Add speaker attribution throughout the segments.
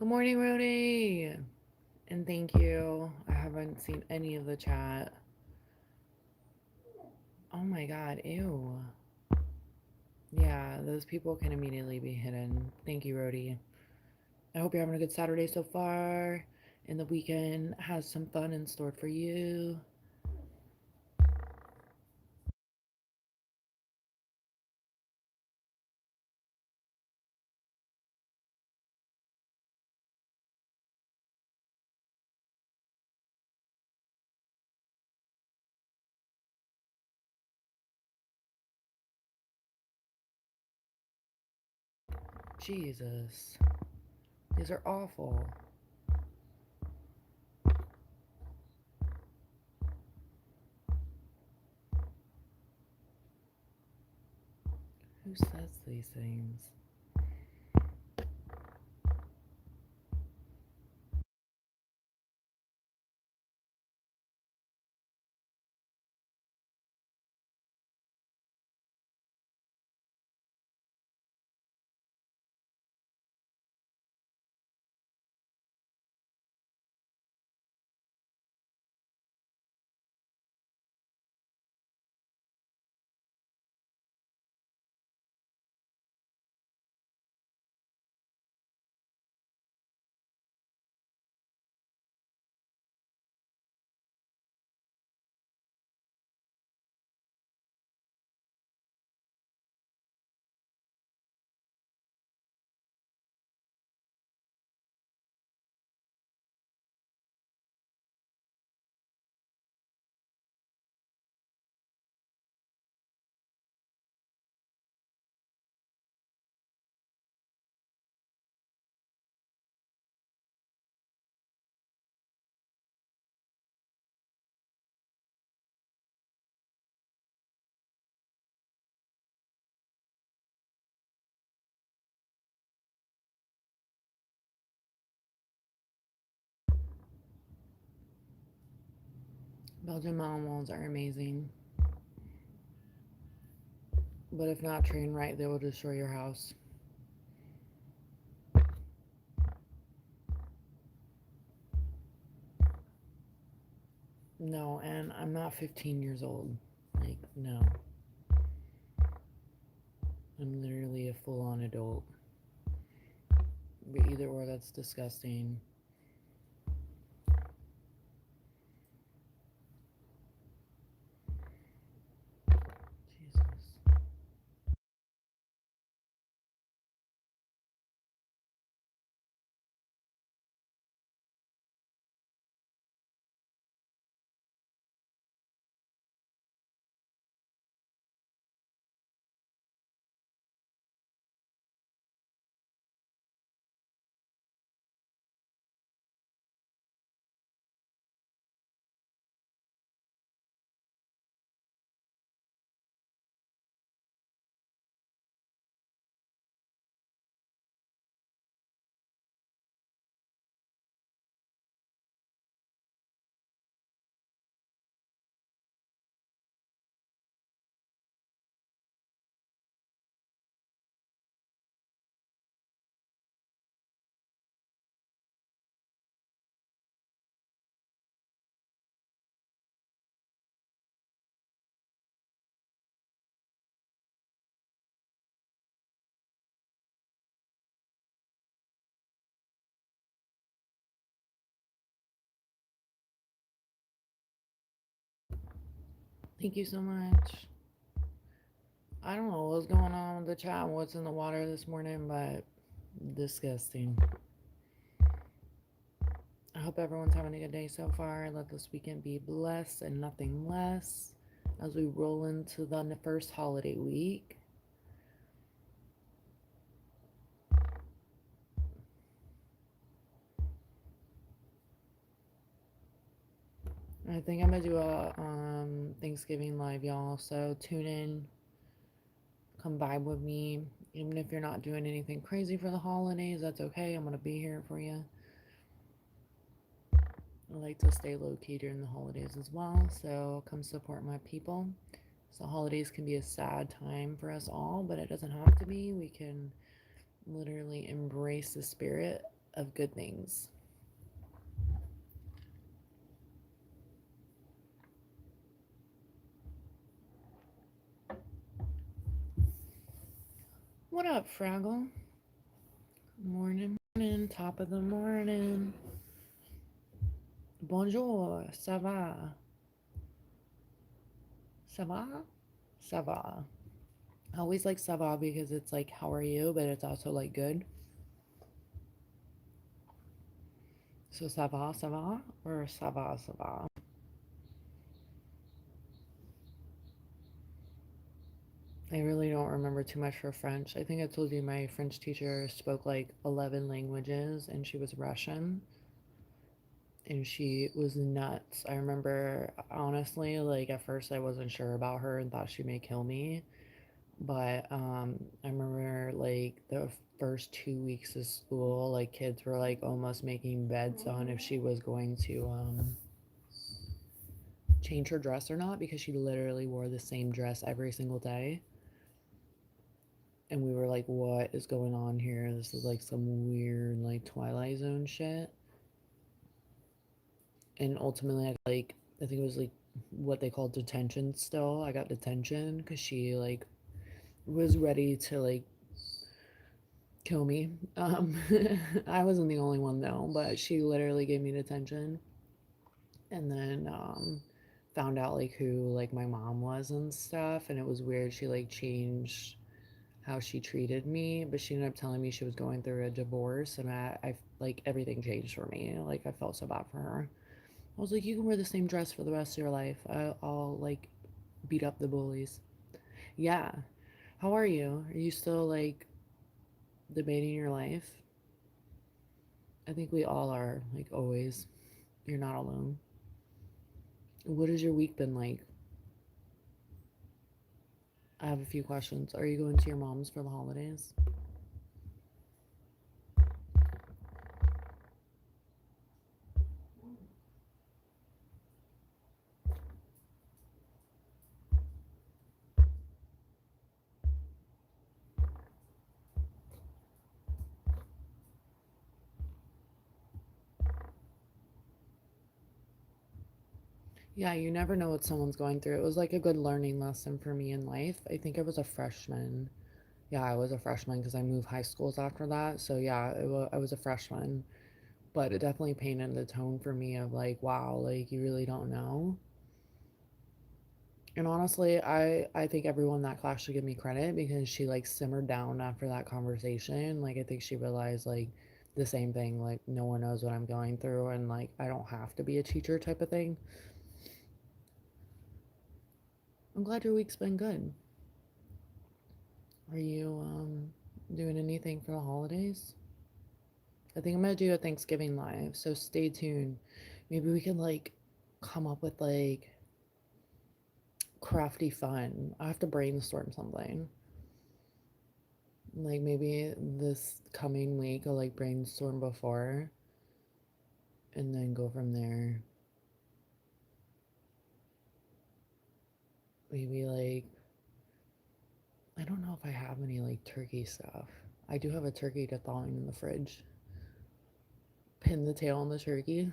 Speaker 1: Good morning, Rody. And thank you. I haven't seen any of the chat. Oh my god, ew. Yeah, those people can immediately be hidden. Thank you, Rody. I hope you're having a good Saturday so far. And the weekend has some fun in store for you. Jesus. These are awful. Who says these things? Belgian mountain walls are amazing. But if not trained right, they will destroy your house. No, and I'm not 15 years old. Like, no. I'm literally a full on adult. But either or, that's disgusting. Jesus. Thank you so much. I don't know what's going on with the chat and what's in the water this morning, but disgusting. I hope everyone's having a good day so far. Let this weekend be blessed and nothing less as we roll into the first holiday week. I think I'm gonna do a Thanksgiving live, y'all. So tune in, come vibe with me. Even if you're not doing anything crazy for the holidays, that's okay. I'm gonna be here for you. I like to stay low key during the holidays as well, so come support my people. So, holidays can be a sad time for us all, but it doesn't have to be. We can literally embrace the spirit of good things. What up, Fraggle? Morning, morning, top of the morning. Bonjour, ça va? Ça va? Ça va. I always like ça va because it's like, how are you? But it's also like good. So ça va? Or ça va, ça va? I really don't remember too much for French. I think I told you my French teacher spoke like 11 languages and she was Russian and she was nuts. I remember, honestly, like at first I wasn't sure about her and thought she may kill me. But I remember like the first 2 weeks of school, like kids were like almost making bets on if she was going to change her dress or not because she literally wore the same dress every single day. And we were like, what is going on here? This is like some weird like Twilight Zone shit. And ultimately, I think it was like what they call detention still. I got detention because she like was ready to like kill me. I wasn't the only one though, but she literally gave me detention. And then found out like who like my mom was and stuff. And it was weird. She like changed how she treated me, but she ended up telling me she was going through a divorce, and I like everything changed for me. Like I felt so bad for her. I was like, you can wear the same dress for the rest of your life. I'll like beat up the bullies. Yeah. How are you? Are you still like debating your life? I think we all are, like always. You're not alone. What has your week been like? I have a few questions. Are you going to your mom's for the holidays? Yeah, you never know what someone's going through. It was like a good learning lesson for me in life. I think I was a freshman. Yeah, I was a freshman because I moved high schools after that. So yeah, I was a freshman, but it definitely painted the tone for me of like, wow, like you really don't know. And honestly, I think everyone in that class should give me credit because she like simmered down after that conversation. Like I think she realized like the same thing, like no one knows what I'm going through and like I don't have to be a teacher type of thing. I'm glad your week's been good. Are you doing anything for the holidays? I think I'm gonna do a Thanksgiving live, so stay tuned. Maybe we can like come up with like crafty fun. I have to brainstorm something. Like maybe this coming week I'll like brainstorm before and then go from there. Maybe like I don't know if I have any like turkey stuff. I do have a turkey to thawing in the fridge. Pin the tail on the turkey.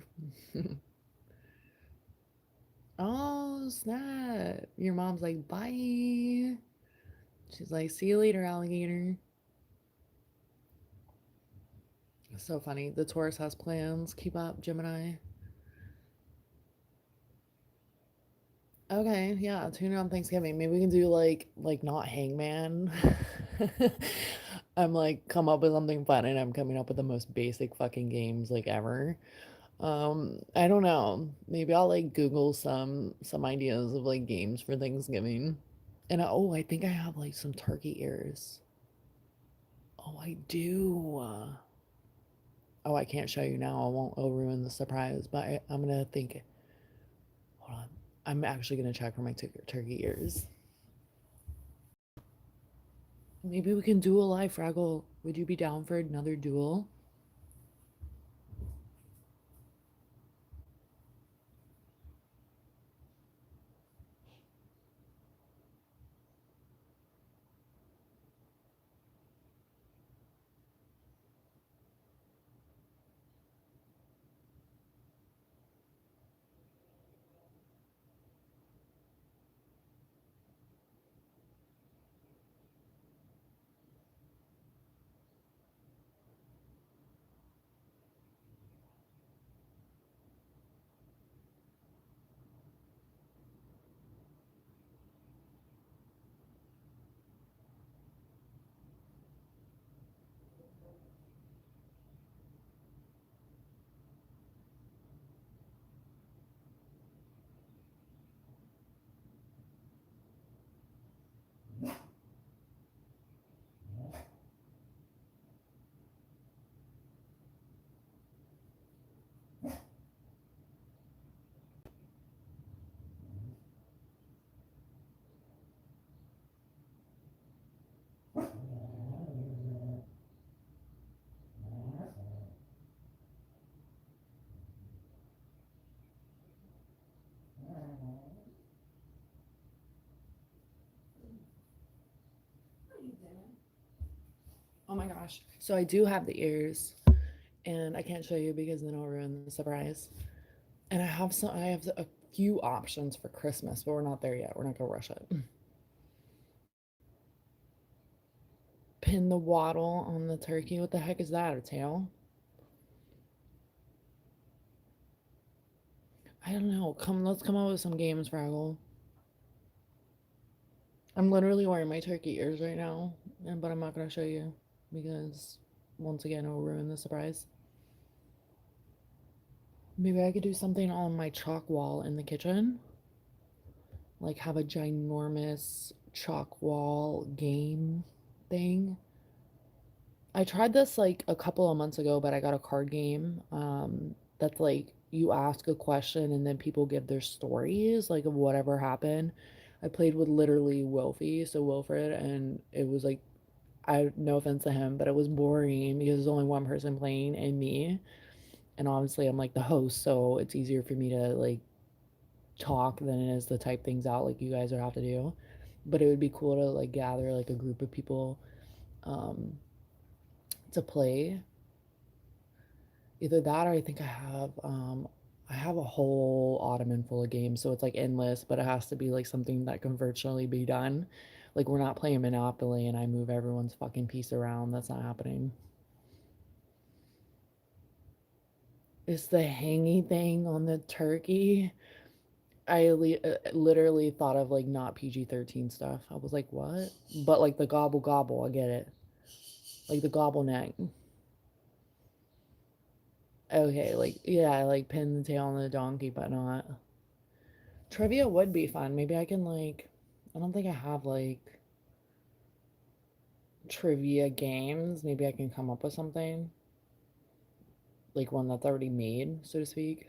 Speaker 1: Oh snap! Your mom's like, bye. She's like, see you later, alligator. So funny. The Taurus has plans. Keep up, Gemini. Okay, yeah, tune in on Thanksgiving. Maybe we can do like not Hangman. I'm like come up with something fun and I'm coming up with the most basic fucking games like ever. I don't know. Maybe I'll like Google some ideas of like games for Thanksgiving. And oh, I think I have like some turkey ears. Oh, I do. Oh, I can't show you now. I won't. I'll ruin the surprise. But I'm gonna think. Hold on. I'm actually gonna check for my turkey ears. Maybe we can duel live, Fraggle. Would you be down for another duel? gosh. So I do have the ears, and I can't show you because then I'll ruin the surprise. And I have a few options for Christmas, but we're not there yet. We're not gonna rush it. Pin the waddle on the turkey. What the heck is that? A tail? I don't know. Let's come up with some games, Fraggle. I'm literally wearing my turkey ears right now, but I'm not gonna show you because once again it'll ruin the surprise. Maybe I could do something on my chalk wall in the kitchen, like have a ginormous chalk wall game thing. I tried this like a couple of months ago, but I got a card game that's like you ask a question and then people give their stories like of whatever happened. I played with literally Wilfie, so Wilfred, and it was like I no offense to him, but it was boring because there's only one person playing and me. And obviously I'm like the host, so it's easier for me to like talk than it is to type things out like you guys would have to do. But it would be cool to like gather like a group of people um to play. Either that or I have a whole ottoman full of games, so it's like endless, but it has to be like something that can virtually be done. Like we're not playing Monopoly and I move everyone's fucking piece around. That's not happening. It's the hangy thing on the turkey. Literally thought of like not PG-13 stuff. I was like, what? But like the gobble gobble, I get it. Like the gobble neck. Okay, like yeah, like pin the tail on the donkey, but not. Trivia would be fun. Maybe I can like I don't think I have like trivia games. Maybe I can come up with something. Like one that's already made, so to speak.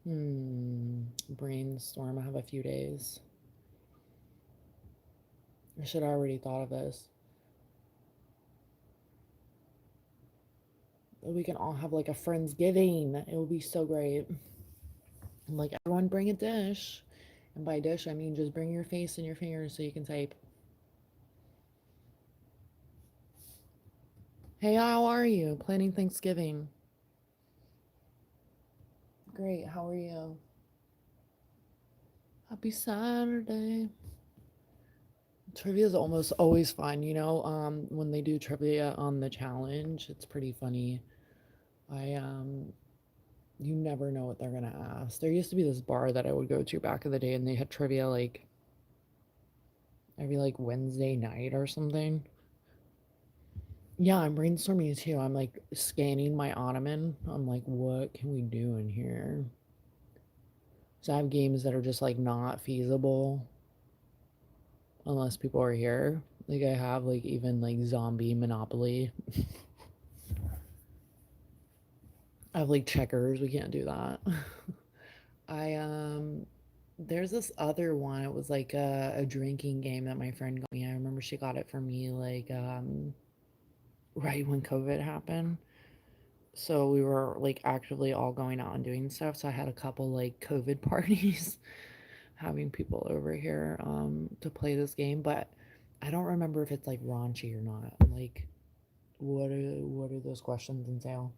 Speaker 1: Brainstorm. I have a few days. I should have already thought of this. We can all have like a Friendsgiving. It would be so great. Like everyone bring a dish. And by dish I mean just bring your face and your fingers so you can type. Hey, how are you? Planning Thanksgiving. Great, how are you? Happy Saturday. Trivia is almost always fun, when they do trivia on the challenge, it's pretty funny. I You never know what they're gonna ask. There used to be this bar that I would go to back in the day and they had trivia like every like Wednesday night or something. Yeah, I'm brainstorming too. I'm like scanning my ottoman. I'm like, what can we do in here? So I have games that are just like not feasible unless people are here. Like I have like even like zombie Monopoly. I have like checkers. We can't do that. I there's this other one. It was like a drinking game that my friend got me. I remember she got it for me like right when COVID happened. So we were like actively all going out and doing stuff. So I had a couple like COVID parties having people over here to play this game, but I don't remember if it's like raunchy or not. Like what are those questions entail?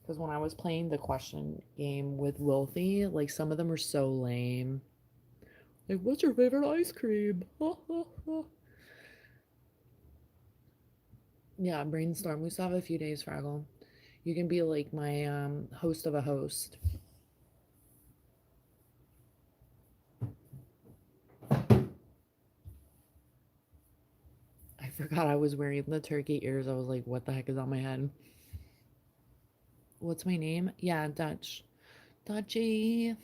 Speaker 1: Because when I was playing the question game with Wilfie, like some of them are so lame. Like, what's your favorite ice cream? Yeah, brainstorm. We still have a few days, Fraggle. You can be like my host of a host. I forgot I was wearing the turkey ears. I was like, what the heck is on my head? What's my name? Yeah, Dutch. Dutchy.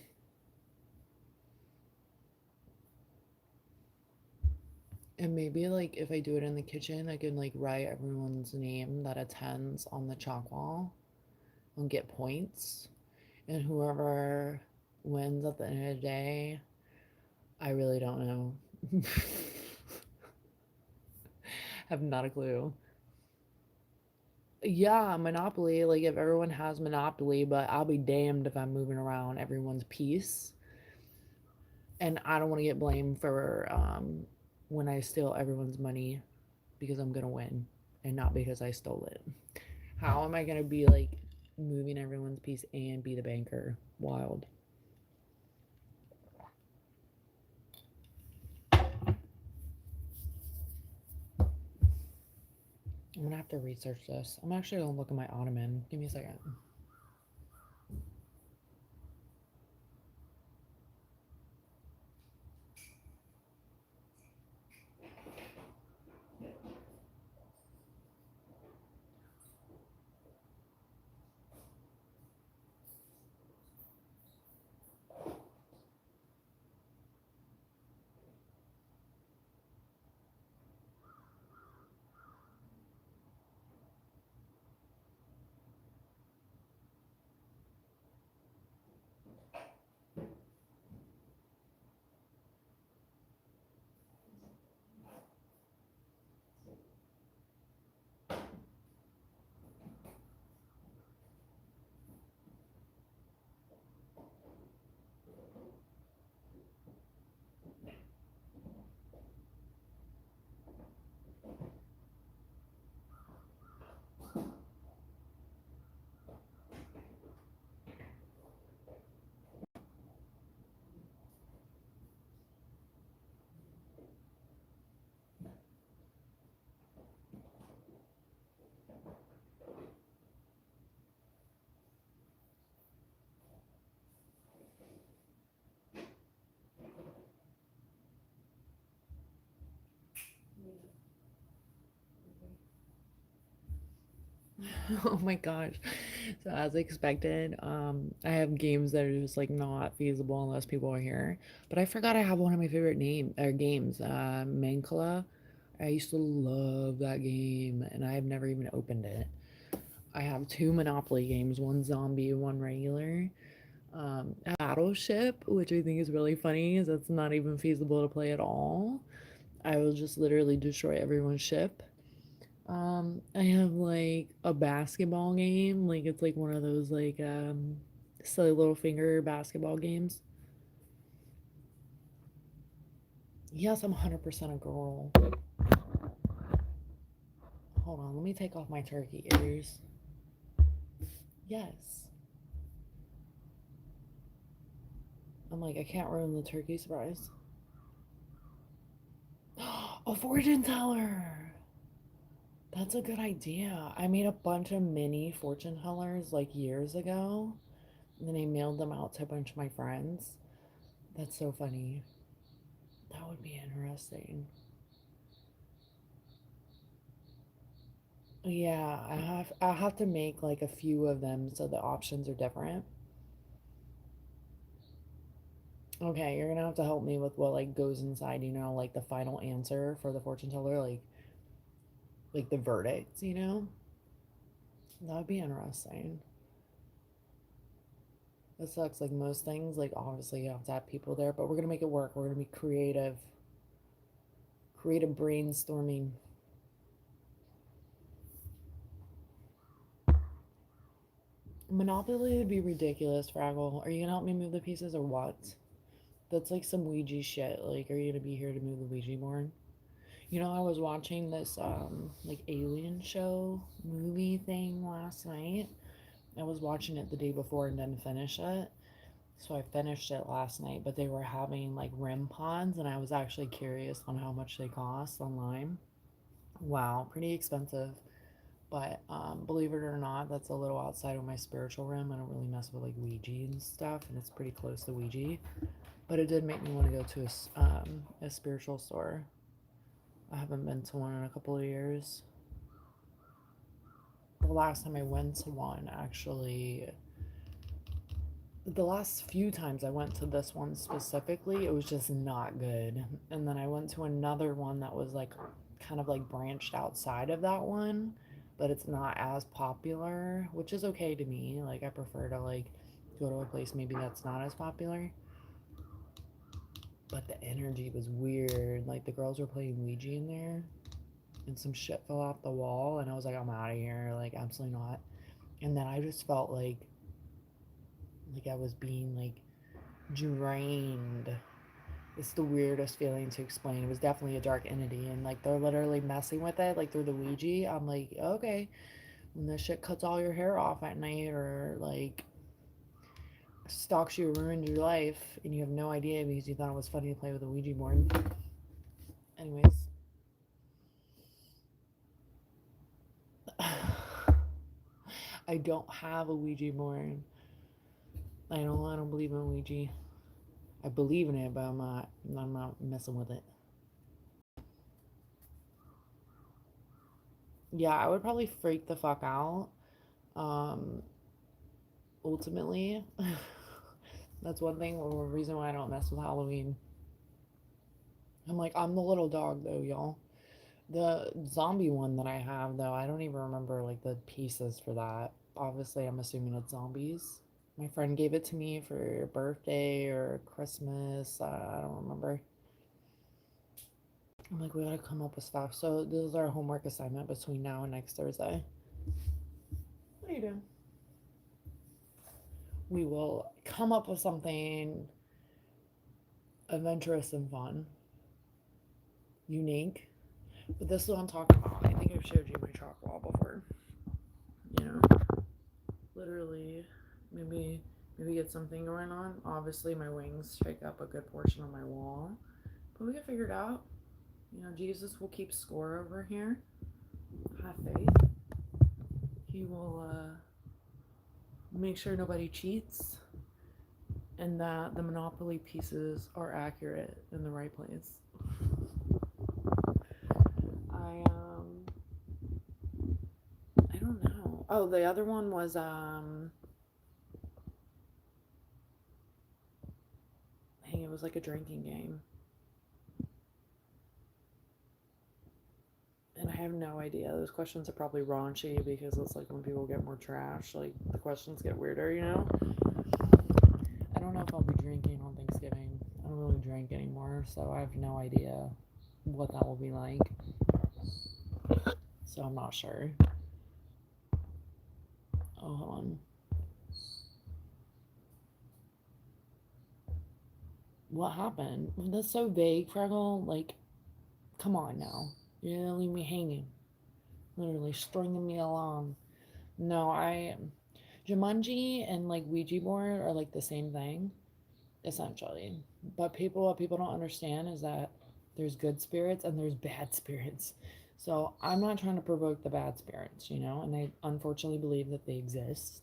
Speaker 1: And maybe like if I do it in the kitchen, I can like write everyone's name that attends on the chalk wall and get points. And whoever wins at the end of the day, I really don't know. Have not a clue. Yeah, Monopoly. Like if everyone has Monopoly, but I'll be damned if I'm moving around everyone's piece. And I don't want to get blamed for when I steal everyone's money because I'm gonna win and not because I stole it. How am I gonna be like moving everyone's piece and be the banker? Wild. I'm gonna have to research this. I'm actually gonna look at my ottoman. Give me a second. Oh my gosh. So as expected, I have games that are just like not feasible unless people are here. But I forgot I have one of my favorite name or games, Mancala. I used to love that game and I've never even opened it. I have two Monopoly games, one zombie, one regular. Battleship, which I think is really funny, is that's not even feasible to play at all. I will just literally destroy everyone's ship. I have like a basketball game, like it's like one of those like silly little finger basketball games. Yes, I'm 100% a girl. Hold on, let me take off my turkey ears. Yes. I'm like, I can't ruin the turkey surprise. A fortune teller! That's a good idea. I made a bunch of mini fortune tellers like years ago, and then I mailed them out to a bunch of my friends. That's so funny. That would be interesting. Yeah, I have to make like a few of them so the options are different. Okay, you're gonna have to help me with what like goes inside, like the final answer for the fortune teller, like the verdict, That would be interesting. It sucks, like most things, like obviously you have to have people there, but we're gonna make it work. We're gonna be creative brainstorming. Monopoly would be ridiculous, Fraggle. Are you gonna help me move the pieces or what? That's like some Ouija shit. Like, are you gonna be here to move the Ouija board? I was watching this like alien show movie thing last night. I was watching it the day before and didn't finish it. So I finished it last night, but they were having like REM pods and I was actually curious on how much they cost online. Wow, pretty expensive. But believe it or not, that's a little outside of my spiritual realm. I don't really mess with like Ouija and stuff, and it's pretty close to Ouija. But it did make me want to go to a spiritual store. I haven't been to one in a couple of years. The last time I went to one, actually, the last few times I went to this one specifically, it was just not good. And then I went to another one that was like kind of like branched outside of that one, but it's not as popular, which is okay to me. Like I prefer to like go to a place maybe that's not as popular. But the energy was weird. Like the girls were playing Ouija in there and some shit fell off the wall and I was like, I'm out of here. Like absolutely not. And then I just felt like I was being like drained. It's the weirdest feeling to explain. It was definitely a dark entity, and like they're literally messing with it, like through the Ouija. I'm like, okay, when this shit cuts all your hair off at night, or like stalks you, ruins your life, and you have no idea because you thought it was funny to play with a Ouija board. Anyways, I don't have a Ouija board. I don't believe in Ouija. I believe in it, but I'm not messing with it. Yeah, I would probably freak the fuck out. Um, Ultimately, that's one thing or reason why I don't mess with Halloween. I'm like, I'm the little dog though, y'all. The zombie one that I have though, I don't even remember like the pieces for that. Obviously, I'm assuming it's zombies. My friend gave it to me for your birthday or Christmas. I don't remember. I'm like, we gotta come up with stuff. So this is our homework assignment between now and next Thursday. What are you doing? We will come up with something adventurous and fun, unique. But this is what I'm talking about. I think I've showed you my chalk wall before. You know, literally, maybe get something going on. Obviously, my wings take up a good portion of my wall, but we can figure it out. You know, Jesus will keep score over here. Have faith. He will make sure nobody cheats, and that the Monopoly pieces are accurate in the right place. I I don't know. Oh, the other one was I think it was like a drinking game. And I have no idea. Those questions are probably raunchy because it's like when people get more trash, like the questions get weirder, you know? I don't know if I'll be drinking on Thanksgiving. I don't really drink anymore, so I have no idea what that will be like. So I'm not sure. Oh, hold on. What happened? That's so vague, Fraggle. Like, come on now. You're gonna leave me hanging. Literally stringing me along. No, Jumanji and like Ouija board are like the same thing, essentially. But what people don't understand is that there's good spirits and there's bad spirits. So I'm not trying to provoke the bad spirits, you know, and I unfortunately believe that they exist.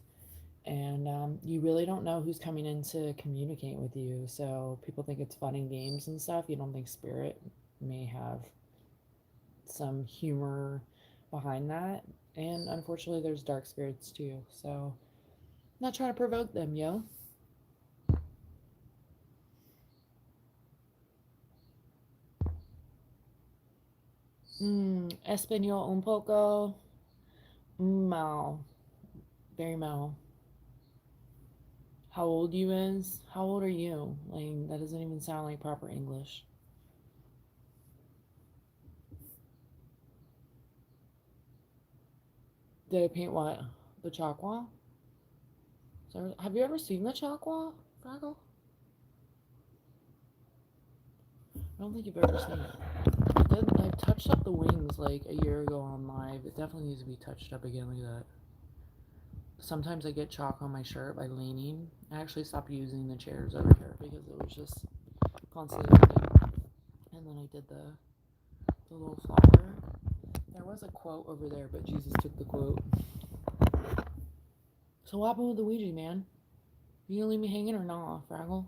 Speaker 1: And you really don't know who's coming in to communicate with you. So people think it's fun and games and stuff. You don't think spirit may have some humor behind that. And unfortunately, there's dark spirits too. So I'm not trying to provoke them, yo. Espanol un poco mal. Very mal. How old you is? How old are you? Like, that doesn't even sound like proper English. Did I paint what? The chalk wall? So, have you ever seen the chalk wall, Fraggle? I don't think you've ever seen it. I touched up the wings like a year ago on live. It definitely needs to be touched up again like that. Sometimes I get chalk on my shirt by leaning. I actually stopped using the chairs over here because it was just constantly leaning. And then I did the little flower. There was a quote over there, but Jesus took the quote. So what happened with the Ouija, man? You gonna leave me hanging or not, Fraggle?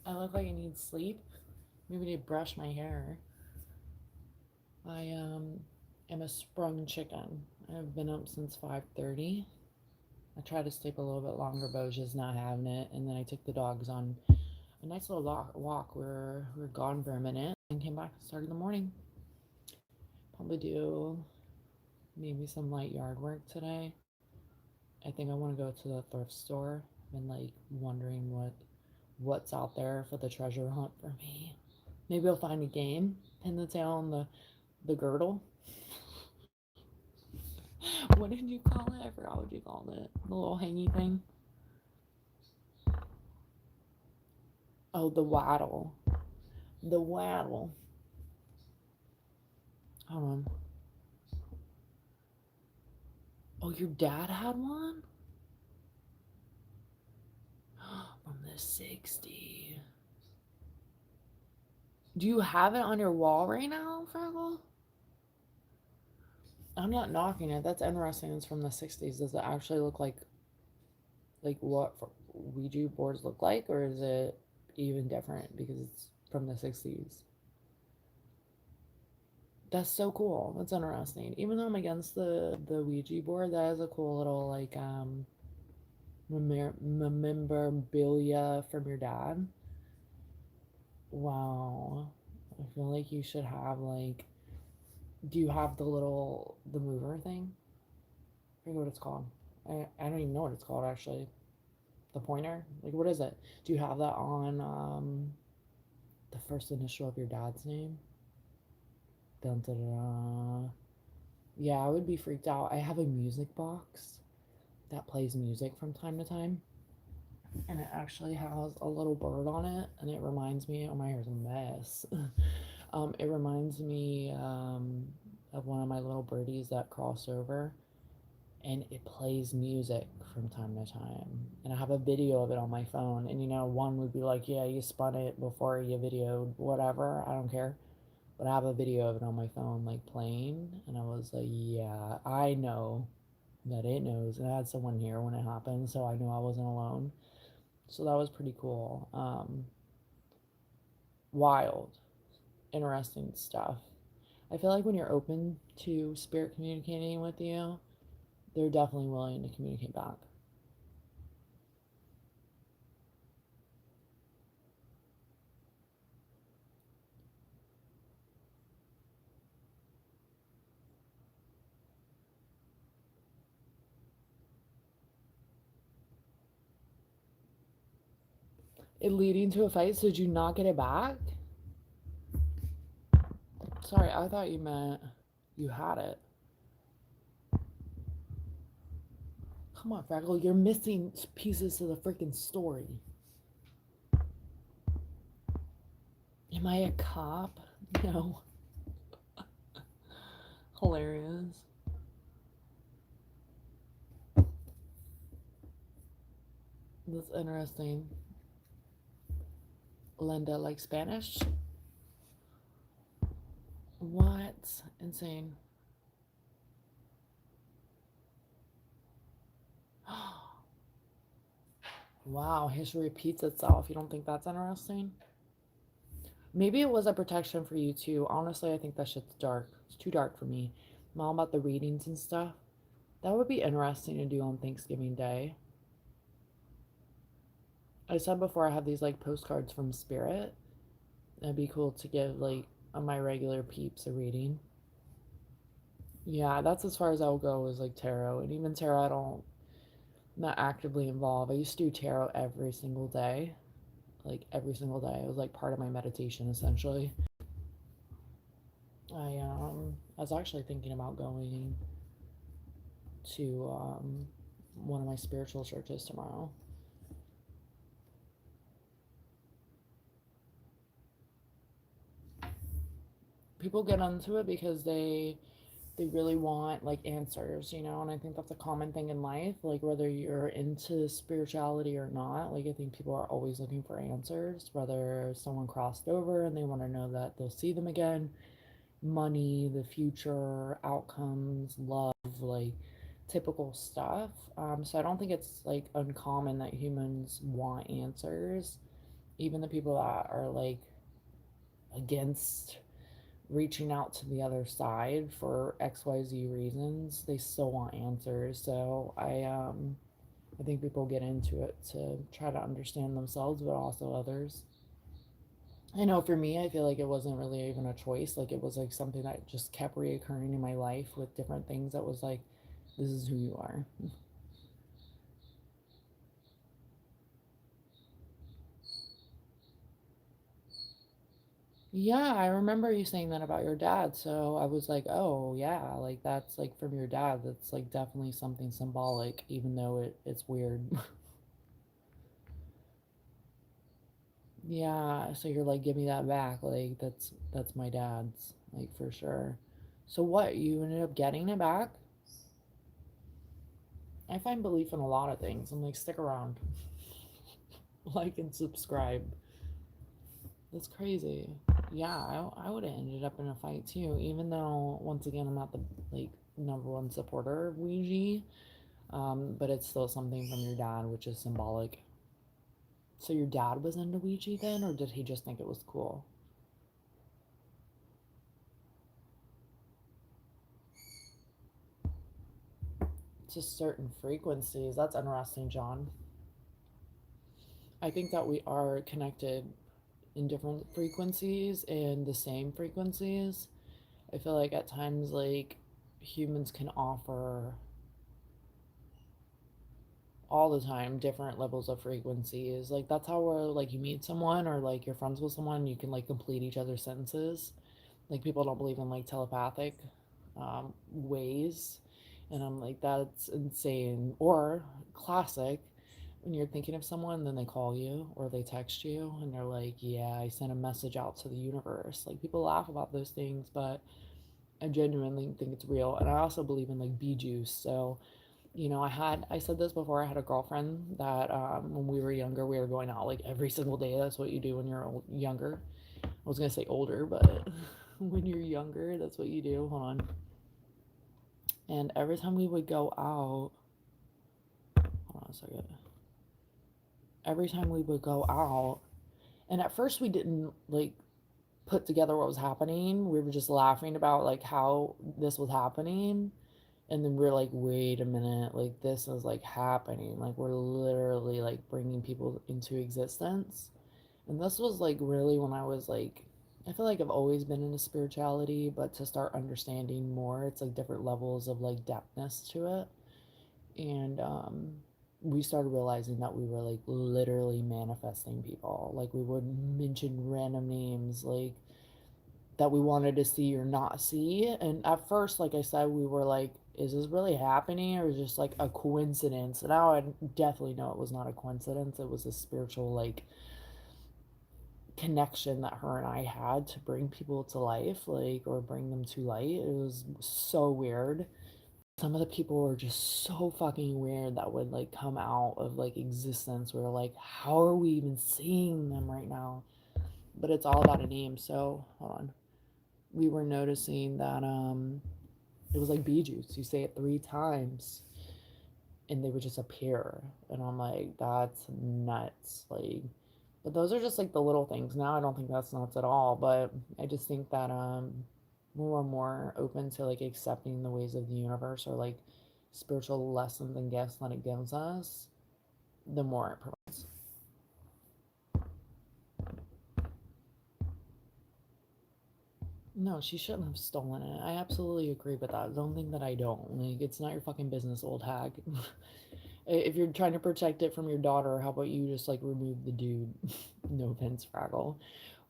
Speaker 1: I look like I need sleep. Maybe I need to brush my hair. I am a sprung chicken. I've been up since 5:30. I tried to sleep a little bit longer, but I was just not having it. And then I took the dogs on a nice little walk. We were gone for a minute and came back and started the morning. Probably do maybe some light yard work today. I think I want to go to the thrift store. I've been like wondering what's out there for the treasure hunt for me. Maybe I'll find a game, pin the tail on the girdle. What did you call it? I forgot what you called it. The little hangy thing. Oh, the waddle. The waddle. Hold on. Oh, your dad had one? From the 60s. Do you have it on your wall right now, Fraggle? I'm not knocking it. That's interesting. It's from the 60s. Does it actually look like what Ouija boards look like, or is it even different because it's from the 60s? That's so cool. That's interesting. Even though I'm against the Ouija board, that is a cool little like memorabilia from your dad. Wow. I feel like you should have like. Do you have the mover thing? I forget what it's called. I don't even know what it's called actually. The pointer? Like what is it? Do you have that on the first initial of your dad's name? Dun, dun, dun, dun. Yeah, I would be freaked out. I have a music box that plays music from time to time, and it actually has a little bird on it, and it reminds me. Oh, my hair's a mess. It reminds me of one of my little birdies that cross over, and it plays music from time to time. And I have a video of it on my phone. And one would be like, yeah, you spun it before you videoed, whatever. I don't care. But I have a video of it on my phone, like playing. And I was like, yeah, I know that it knows. And I had someone here when it happened, so I knew I wasn't alone. So that was pretty cool. Wild, interesting stuff. I feel like when you're open to spirit communicating with you, they're definitely willing to communicate back. It leading to a fight, so did you not get it back? Sorry, I thought you meant you had it. Come on, Fraggle, you're missing pieces to the freaking story. Am I a cop? No. Hilarious. That's interesting. Linda likes Spanish? What? Insane. Wow, history repeats itself. You don't think that's interesting? Maybe it was a protection for you too. Honestly, I think that shit's dark. It's too dark for me. Mom about the readings and stuff. That would be interesting to do on Thanksgiving Day. I said before I have these like postcards from Spirit. It'd be cool to give like my regular peeps a reading. Yeah, that's as far as I'll go is like tarot. And even tarot, I don't, I'm not actively involved. I used to do tarot every single day. Like every single day. It was like part of my meditation essentially. I was actually thinking about going to one of my spiritual churches tomorrow. People get into it because they really want like answers, and I think that's a common thing in life, like whether you're into spirituality or not. Like I think people are always looking for answers, whether someone crossed over and they want to know that they'll see them again, money, the future, outcomes, love, like typical stuff. So I don't think it's like uncommon that humans want answers. Even the people that are like against reaching out to the other side for XYZ reasons, they still want answers. So I think people get into it to try to understand themselves but also others. I know for me, I feel like it wasn't really even a choice. Like it was like something that just kept reoccurring in my life with different things that was like, this is who you are. Yeah, I remember you saying that about your dad. So I was like, oh, yeah, like that's like from your dad. That's like definitely something symbolic, even though it's weird. Yeah, so you're like, give me that back. Like that's my dad's, like for sure. So what, you ended up getting it back? I find belief in a lot of things. I'm like, stick around. Like and subscribe. That's crazy. Yeah, I would have ended up in a fight too, even though once again I'm not the like number one supporter of Ouija. But it's still something from your dad, which is symbolic. So your dad was into Ouija then, or did he just think it was cool? Just certain frequencies. That's interesting, John. I think that we are connected in different frequencies and the same frequencies. I feel like at times, like, humans can offer all the time different levels of frequencies. Like, that's how we're like, you meet someone or like you're friends with someone, you can like complete each other's sentences. Like, people don't believe in like telepathic ways. And I'm like, that's insane. Or classic, when you're thinking of someone, then they call you or they text you and they're like, yeah, I sent a message out to the universe. Like, people laugh about those things, but I genuinely think it's real. And I also believe in like bee juice. So, I said this before, I had a girlfriend that when we were younger, we were going out like every single day. That's what you do when you're younger. I was going to say older, but when you're younger, that's what you do. Hold on. And every time we would go out, hold on a second. Every time we would go out, and at first we didn't like put together what was happening. We were just laughing about like how this was happening. And then we're like, wait a minute, like this is like happening. Like we're literally like bringing people into existence. And this was like really when I was like, I feel like I've always been into spirituality, but to start understanding more, it's like different levels of like depthness to it. And we started realizing that we were like literally manifesting people. Like we would mention random names, like that we wanted to see or not see. And at first, like I said, we were like, is this really happening or is it just like a coincidence? And now I definitely know it was not a coincidence. It was a spiritual like connection that her and I had to bring people to life, like, or bring them to light. It was so weird. Some of the people were just so fucking weird that would like come out of like existence. We are like, how are we even seeing them right now? But it's all about a name. So hold on. We were noticing that it was like bee juice. You say it 3 times and they would just appear. And I'm like, that's nuts. Like, but those are just like the little things. Now I don't think that's nuts at all. But I just think that more and more open to like accepting the ways of the universe or like spiritual lessons and gifts that it gives us, the more it provides. No, she shouldn't have stolen it. I absolutely agree with that. Don't think that I don't. Like, it's not your fucking business, old hag. If you're trying to protect it from your daughter, how about you just like remove the dude? No offense, Fraggle.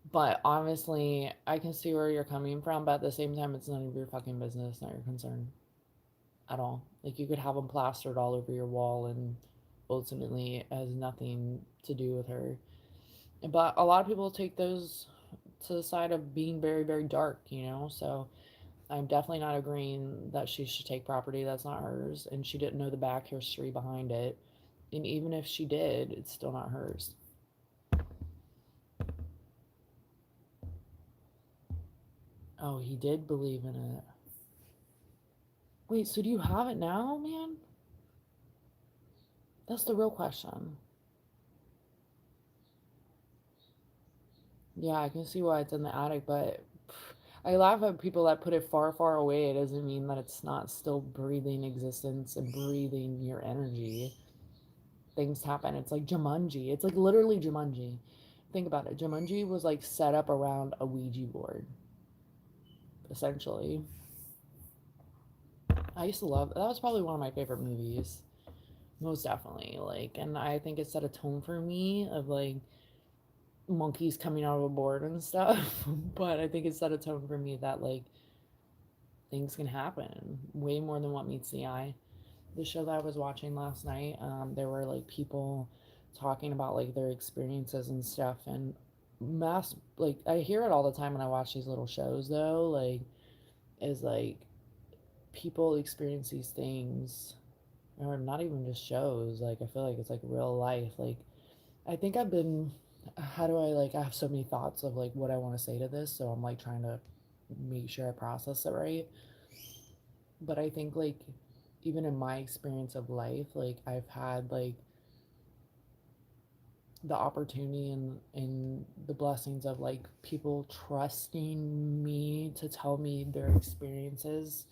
Speaker 1: But honestly, I can see where you're coming from, but at the same time, it's none of your fucking business, not your concern at all. Like, you could have them plastered all over your wall, and ultimately, it has nothing to do with her. But a lot of people take those to the side of being very, very dark, So I'm definitely not agreeing that she should take property that's not hers, and she didn't know the back history behind it. And even if she did, it's still not hers. Oh, he did believe in it. Wait, so do you have it now, man? That's the real question. Yeah, I can see why it's in the attic, but I laugh at people that put it far, far away. It doesn't mean that it's not still breathing existence and breathing your energy. Things happen. It's like Jumanji. It's like literally Jumanji. Think about it. Jumanji was like set up around a Ouija board, essentially. I used to love that. Was probably one of my favorite movies. Most definitely. Like, and I think it set a tone for me of like monkeys coming out of a board and stuff. But I think it set a tone for me that like things can happen way more than what meets the eye. The show that I was watching last night, there were like people talking about like their experiences and stuff, and mass like I hear it all the time when I watch these little shows though, like is like people experience these things, or not even just shows, like I feel like it's like real life. Like I think I've been, how do I, like, I have so many thoughts of like what I want to say to this, so I'm like trying to make sure I process it right. But I think like even in my experience of life, like I've had like the opportunity and the blessings of like people trusting me to tell me their experiences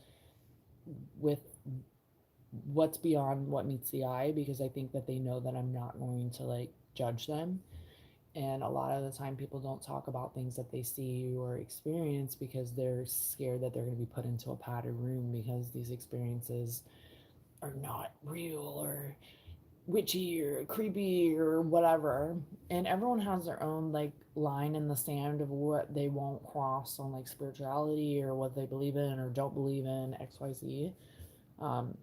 Speaker 1: with what's beyond what meets the eye, because I think that they know that I'm not going to like judge them. And a lot of the time, people don't talk about things that they see or experience because they're scared that they're going to be put into a padded room because these experiences are not real or witchy or creepy or whatever. And everyone has their own like line in the sand of what they won't cross on like spirituality or what they believe in or don't believe in, XYZ. Um,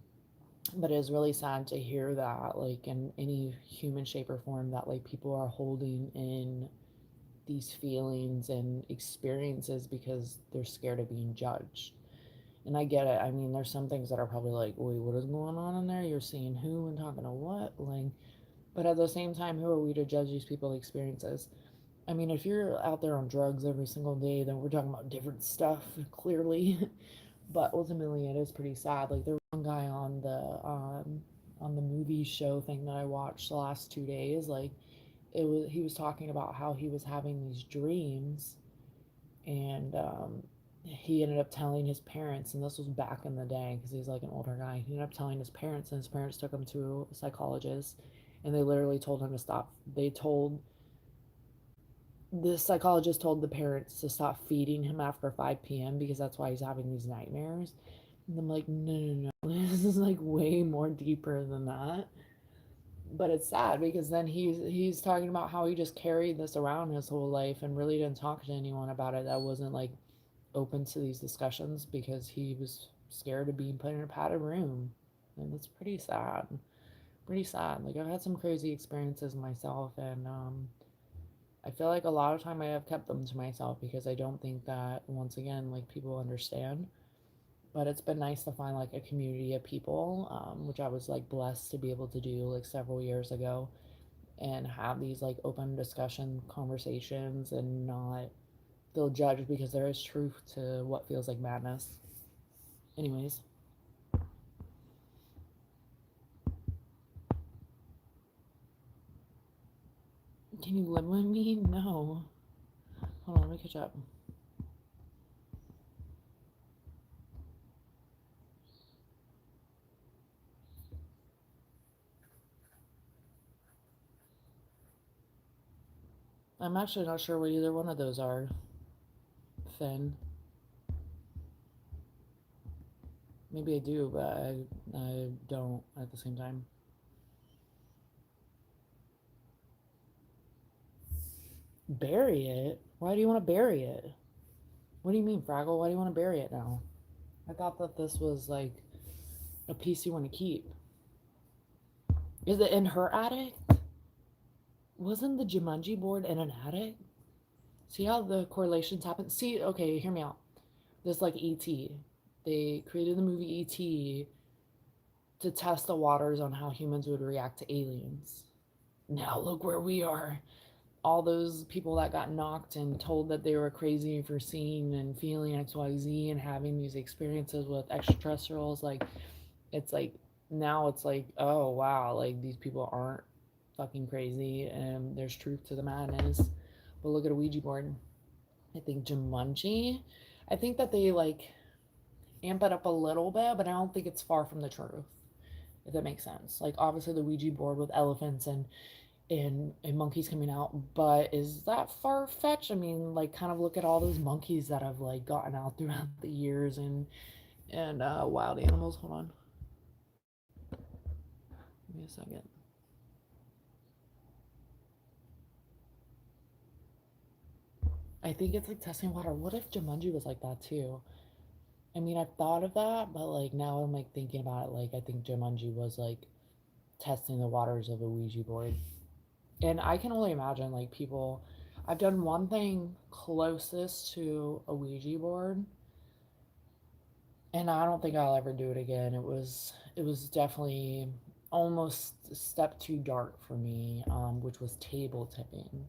Speaker 1: but it is really sad to hear that, like, in any human shape or form, that like people are holding in these feelings and experiences because they're scared of being judged. And I get it. I mean, there's some things that are probably like, wait, what is going on in there? You're seeing who and talking to what? Like, but at the same time, who are we to judge these people's experiences? I mean, if you're out there on drugs every single day, then we're talking about different stuff, clearly. But ultimately, it is pretty sad. Like, there was one guy on the movie show thing that I watched the last 2 days. Like, it was he was talking about how he was having these dreams, and he ended up telling his parents, and this was back in the day because he's like an older guy. He ended up telling his parents, and his parents took him to a psychologist, and they literally told him to stop. The psychologist told the parents to stop feeding him after 5 p.m. because that's why he's having these nightmares. And I'm like, no, no, no, this is like way more deeper than that. But it's sad because then he's talking about how he just carried this around his whole life and really didn't talk to anyone about it that wasn't like open to these discussions because he was scared of being put in a padded room. And it's pretty sad. Pretty sad. Like I've had some crazy experiences myself, and I feel like a lot of time I have kept them to myself because I don't think that, once again, like people understand. But it's been nice to find like a community of people, which I was like blessed to be able to do like several years ago, and have these like open discussion conversations and not feel judged because there is truth to what feels like madness. Anyways, can you live with me? No. Hold on, let me catch up. I'm actually not sure what either one of those are. Finn. Maybe I do, but I don't at the same time. Bury it? Why do you want to bury it? What do you mean, Fraggle? Why do you want to bury it now? I thought that this was like a piece you want to keep. Is it in her attic? Wasn't the Jumanji board in an attic? See how the correlations happen? See, okay, hear me out. This like E.T. They created the movie E.T. to test the waters on how humans would react to aliens. Now look where we are. All those people that got knocked and told that they were crazy for seeing and feeling XYZ and having these experiences with extraterrestrials, like it's like now it's like, oh wow, like these people aren't fucking crazy and there's truth to the madness. But look at a Ouija board. I think Jumanji, I think that they like amp it up a little bit, but I don't think it's far from the truth, if that makes sense. Like obviously the Ouija board with elephants and monkeys coming out, but is that far fetched? I mean, like kind of look at all those monkeys that have like gotten out throughout the years, and wild animals. Hold on, give me a second. I think it's like testing water. What if Jumanji was like that too? I mean, I've thought of that, but like now I'm like thinking about it. Like I think Jumanji was like testing the waters of a Ouija board. And I can only imagine like people. I've done one thing closest to a Ouija board, and I don't think I'll ever do it again. It was definitely almost a step too dark for me, which was table tipping.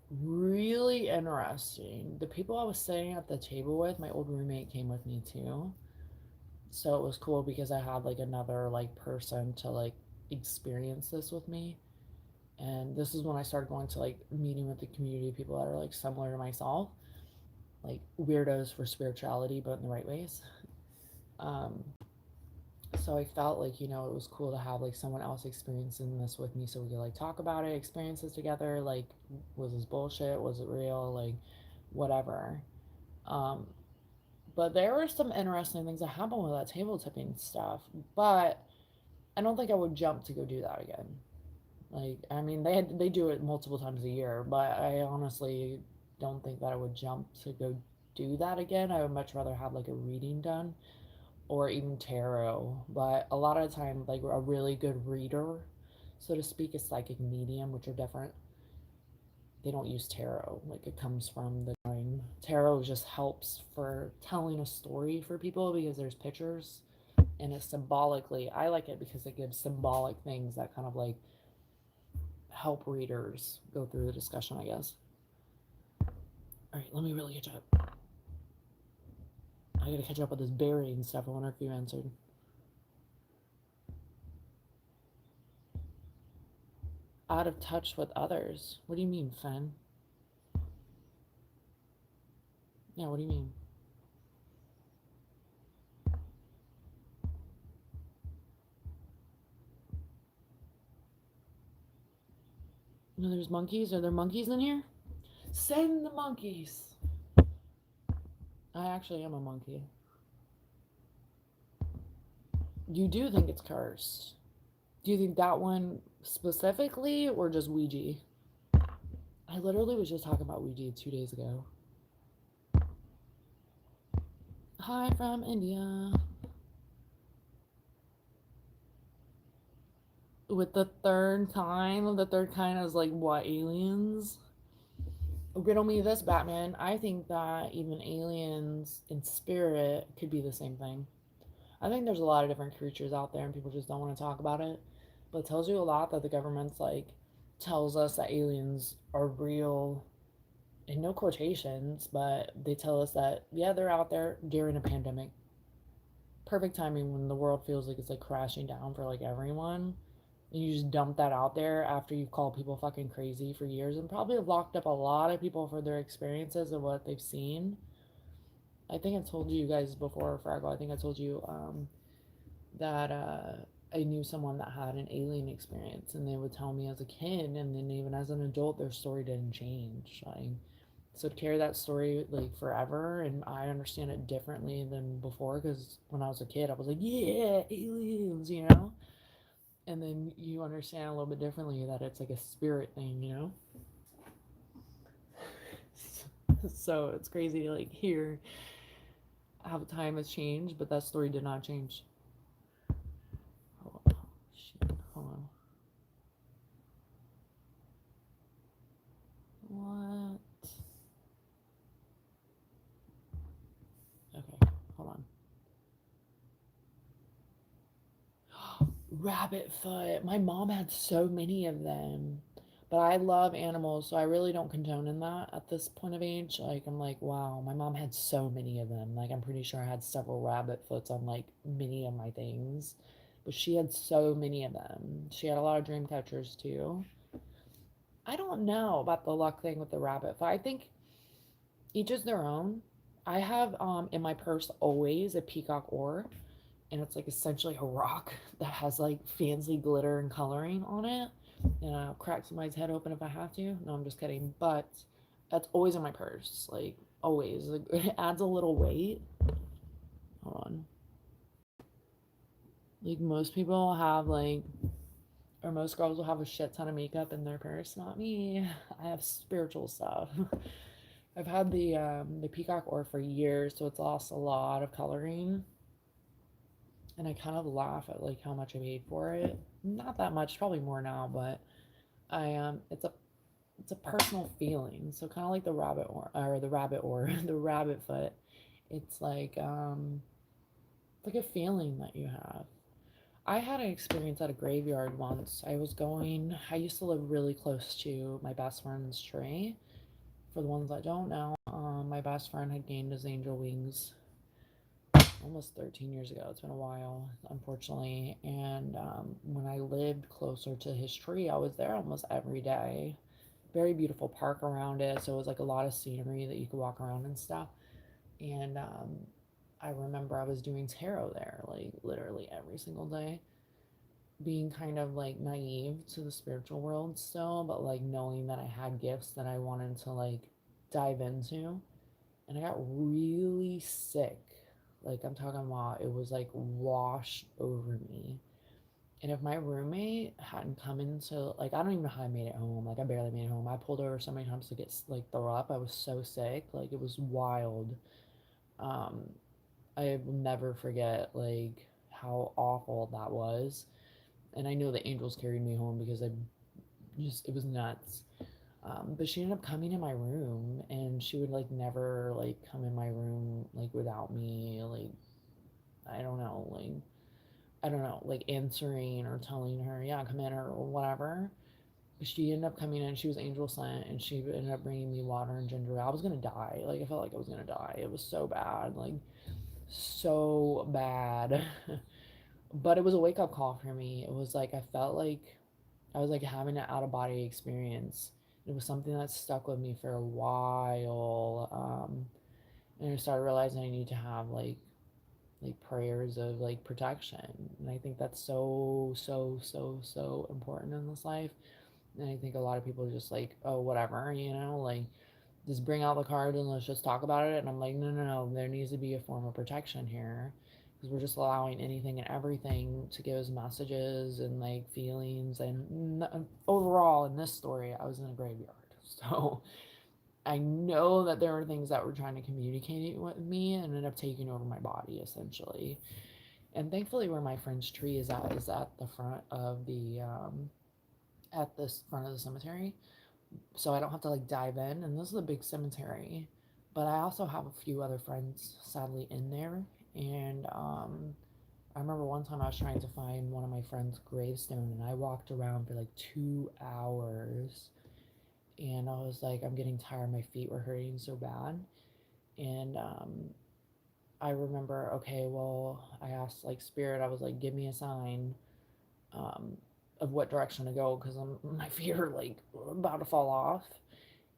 Speaker 1: Really interesting. The people I was sitting at the table with, my old roommate came with me too. So it was cool because I had like another like person to like experience this with me. And this is when I started going to like meeting with the community of people that are like similar to myself, like weirdos for spirituality, but in the right ways. Um, so I felt like, it was cool to have like someone else experiencing this with me so we could like talk about it, experience this together. Like, was this bullshit? Was it real? Like, whatever. Um, but there were some interesting things that happened with that table tipping stuff. But I don't think I would jump to go do that again. Like, I mean, they do it multiple times a year, but I honestly don't think that I would jump to go do that again. I would much rather have like a reading done or even tarot. But a lot of the time, like a really good reader, so to speak, a psychic medium, which are different. They don't use tarot. Like it comes from the time. Tarot just helps for telling a story for people because there's pictures and it's symbolically. I like it because it gives symbolic things that kind of like help readers go through the discussion, I guess. All right, let me really catch up. I gotta catch up with this Barry and stuff. I wonder if you answered. Out of touch with others. What do you mean, Fen? Yeah, what do you mean? No, there's monkeys. Are there monkeys in here? Send the monkeys. I actually am a monkey. You do think it's cursed? Do you think that one specifically or just Ouija? I literally was just talking about Ouija 2 days ago. Hi from India. With the third kind is like what, aliens? Riddle me this, Batman. I think that even aliens in spirit could be the same thing. I think there's a lot of different creatures out there and people just don't want to talk about it. But it tells you a lot that the government's like tells us that aliens are real in no quotations, but they tell us that yeah, they're out there during a pandemic. Perfect timing when the world feels like it's like crashing down for like everyone. And you just dump that out there after you've called people fucking crazy for years and probably have locked up a lot of people for their experiences of what they've seen. I think I told you guys before, Fraggle. I think I told you that I knew someone that had an alien experience, and they would tell me as a kid, and then even as an adult, their story didn't change. Like, so to carry that story like forever, and I understand it differently than before because when I was a kid, I was like, yeah, aliens. And then you understand a little bit differently that it's like a spirit thing. So it's crazy to like hear how time has changed, but that story did not change. Hold on. Shit. Hold on. What? Okay, hold on. Rabbit foot. My mom had so many of them. But I love animals, so I really don't condone in that at this point of age. Like, I'm like, wow, my mom had so many of them. Like, I'm pretty sure I had several rabbit foots on like many of my things. But she had so many of them. She had a lot of dream catchers too. I don't know about the luck thing with the rabbit foot. I think each is their own. I have in my purse always a peacock ore, and it's like essentially a rock that has like fancy glitter and coloring on it. And I'll crack somebody's head open if I have to. No, I'm just kidding. But that's always in my purse, like always. Like, it adds a little weight. Hold on. Like most people have like, or most girls will have a shit ton of makeup in their purse. Not me. I have spiritual stuff. I've had the peacock ore for years, so it's lost a lot of coloring. And I kind of laugh at like how much I paid for it. Not that much, probably more now, but It's a personal feeling. So kind of like the rabbit foot. It's like a feeling that you have. I had an experience at a graveyard once. I used to live really close to my best friend's tree. For the ones that don't know, my best friend had gained his angel wings almost 13 years ago. It's been a while, unfortunately. And when I lived closer to his tree, I was there almost every day. Very beautiful park around it. So it was like a lot of scenery that you could walk around and stuff. And I remember I was doing tarot there, like literally every single day, being kind of like naive to the spiritual world still, but like knowing that I had gifts that I wanted to like dive into. And I got really sick. Like I'm talking about it was like washed over me. And if my roommate hadn't come into like I don't even know how I made it home. Like I barely made it home. I pulled over so many times to get like throw up. I was so sick. Like it was wild. Um, I will never forget like how awful that was. And I know the angels carried me home because I just it was nuts. But she ended up coming in my room, and she would like never like come in my room like without me. Like I don't know, like answering or telling her, yeah, come in or whatever. She ended up coming in. She was angel sent, and she ended up bringing me water and ginger ale. I was gonna die. Like I felt like I was gonna die. It was so bad, like so bad. But it was a wake up call for me. It was like I felt like I was like having an out of body experience. It was something that stuck with me for a while. And I started realizing I need to have like prayers of like protection. And I think that's so important in this life. And I think a lot of people are just like, oh, whatever, like just bring out the cards and let's just talk about it. And I'm like, no, no, no, there needs to be a form of protection here because we're just allowing anything and everything to give us messages and like feelings. And overall, in this story, I was in a graveyard. So I know that there are things that were trying to communicate with me and ended up taking over my body essentially. And thankfully, where my friend's tree is at the front of the at this front of the cemetery, so I don't have to like dive in. And this is a big cemetery, but I also have a few other friends sadly in there. And I remember one time I was trying to find one of my friend's gravestone, and I walked around for like 2 hours. And I was like, I'm getting tired. My feet were hurting so bad. And I remember, okay, well, I asked like spirit. I was like, give me a sign um, of what direction to go because my feet are like about to fall off.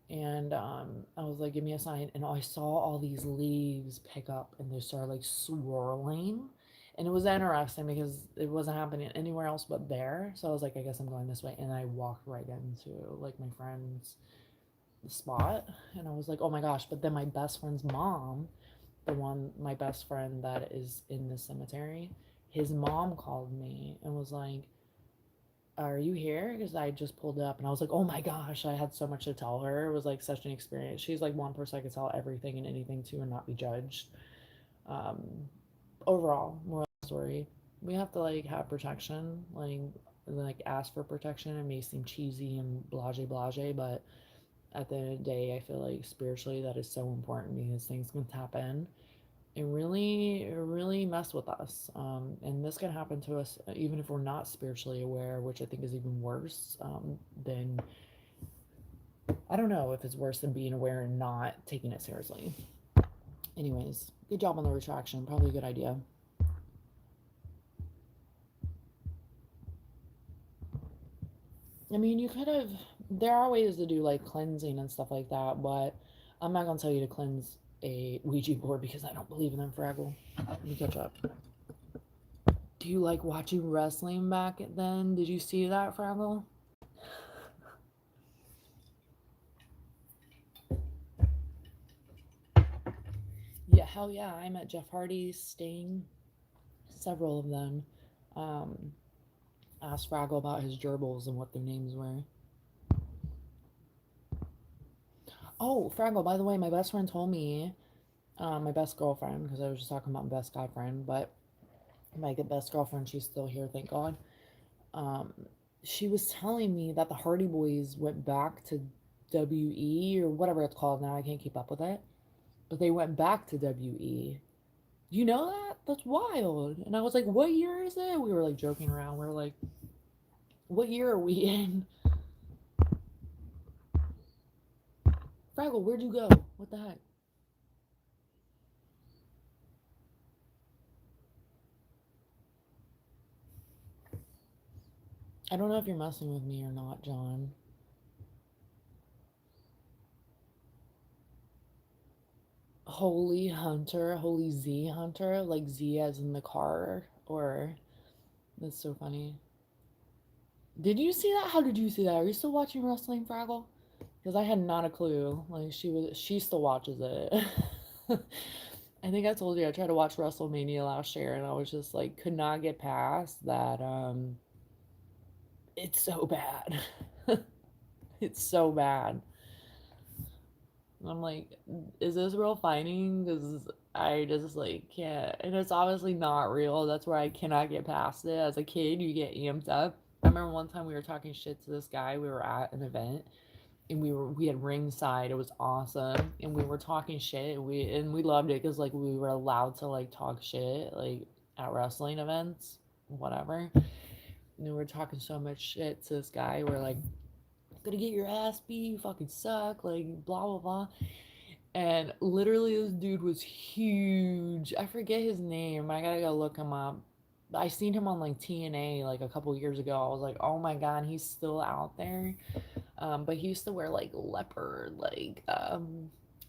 Speaker 1: And I was like, give me a sign. And I saw all these leaves pick up and they started like swirling. And it was interesting because it wasn't happening anywhere else but there. So I was like, I guess I'm going this way. And I walked right into like my friend's spot. And I was like, oh my gosh. But then my best friend's mom, my best friend that is in the cemetery, his mom called me and was like, are you here? Because I just pulled up and I was like, oh my gosh, I had so much to tell her. It was like such an experience. She's like one person I could tell everything and anything to and not be judged. Um, Overall, moral of the story, we have to like have protection, like ask for protection. It may seem cheesy and blase blase, but at the end of the day, I feel like spiritually that is so important because things can tap in and really mess with us. And this can happen to us even if we're not spiritually aware, which I think is even worse than I don't know if it's worse than being aware and not taking it seriously. Anyways, good job on the retraction. Probably a good idea. I mean, you could have. There are ways to do like cleansing and stuff like that, but I'm not gonna tell you to cleanse a Ouija board because I don't believe in them, Fraggle. Let me catch up. Do you like watching wrestling back then? Did you see that, Fraggle? Yeah, hell yeah. I met Jeff Hardy, Sting, several of them. Um, Asked Fraggle about his gerbils and what their names were. Oh, Fraggle, by the way, my best friend told me, my best girlfriend, because I was just talking about my best guy friend, but my best girlfriend, she's still here, thank God. Um, she was telling me that the Hardy Boys went back to WE or whatever it's called now. I can't keep up with it. But they went back to WE. You know that? That's wild. And I was like, what year is it? We were like joking around. We were like, what year are we in? Fraggle, where'd you go? What the heck? I don't know if you're messing with me or not, John. Holy Hunter, Holy Z Hunter, like Z as in the car, or that's so funny. Did you see that? How did you see that? Are you still watching wrestling, Fraggle? Because I had not a clue. Like she still watches it. I think I told you I tried to watch WrestleMania last year, and I was just like could not get past that. It's so bad. It's so bad. And I'm like, is this real fighting? Because I just like can't, and it's obviously not real. That's where I cannot get past it. As a kid, you get amped up. I remember one time we were talking shit to this guy. We were at an event, and we had ringside. It was awesome, and we were talking shit. And we loved it because like we were allowed to like talk shit like at wrestling events, whatever. And we were talking so much shit to this guy. We're like, gonna get your ass beat. You fucking suck. Like blah blah blah. And literally, this dude was huge. I forget his name. I gotta go look him up. I seen him on like TNA like a couple years ago. I was like, oh my god, he's still out there. But he used to wear like leopard, like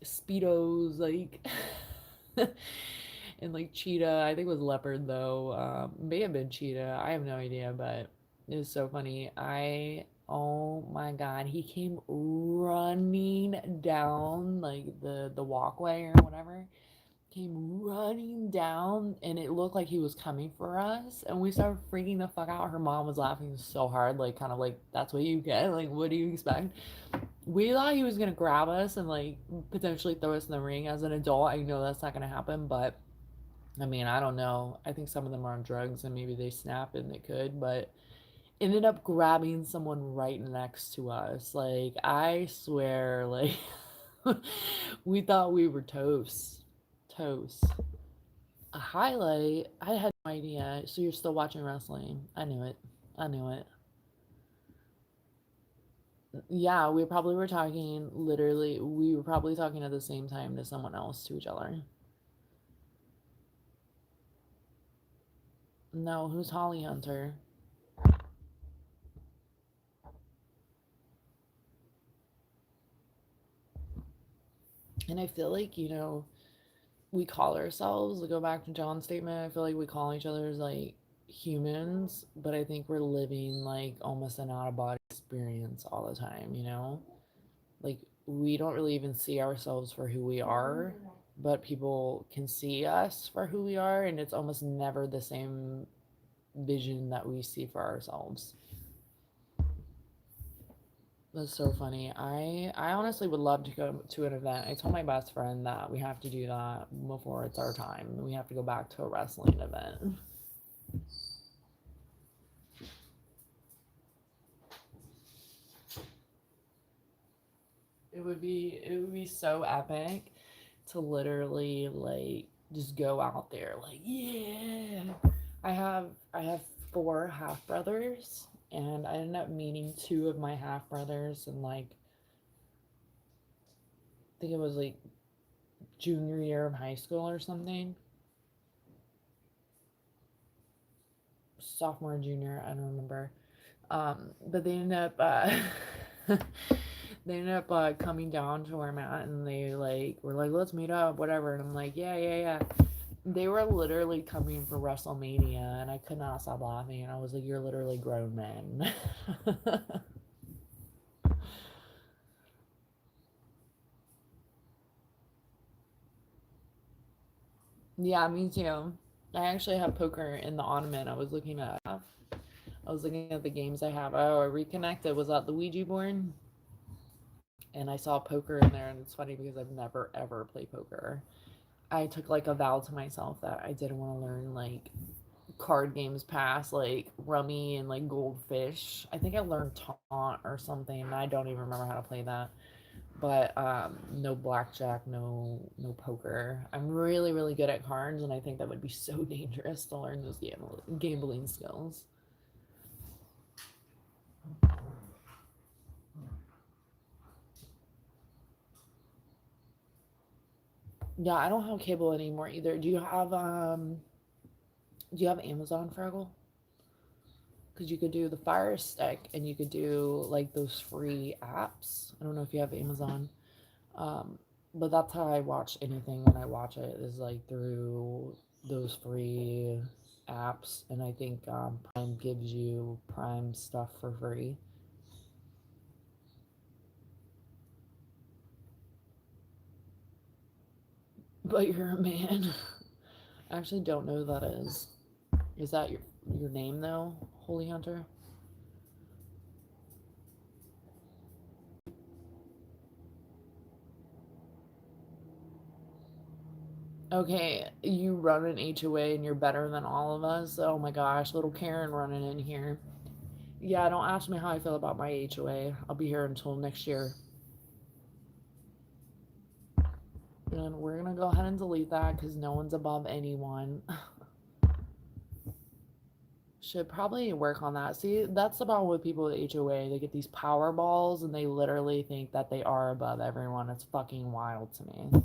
Speaker 1: speedos, like and like cheetah. I think it was leopard though. May have been cheetah. I have no idea, but it was so funny. Oh my god, he came running down like the walkway or whatever, came running down, and it looked like he was coming for us, and we started freaking the fuck out. Her mom was laughing so hard, like kind of like that's what you get, like what do you expect. We thought he was gonna grab us and like potentially throw us in the ring. As an adult, I know that's not gonna happen, but I mean, I don't know. I think some of them are on drugs and maybe they snap and they could, but ended up grabbing someone right next to us. Like, I swear, like, we thought we were toast. Toast. A highlight? I had no idea. So you're still watching wrestling? I knew it. I knew it. Yeah, we probably were talking, literally, we were probably talking at the same time to someone else, to each other. No, who's Holly Hunter? And I feel like, we call ourselves, to go back to John's statement, I feel like we call each other as like humans, but I think we're living like almost an out of body experience all the time, you know? Like we don't really even see ourselves for who we are, but people can see us for who we are, and it's almost never the same vision that we see for ourselves. That's so funny. I honestly would love to go to an event. I told my best friend that we have to do that before it's our time. We have to go back to a wrestling event. It would be so epic to literally like just go out there like yeah. I have four half brothers, and I ended up meeting two of my half brothers in like I think it was like junior year of high school or something. Sophomore, junior, I don't remember. But they ended up they ended up coming down to where I'm at, and they like were like, let's meet up, whatever. And I'm like, yeah, yeah, yeah. They were literally coming for WrestleMania, and I could not stop laughing. And I was like, you're literally grown men. Yeah, me too. I actually have poker in the ottoman. I was looking at the games I have. Oh, I reconnected. Was that the Ouija board? And I saw poker in there, and it's funny because I've never ever played poker. I took like a vow to myself that I didn't want to learn like card games past, like Rummy and like Goldfish. I think I learned Taunt or something. I don't even remember how to play that. But no blackjack, no poker. I'm really really good at cards, and I think that would be so dangerous to learn those gambling skills. Yeah, I don't have cable anymore either. Do you have Amazon, Fraggle? Because you could do the Fire Stick and you could do like those free apps. I don't know if you have Amazon. Um, but that's how I watch anything when I watch it is like through those free apps. And I think Prime gives you Prime stuff for free. But you're a man. I actually don't know who that is. Is that your name though, Holy Hunter? Okay, you run an HOA and you're better than all of us. Oh my gosh, little Karen running in here. Yeah, don't ask me how I feel about my HOA. I'll be here until next year. And we're gonna go ahead and delete that because no one's above anyone. Should probably work on that. See, that's the problem with people with HOA. They get these power balls and they literally think that they are above everyone. It's fucking wild to me.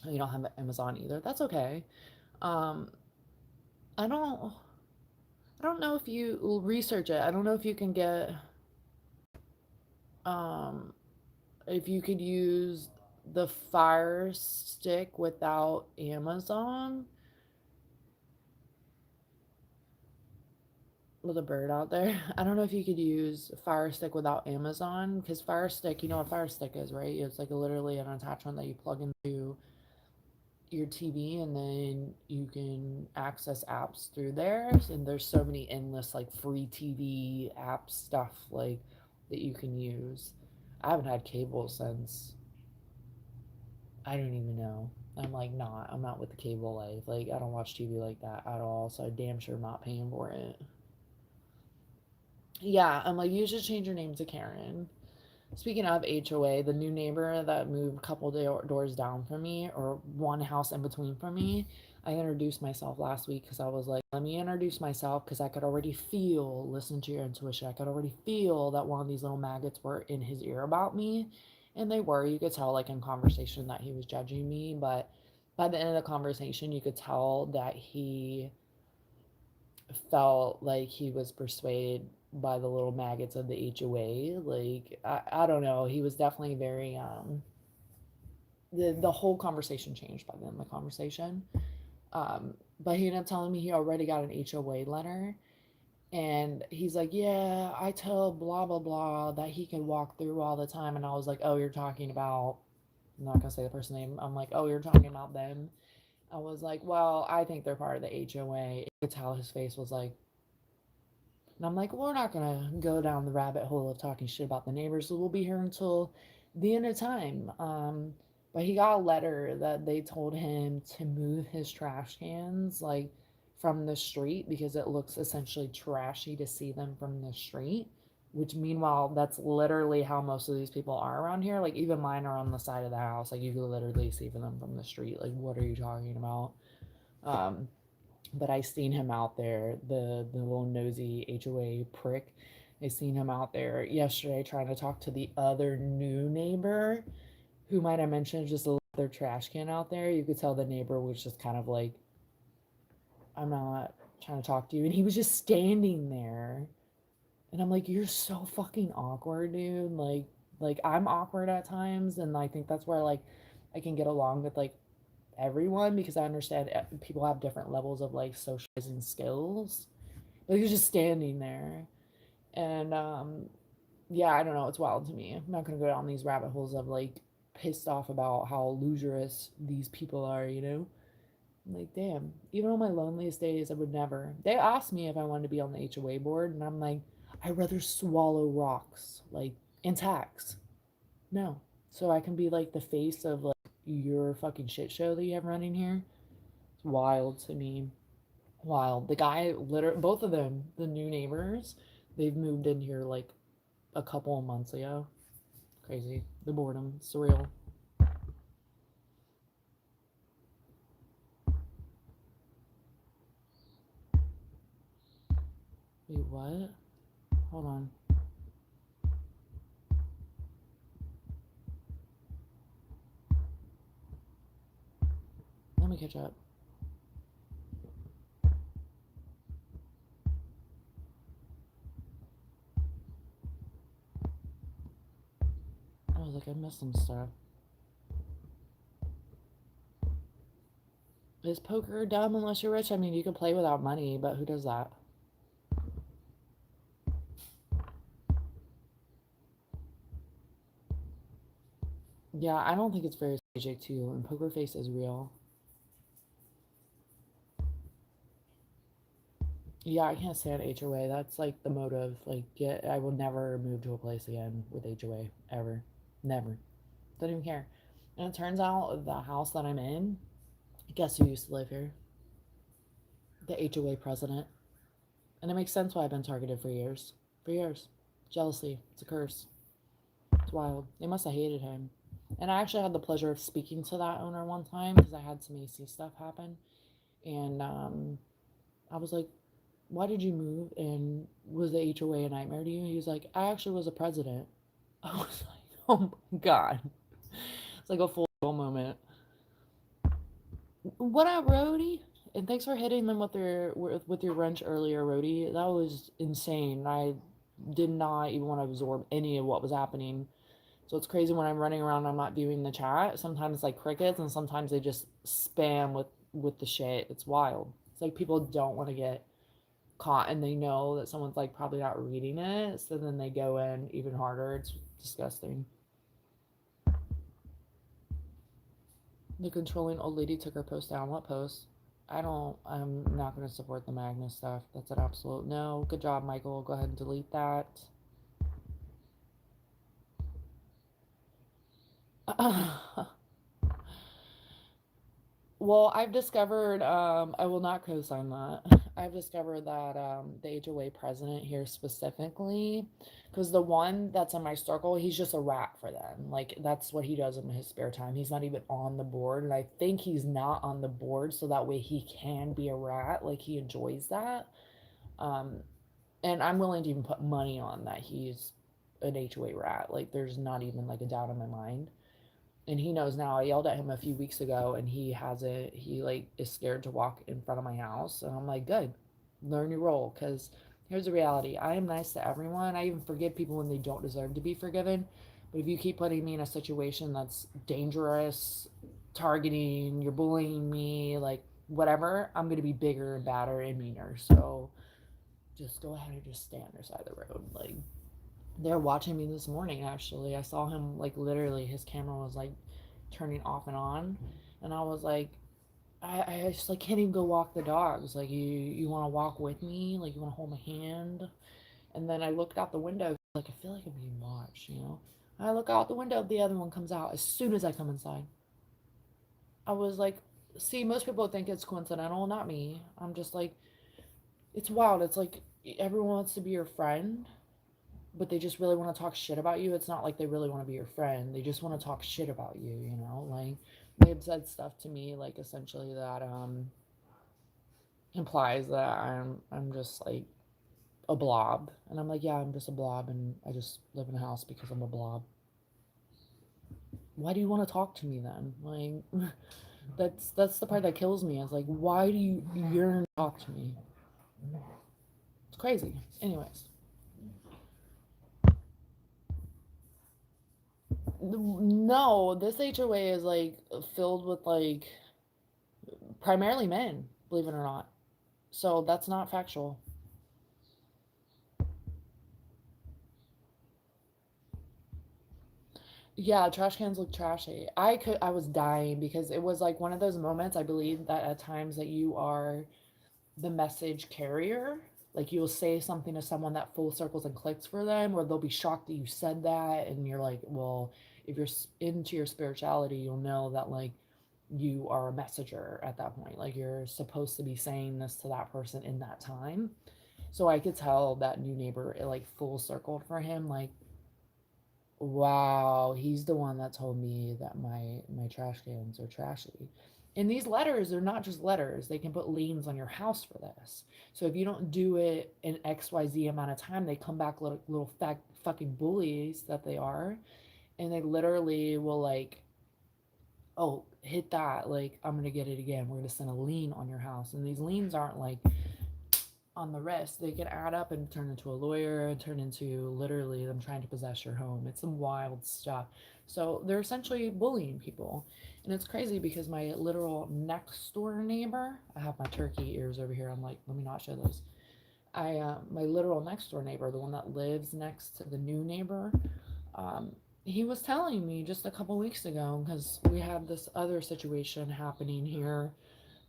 Speaker 1: You don't have Amazon either. That's okay. Um, I don't. I don't know if you research it. I don't know if you can get um if you could use the Fire Stick without Amazon with a bird out there. I don't know if you could use Fire Stick without Amazon because Fire Stick, you know what Fire Stick is, right? It's like literally an attachment that you plug into your TV and then you can access apps through there. And there's so many endless like free TV app stuff like that you can use. I haven't had cable since I don't even know. I'm not with the cable life. Like, I don't watch TV like that at all. So I damn sure not paying for it. Yeah, I'm like, you should change your name to Karen. Speaking of HOA, the new neighbor that moved a couple doors down from me, or one house in between from me, I introduced myself last week because I was like, let me introduce myself because I could already feel, listen to your intuition, I could already feel that one of these little maggots were in his ear about me. And they were. You could tell, like, in conversation that he was judging me. But by the end of the conversation, you could tell that he felt like he was persuaded by the little maggots of the HOA. Like I don't know. He was definitely very the whole conversation changed by the end of the conversation. But he ended up telling me he already got an HOA letter. And he's like, yeah, I tell blah, blah, blah that he can walk through all the time. And I was like, oh, you're talking about, I'm not going to say the person's name. I'm like, oh, you're talking about them. I was like, well, I think they're part of the HOA. You could tell his face was like, and I'm like, we're not gonna go down the rabbit hole of talking shit about the neighbors. So we'll be here until the end of time. But he got a letter that they told him to move his trash cans like from the street because it looks essentially trashy to see them from the street. Which meanwhile, that's literally how most of these people are around here. Like even mine are on the side of the house. Like you can literally see them from the street. Like what are you talking about? Um, but I seen him out there, the little nosy HOA prick. I seen him out there yesterday trying to talk to the other new neighbor who might have mentioned just a their trash can out there. You could tell the neighbor was just kind of like, I'm not trying to talk to you. And he was just standing there. And I'm like, you're so fucking awkward, dude. Like I'm awkward at times, and I think that's where like I can get along with like everyone because I understand people have different levels of like socializing skills. Like you're just standing there, and yeah, I don't know. It's wild to me. I'm not gonna go down these rabbit holes of like pissed off about how loserous these people are. I'm like, damn. Even on my loneliest days, I would never. They asked me if I wanted to be on the HOA board, and I'm like, I'd rather swallow rocks, like and tax. No, so I can be like the face of like your fucking shit show that you have running here. It's wild to me. Wild. The guy, literally, both of them, the new neighbors, they've moved in here like a couple of months ago. Crazy. The boredom, surreal. Wait, what? Hold on. Let me catch up. I was like, I missed some stuff. Is poker dumb unless you're rich? I mean, you can play without money, but who does that? Yeah, I don't think it's very strategic too, and poker face is real. Yeah, I can't stand HOA. That's like the motive. Like, yeah, I will never move to a place again with HOA ever. Never. Don't even care. And it turns out the house that I'm in, guess who used to live here? The HOA president. And it makes sense why I've been targeted for years. For years. Jealousy. It's a curse. It's wild. They must have hated him. And I actually had the pleasure of speaking to that owner one time because I had some AC stuff happen. And I was like, why did you move? And was the HOA a nightmare to you? He was like, I actually was a president. I was like, oh my God. It's like a full moment. What up, Rody? And thanks for hitting them with your wrench earlier, Rody. That was insane. I did not even want to absorb any of what was happening. So it's crazy when I'm running around, I'm not viewing the chat. Sometimes it's like crickets, and sometimes they just spam with the shit. It's wild. It's like people don't want to get caught, and they know that someone's like probably not reading it, so then they go in even harder. It's disgusting. The controlling old lady took her post down. What post? I'm not going to support the Magnus stuff. That's an absolute no. Good job, Michael. Go ahead and delete that. Well, I've discovered, I will not co-sign that. I've discovered that the HOA president here specifically, because the one that's in my circle, he's just a rat for them. Like, that's what he does in his spare time. He's not even on the board, and I think he's not on the board so that way he can be a rat. Like, he enjoys that. Um, and I'm willing to even put money on that he's an HOA rat. Like, there's not even like a doubt in my mind, and he knows now. I yelled at him a few weeks ago, and he like is scared to walk in front of my house, and I'm like, good, learn your role, because here's the reality. I am nice to everyone. I even forgive people when they don't deserve to be forgiven, but if you keep putting me in a situation that's dangerous, targeting, you're bullying me, like whatever, I'm going to be bigger and badder and meaner. So just go ahead and just stay on your side of the road. Like, they're watching me this morning, actually. I saw him, like, literally, his camera was, like, turning off and on. And I was like, I just, like, can't even go walk the dogs. Like, you want to walk with me? Like, you want to hold my hand? And then I looked out the window, like, I feel like I'm being watched, you know? I look out the window, the other one comes out as soon as I come inside. I was like, see, most people think it's coincidental, not me. I'm just like, it's wild. It's like everyone wants to be your friend, but they just really want to talk shit about you. It's not like they really want to be your friend. They just want to talk shit about you, you know? Like, they've said stuff to me, like, essentially that implies that I'm just like a blob. And I'm like, yeah, I'm just a blob, and I just live in a house because I'm a blob. Why do you want to talk to me then? Like, that's the part that kills me. Is like, why do you yearn to talk to me? It's crazy. Anyways, no, this HOA is like filled with like primarily men, believe it or not. So that's not factual. Yeah, trash cans look trashy. I was dying because it was like one of those moments, I believe, that at times that you are the message carrier. Like, you'll say something to someone that full circles and clicks for them, or they'll be shocked that you said that, and you're like, well, if you're into your spirituality, you'll know that like you are a messenger at that point. Like you're supposed to be saying this to that person in that time. So I could tell that new neighbor, it like full circled for him. Like, wow, he's the one that told me that my trash cans are trashy. And these letters are not just letters. They can put liens on your house for this. So if you don't do it in XYZ amount of time, they come back little fucking bullies that they are, and they literally will like, oh, hit that, like I'm gonna get it again. We're gonna send a lien on your house. And these liens aren't like on the wrist. They can add up and turn into a lawyer and turn into literally them trying to possess your home. It's some wild stuff. So they're essentially bullying people. And it's crazy because my literal next door neighbor, I have my turkey ears over here. I'm like, let me not show those. My literal next door neighbor, the one that lives next to the new neighbor, um, he was telling me just a couple weeks ago, because we had this other situation happening here.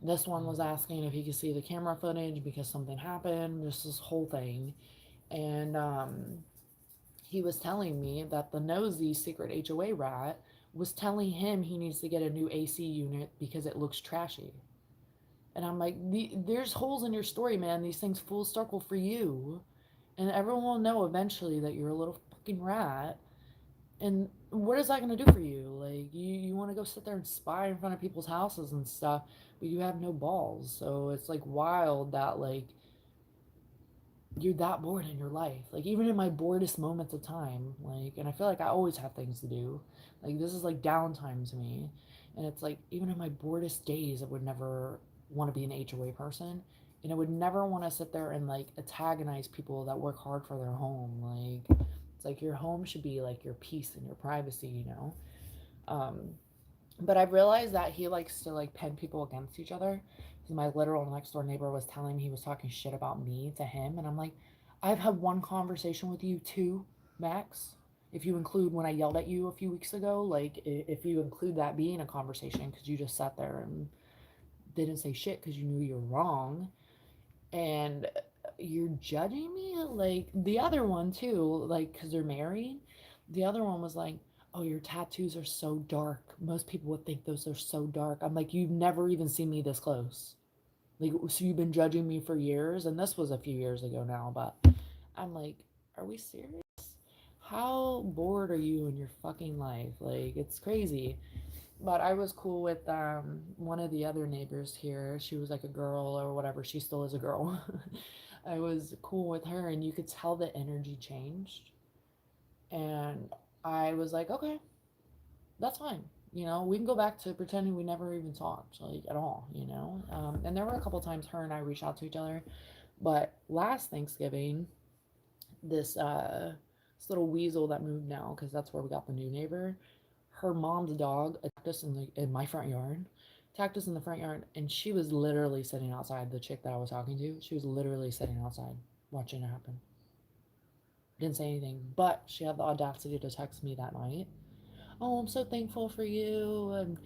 Speaker 1: This one was asking if he could see the camera footage because something happened, just this whole thing. And he was telling me that the nosy secret HOA rat was telling him he needs to get a new AC unit because it looks trashy. And I'm like, there's holes in your story, man. These things full circle for you. And everyone will know eventually that you're a little fucking rat. And what is that going to do for you? Like, you want to go sit there and spy in front of people's houses and stuff, but you have no balls. So it's like wild that, like, you're that bored in your life. Like, even in my boredest moments of time, like, and I feel like I always have things to do. Like, this is like downtime to me. And it's like, even in my boredest days, I would never want to be an HOA person. And I would never want to sit there and like antagonize people that work hard for their home. Like, it's like your home should be like your peace and your privacy, you know? Um, but I've realized that he likes to like pin people against each other. Because my literal next door neighbor was telling me he was talking shit about me to him, and I'm like, I've had one conversation with you too, Max. If you include when I yelled at you a few weeks ago, like if you include that being a conversation, because you just sat there and didn't say shit because you knew you're wrong, and you're judging me, like the other one too, like because they're married. The other one was like, oh, your tattoos are so dark, most people would think those are so dark. I'm like, you've never even seen me this close. Like, so you've been judging me for years, and this was a few years ago now, but I'm like, are we serious? How bored are you in your fucking life? Like, it's crazy. But I was cool with one of the other neighbors here. She was like a girl or whatever. She still is a girl. I was cool with her, and you could tell the energy changed. And I was like, okay, that's fine. You know, we can go back to pretending we never even talked, like at all, you know? And there were a couple times her and I reached out to each other. But last Thanksgiving, this, this little weasel that moved now, because that's where we got the new neighbor, her mom's dog attacked us in my front yard, attacked us in the front yard, and she was literally sitting outside. The chick that I was talking to, she was literally sitting outside watching it happen. Didn't say anything, but she had the audacity to text me that night. Oh, I'm so thankful for you and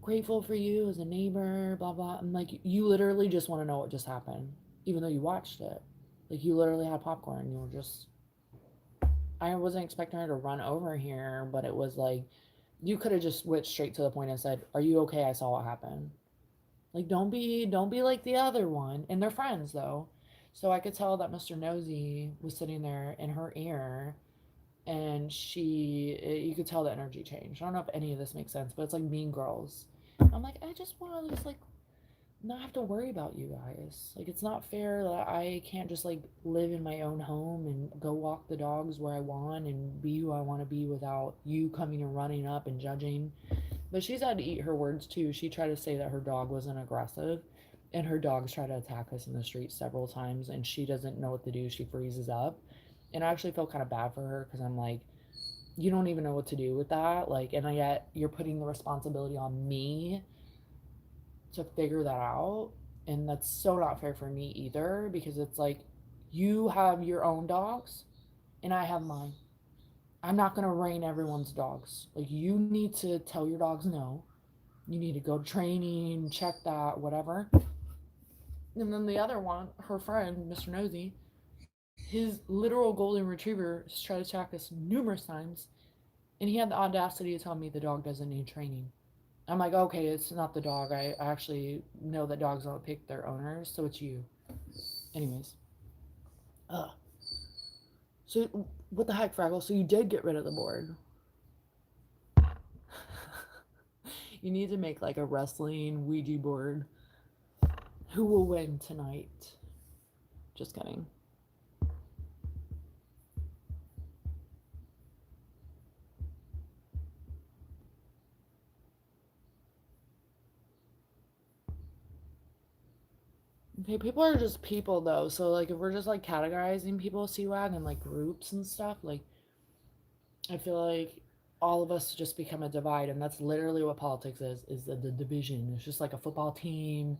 Speaker 1: grateful for you as a neighbor. Blah blah. I'm like, you literally just want to know what just happened, even though you watched it. Like you literally had popcorn. You were just. I wasn't expecting her to run over here, but it was like you could have just went straight to the point and said, "Are you okay? I saw what happened." Like don't be like the other one. And they're friends though. So I could tell that Mr. Nosy was sitting there in her ear, and you could tell the energy change. I don't know if any of this makes sense, but it's like Mean Girls. I'm like, I just want to just like not have to worry about you guys. Like it's not fair that I can't just like live in my own home and go walk the dogs where I want and be who I want to be without you coming and running up and judging. But she's had to eat her words too. She tried to say that her dog wasn't aggressive, and her dogs try to attack us in the street several times, and she doesn't know what to do. She freezes up. And I actually feel kind of bad for her because I'm like, you don't even know what to do with that. Like, and yet you're putting the responsibility on me to figure that out. And that's so not fair for me either because it's like, you have your own dogs and I have mine. I'm not going to rein everyone's dogs. Like, you need to tell your dogs no. You need to go to training, check that, whatever. And then the other one, her friend, Mr. Nosy, his literal golden retriever has tried to attack us numerous times, and he had the audacity to tell me the dog doesn't need training. I'm like, okay, it's not the dog. I actually know that dogs don't pick their owners, so it's you. Anyways. Ugh. So, what the heck, Fraggle? So, you did get rid of the board. You need to make like a wrestling Ouija board. Who will win tonight? Just kidding. Okay, people are just people though. So like if we're just like categorizing people CWAG and like groups and stuff, like I feel like all of us just become a divide, and that's literally what politics is the division. It's just like a football team,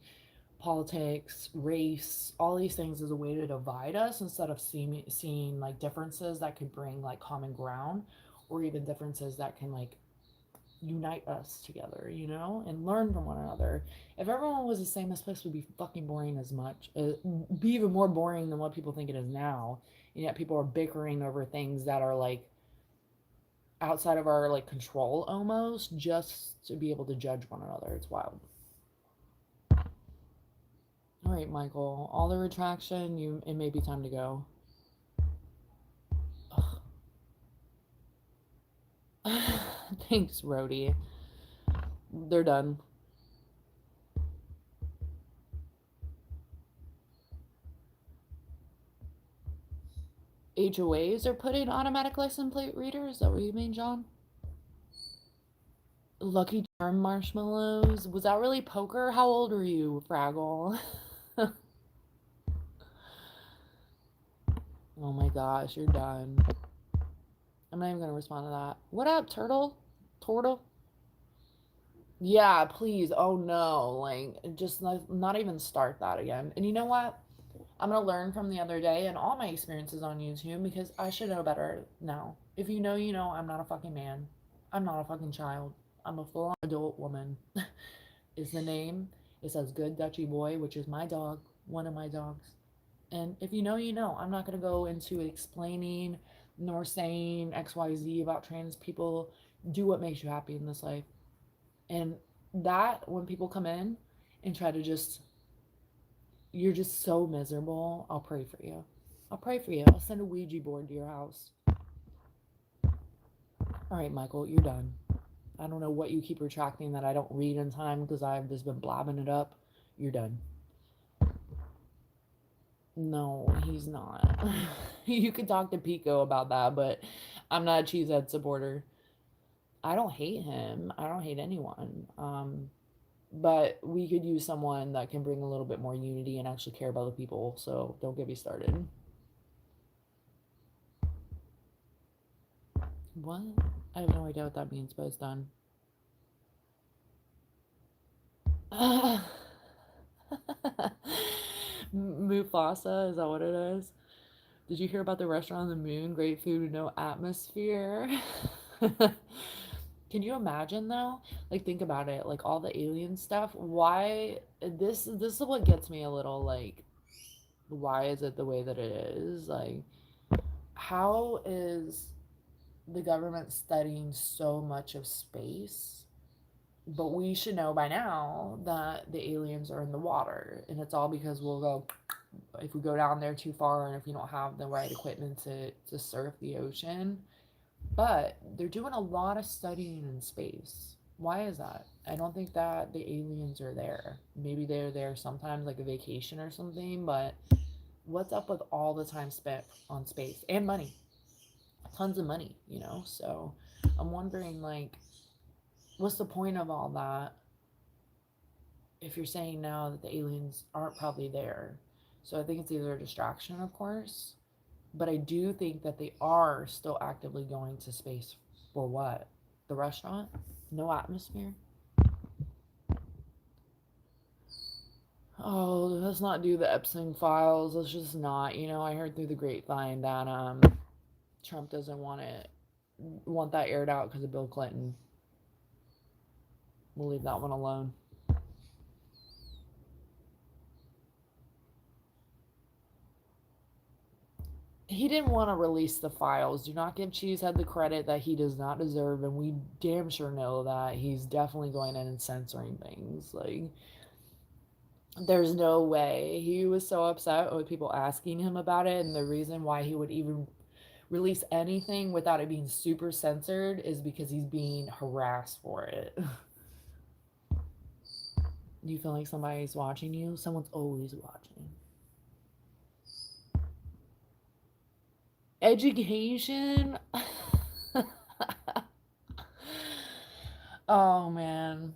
Speaker 1: politics, race, all these things is a way to divide us instead of seeing like differences that could bring like common ground, or even differences that can like unite us together, you know, and learn from one another. If everyone was the same, this place would be fucking boring as much. Be even more boring than what people think it is now. And yet people are bickering over things that are like outside of our like control almost, just to be able to judge one another. It's wild. All right, Michael. All the retraction. It may be time to go. Thanks, Rhodey. They're done. HOAs are putting automatic license plate readers. Is that what you mean, John? Lucky Charm marshmallows. Was that really poker? How old are you, Fraggle? Oh my gosh, you're done. I'm not even gonna respond to that. What up, turtle? Turtle? Yeah, please. Oh no. Like, just not even start that again. And you know what? I'm gonna learn from the other day and all my experiences on YouTube because I should know better now. If you know, you know, I'm not a fucking man. I'm not a fucking child. I'm a full adult woman. Is the name. It says Good Dutchy Boy, which is my dog, one of my dogs. And if you know, you know. I'm not going to go into explaining nor saying XYZ about trans people. Do what makes you happy in this life. And that, when people come in and try to just, you're just so miserable, I'll pray for you. I'll pray for you. I'll send a Ouija board to your house. All right, Michael, you're done. I don't know what you keep retracting that I don't read in time because I've just been blabbing it up. You're done. No, he's not. You could talk to Pico about that, but I'm not a cheesehead supporter. I don't hate him. I don't hate anyone. But we could use someone that can bring a little bit more unity and actually care about the people. So don't get me started. What? I have no idea what that means, but it's done. Mufasa, is that what it is? Did you hear about the restaurant on the moon? Great food, no atmosphere. Can you imagine though? Like think about it, like all the alien stuff. Why this is what gets me a little like why is it the way that it is? Like how is the government studying so much of space? But we should know by now that the aliens are in the water, and it's all because we'll go if we go down there too far and if we don't have the right equipment to surf the ocean. But they're doing a lot of studying in space. Why is that? I don't think that the aliens are there. Maybe they're there sometimes like a vacation or something, but what's up with all the time spent on space and money? Tons of money, you know? So I'm wondering like what's the point of all that if you're saying now that the aliens aren't probably there? So I think it's either a distraction, of course, but I do think that they are still actively going to space for what? The restaurant? No atmosphere? Oh, let's not do the Epstein files. Let's just not. You know, I heard through the grapevine that Trump doesn't want that aired out because of Bill Clinton. We'll leave that one alone. he didn't want to release the files. Do not give Cheesehead the credit that he does not deserve, and we damn sure know that he's definitely going in and censoring things. Like, there's no way. He was so upset with people asking him about it, and the reason why he would even release anything without it being super censored is because he's being harassed for it. Do you feel like somebody's watching you? Someone's always watching. Education? Oh man.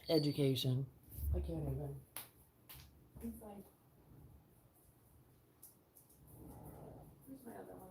Speaker 1: Education. I can't even. Inside. Where's my other one?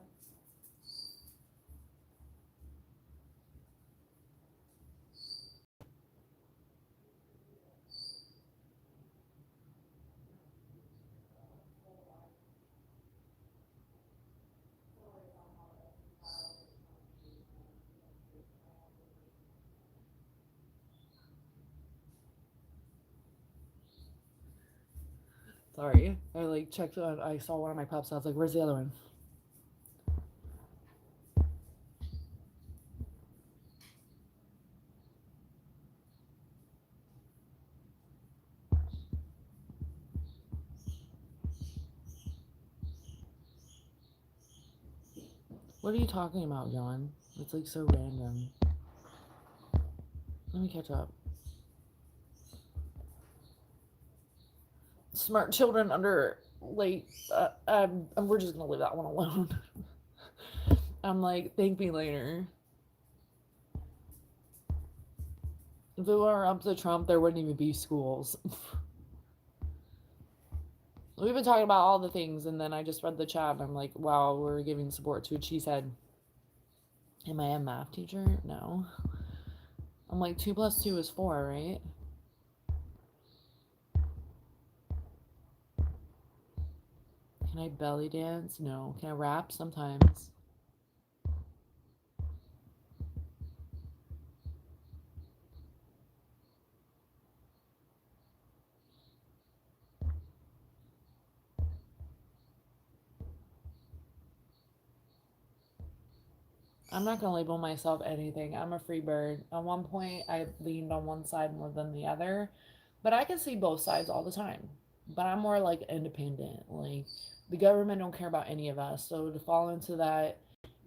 Speaker 1: Sorry. I like checked on, I saw one of my pups. I was like, where's the other one? What are you talking about, John? It's like so random. Let me catch up. Smart children under late. We're just gonna leave that one alone. I'm like, thank me later. If it were up to Trump, there wouldn't even be schools. We've been talking about all the things, and then I just read the chat, and I'm like, wow, we're giving support to a cheesehead. Am I a math teacher? No. I'm like, 2 plus 2 is 4, right? Can I belly dance? No. Can I rap? Sometimes. I'm not gonna label myself anything. I'm a free bird. At one point, I leaned on one side more than the other, but I can see both sides all the time. But I'm more like independent. Like, the government don't care about any of us. So to fall into that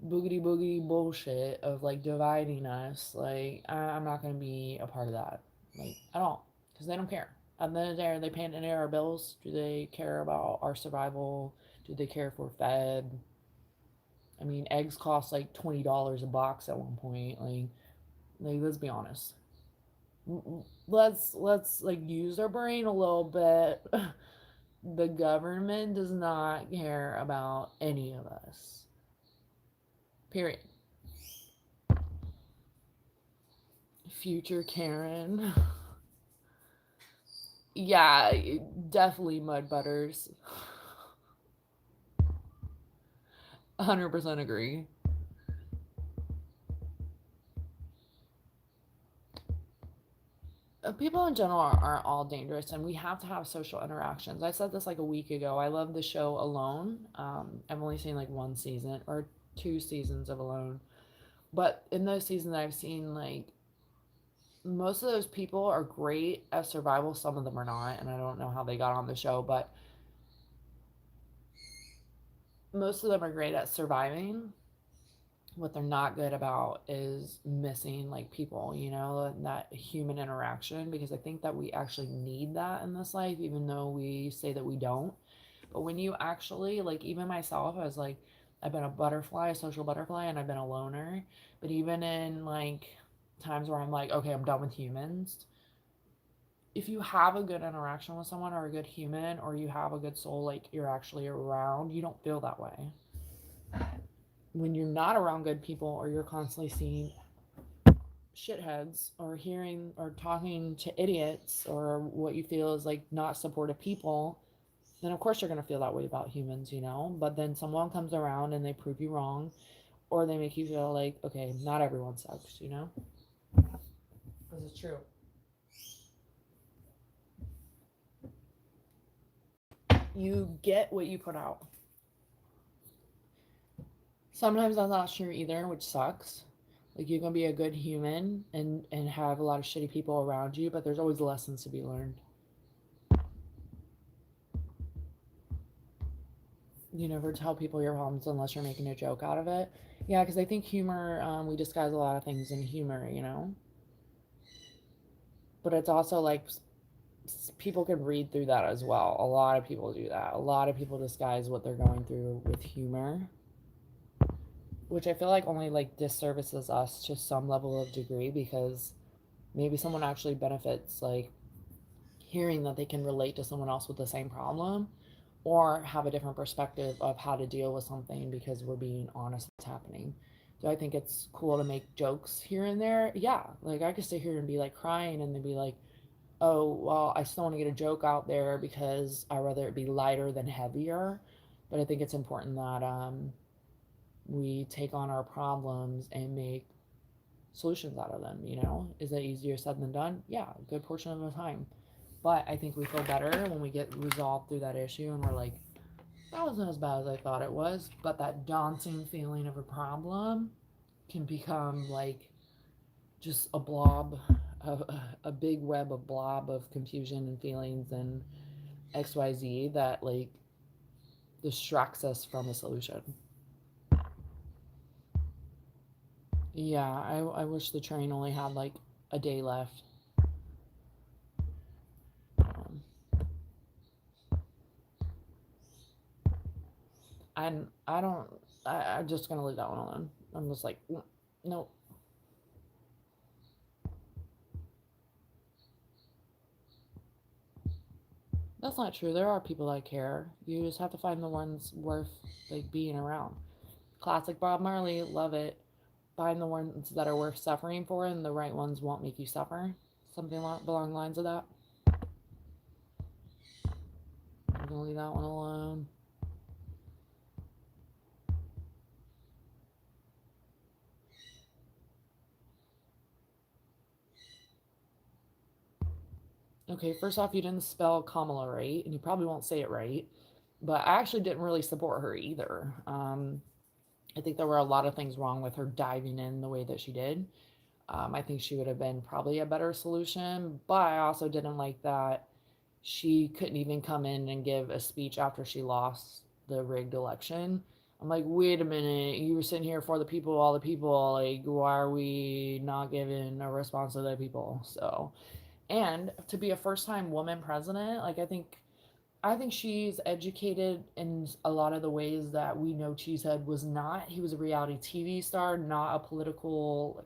Speaker 1: boogity boogity bullshit of like dividing us, like I'm not gonna be a part of that, like at all, because they don't care. At the end of the day, are they paying any of our bills? Do they care about our survival? Do they care if we're fed? I mean, eggs cost like $20 a box at one point. Like let's be honest. Let's like use our brain a little bit. The government does not care about any of us. Period. Future Karen. Yeah, definitely mud butters. 100% agree. People in general aren't all dangerous, and we have to have social interactions. I said this like a week ago. I love the show Alone. I've only seen like one season or 2 seasons of Alone, but in those seasons I've seen, like, most of those people are great at survival. Some of them are not, and I don't know how they got on the show, but most of them are great at surviving. What they're not good about is missing like people, that human interaction, because I think that we actually need that in this life, even though we say that we don't. But when you actually, like, even myself, I was like, I've been a butterfly, a social butterfly, and I've been a loner. But even in like times where I'm like, okay, I'm done with humans, if you have a good interaction with someone or a good human, or you have a good soul, like you're actually around, you don't feel that way. When you're not around good people, or you're constantly seeing shitheads or hearing or talking to idiots, or what you feel is like not supportive people, then of course you're going to feel that way about humans. But then someone comes around and they prove you wrong, or they make you feel like, okay, not everyone sucks. This is true. You get what you put out. Sometimes that's not true either, which sucks. Like you can be a good human and have a lot of shitty people around you, but there's always lessons to be learned. You never tell people your problems unless you're making a joke out of it. Yeah, because I think humor, we disguise a lot of things in humor, you know? But it's also like people can read through that as well. A lot of people do that. A lot of people disguise what they're going through with humor, which I feel like only like disservices us to some level of degree because maybe someone actually benefits like hearing that they can relate to someone else with the same problem or have a different perspective of how to deal with something because we're being honest what's happening. Do I think it's cool to make jokes here and there? Yeah. Like I could sit here and be like crying and then be like, oh, well, I still want to get a joke out there because I rather it be lighter than heavier. But I think it's important that we take on our problems and make solutions out of them. You know, is that easier said than done? Yeah, a good portion of the time. But I think we feel better when we get resolved through that issue and we're like, that wasn't as bad as I thought it was. But that daunting feeling of a problem can become like just a blob, a big web of blob of confusion and feelings and XYZ that like distracts us from a solution. Yeah, I wish the train only had like a day left. Um, and I don't, I'm just gonna leave that one alone. I'm just like, no, that's not true. There are people that care. You just have to find the ones worth like being around. Classic Bob Marley, love it. Find the ones that are worth suffering for, and the right ones won't make you suffer. Something along the lines of that. I'm gonna leave that one alone. Okay, first off, you didn't spell Kamala right, and you probably won't say it right. But I actually didn't really support her either. I think there were a lot of things wrong with her diving in the way that she did. I think she would have been probably a better solution, but I also didn't like that she couldn't even come in and give a speech after she lost the rigged election. I'm like, wait a minute, you were sitting here for the people, all the people. Like, why are we not giving a response to the people? So, and to be a first time woman president, like, I think she's educated in a lot of the ways that we know Cheesehead was not. He was a reality TV star, not a political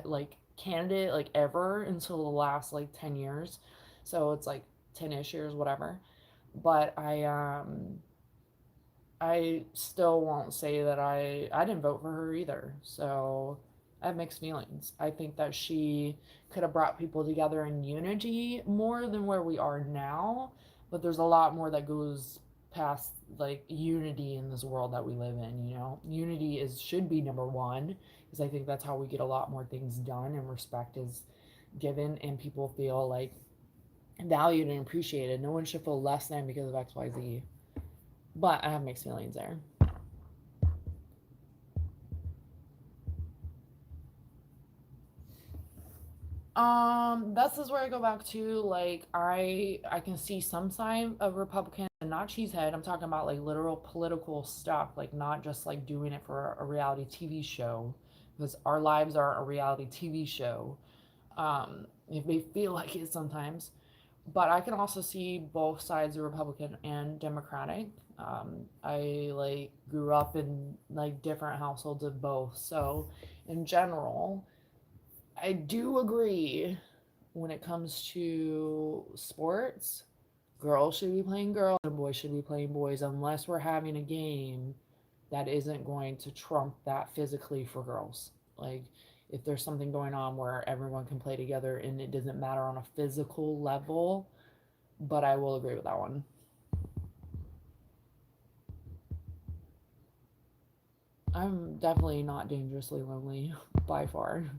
Speaker 1: like candidate like ever until the last like 10 years. So it's like 10ish years, whatever. But I still won't say that I didn't vote for her either. So I have mixed feelings. I think that she could have brought people together in unity more than where we are now, but there's a lot more that goes past like unity in this world that we live in, you know. Unity is should be number 1 because I think that's how we get a lot more things done and respect is given and people feel like valued and appreciated. No one should feel less than because of XYZ. But I have mixed feelings there. This is where I go back to like I can see some sign of Republican and not cheesehead. I'm talking about like literal political stuff, like not just like doing it for a reality TV show, because our lives are a reality TV show. It may feel like it sometimes, but I can also see both sides of Republican and Democratic. I like grew up in like different households of both, so in general, I do agree when it comes to sports, girls should be playing girls and boys should be playing boys unless we're having a game that isn't going to trump that physically for girls. Like if there's something going on where everyone can play together and it doesn't matter on a physical level, but I will agree with that one. I'm definitely not dangerously lonely by far.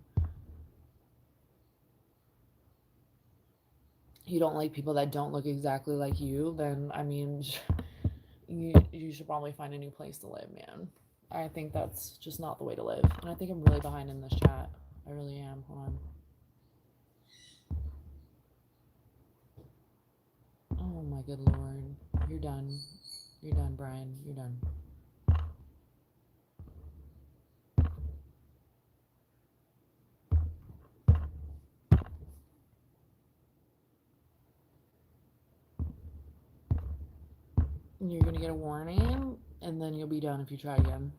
Speaker 1: You don't like people that don't look exactly like you, then I mean, you should probably find a new place to live, man. I think that's just not the way to live. And I think I'm really behind in this chat. I really am. Hold on. Oh my good lord. You're done. You're done, Brian. You're done. You're gonna get a warning, and then you'll be done if you try again.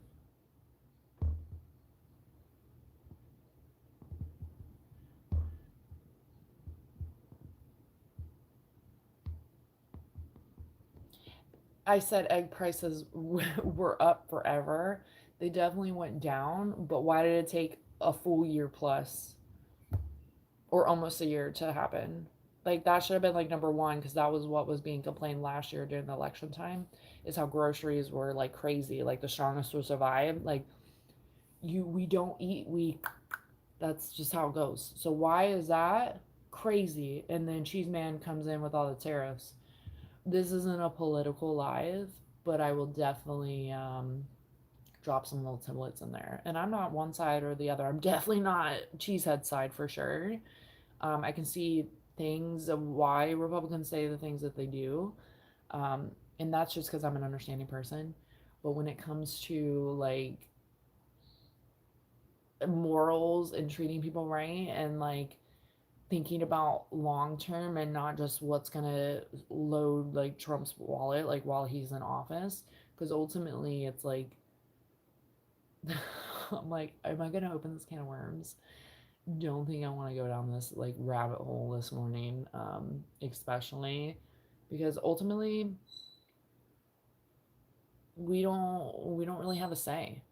Speaker 1: I said egg prices were up forever. They definitely went down, but why did it take a full year plus or almost a year to happen? Like that should have been like number one because that was what was being complained last year during the election time is how groceries were like crazy, like the strongest will survive. Like we don't eat, we that's just how it goes. So why is that crazy? And then Cheese Man comes in with all the tariffs. This isn't a political live, but I will definitely drop some little templates in there. And I'm not one side or the other. I'm definitely not cheesehead side for sure. I can see things of why Republicans say the things that they do. Um, and that's just because I'm an understanding person. But when it comes to like morals and treating people right and like thinking about long term and not just what's gonna load like Trump's wallet like while he's in office, because ultimately it's like I'm like, am I gonna open this can of worms? Don't think I want to go down this like rabbit hole this morning, especially because ultimately we don't really have a say.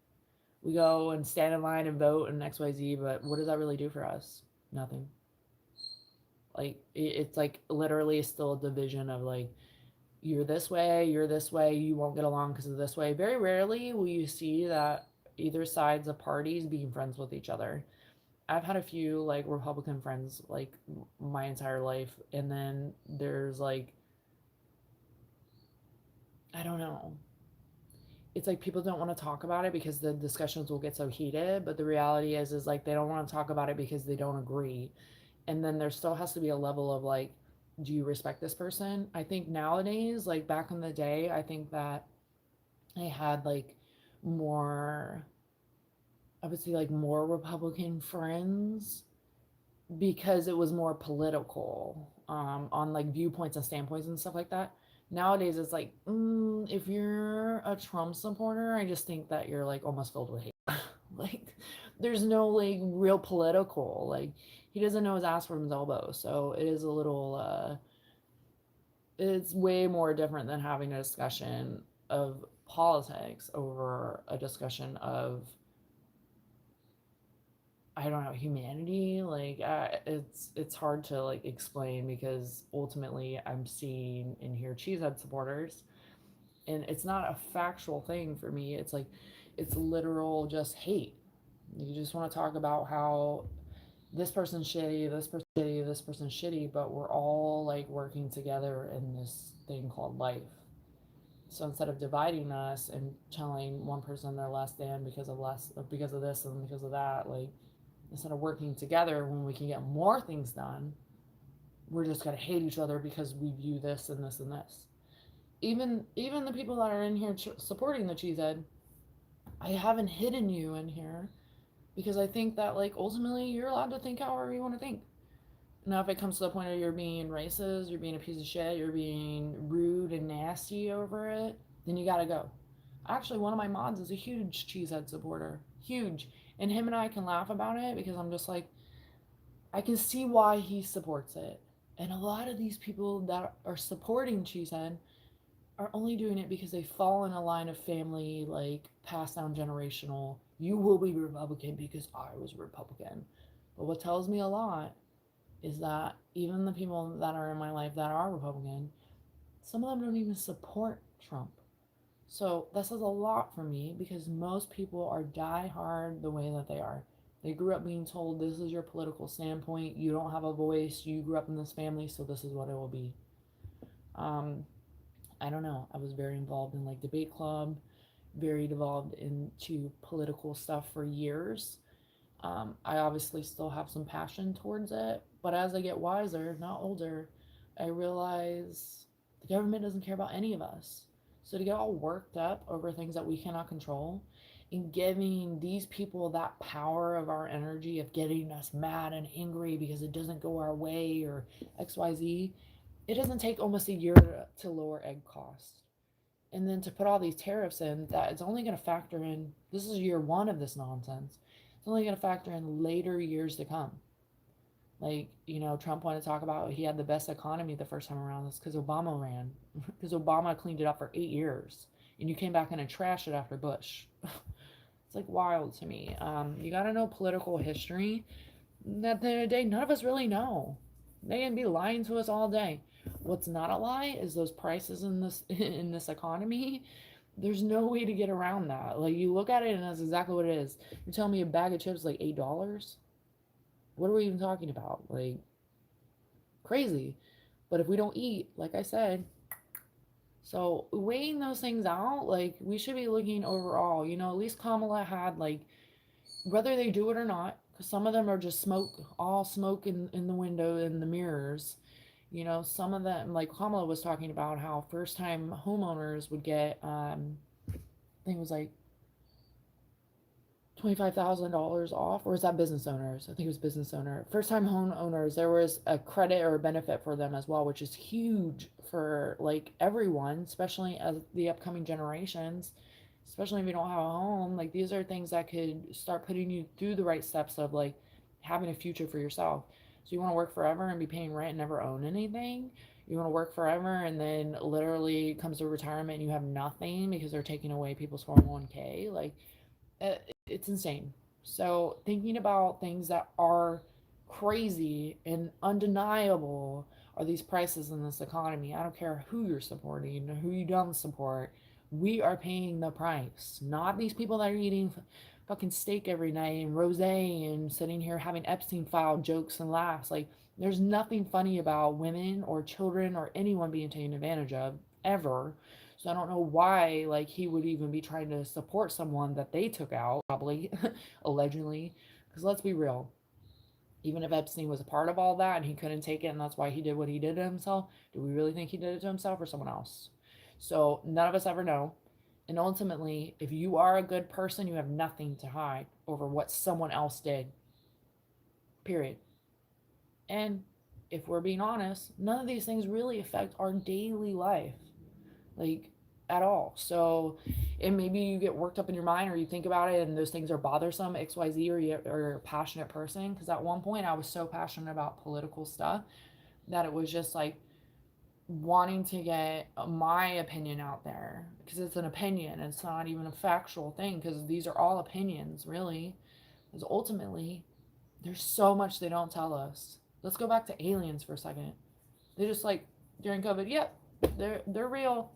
Speaker 1: We go and stand in line and vote and XYZ, but what does that really do for us? Nothing. Like it's like literally still a division of like you're this way, you won't get along because of this way. Very rarely will you see that either sides of parties being friends with each other. I've had a few like Republican friends like my entire life, and then there's like I don't know. It's like people don't want to talk about it because the discussions will get so heated, but the reality is like they don't want to talk about it because they don't agree. And then there still has to be a level of like do you respect this person? I think nowadays, like back in the day, I think that I had like more I would say like more Republican friends because it was more political on like viewpoints and standpoints and stuff like that. Nowadays, it's like if you're a Trump supporter, I just think that you're like almost filled with hate. Like, there's no like real political. Like, he doesn't know his ass from his elbow, so it is a little. It's way more different than having a discussion of politics over a discussion of I don't know humanity. Like it's hard to like explain because ultimately I'm seeing and hear cheesehead supporters, and it's not a factual thing for me. It's like it's literal just hate. You just want to talk about how this person's shitty, this person's shitty, this person's shitty, but we're all like working together in this thing called life. So instead of dividing us and telling one person they're less than because of this and because of that, like instead of working together when we can get more things done, we're just gonna hate each other because we view this and this and this. Even the people that are in here supporting the cheesehead, I haven't hidden you in here because I think that like ultimately you're allowed to think however you want to think. Now, if it comes to the point of you're being racist, you're being a piece of shit, you're being rude and nasty over it, then you gotta go. Actually, one of my mods is a huge cheesehead supporter. Huge. And him and I can laugh about it because I'm just like, I can see why he supports it. And a lot of these people that are supporting Cheesehead are only doing it because they fall in a line of family, like passed down generational. You will be Republican because I was Republican. But what tells me a lot is that even the people that are in my life that are Republican, some of them don't even support Trump. So that says a lot for me because most people are die hard the way that they are. They grew up being told this is your political standpoint. You don't have a voice. You grew up in this family, so this is what it will be. Um, I don't know. I was very involved in like debate club, very devolved into political stuff for years. I obviously still have some passion towards it, but as I get wiser, not older, I realize the government doesn't care about any of us. So to get all worked up over things that we cannot control and giving these people that power of our energy of getting us mad and angry because it doesn't go our way or XYZ, it doesn't take almost a year to lower egg costs. And then to put all these tariffs in, that it's only going to factor in, this is year one of this nonsense. It's only going to factor in later years to come. Like, Trump wanted to talk about he had the best economy the first time around. That's because Obama ran. Because Obama cleaned it up for 8 years. And you came back in and trashed it after Bush. It's like wild to me. You got to know political history. At the end of the day, none of us really know. They can be lying to us all day. What's not a lie is those prices in this in this economy. There's no way to get around that. Like you look at it and that's exactly what it is. You're telling me a bag of chips is like $8? What are we even talking about? Like crazy. But if we don't eat, like I said, so weighing those things out, like we should be looking overall. At least Kamala had like whether they do it or not, because some of them are just smoke, all smoke in the window in the mirrors. Some of them, like Kamala was talking about how first time homeowners would get, I think it was like $25,000 off, or is that business owners? I think it was business owner. First time homeowners, there was a credit or a benefit for them as well, which is huge for like everyone, especially as the upcoming generations, especially if you don't have a home. Like these are things that could start putting you through the right steps of like having a future for yourself. So you want to work forever and be paying rent and never own anything? You want to work forever and then literally comes to retirement and you have nothing because they're taking away people's 401k? Like it's insane. So thinking about things that are crazy and undeniable are these prices in this economy. I don't care who you're supporting, who you don't support. We are paying the price, not these people that are eating fucking steak every night and rosé and sitting here having Epstein file jokes and laughs. Like there's nothing funny about women or children or anyone being taken advantage of ever. So I don't know why like he would even be trying to support someone that they took out, probably allegedly. Because let's be real, even if Epstein was a part of all that and he couldn't take it and that's why he did what he did to himself, do we really think he did it to himself or someone else? So none of us ever know. And ultimately, if you are a good person, you have nothing to hide over what someone else did. Period. And if we're being honest, none of these things really affect our daily life. Like at all. So, and maybe you get worked up in your mind or you think about it and those things are bothersome, XYZ, or you're a passionate person. Because at one point I was so passionate about political stuff that it was just like wanting to get my opinion out there because it's an opinion. It's not even a factual thing because these are all opinions, really. Because ultimately, there's so much they don't tell us. Let's go back to aliens for a second. They just like during COVID, yep, they're real.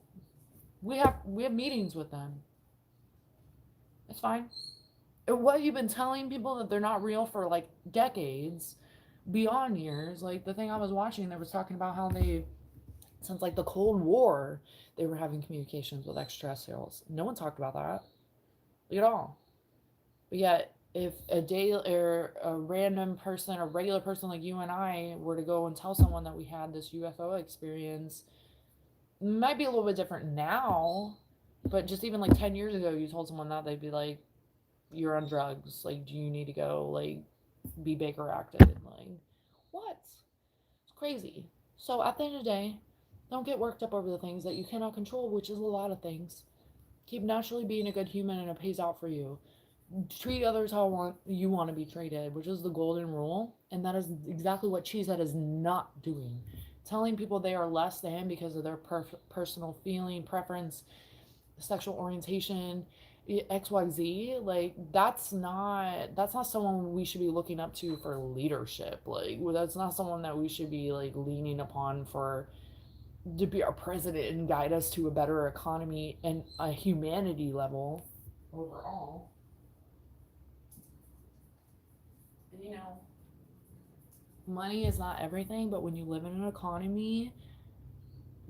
Speaker 1: We have meetings with them. It's fine. What you've been telling people that they're not real for like decades, beyond years. Like the thing I was watching, that was talking about how they, since like the Cold War, they were having communications with extraterrestrials. No one talked about that like, at all. But yet, if a day or a random person, a regular person like you and I, were to go and tell someone that we had this UFO experience, it might be a little bit different now. But just even like 10 years ago, you told someone that, they'd be like, you're on drugs. Like, do you need to go, like, be Baker acted? Like, what? It's crazy. So at the end of the day, don't get worked up over the things that you cannot control, which is a lot of things. Keep naturally being a good human and it pays out for you. Treat others how you want to be treated, which is the golden rule. And that is exactly what Cheesehead is not doing. Telling people they are less than because of their personal feeling, preference, sexual orientation, XYZ, like that's not someone we should be looking up to for leadership. Like that's not someone that we should be like leaning upon for to be our president and guide us to a better economy and a humanity level overall. And money is not everything, but when you live in an economy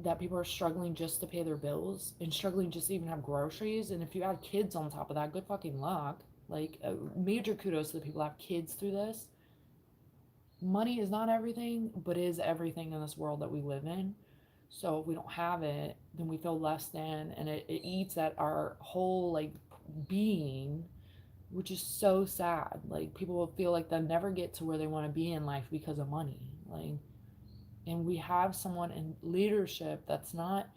Speaker 1: that people are struggling just to pay their bills and struggling just to even have groceries. And if you add kids on top of that, good fucking luck. Like, major kudos to the people that have kids through this. Money is not everything, but is everything in this world that we live in. So if we don't have it, then we feel less than, and it eats at our whole like being, which is so sad. Like, people will feel like they'll never get to where they want to be in life because of money. Like, and we have someone in leadership that's not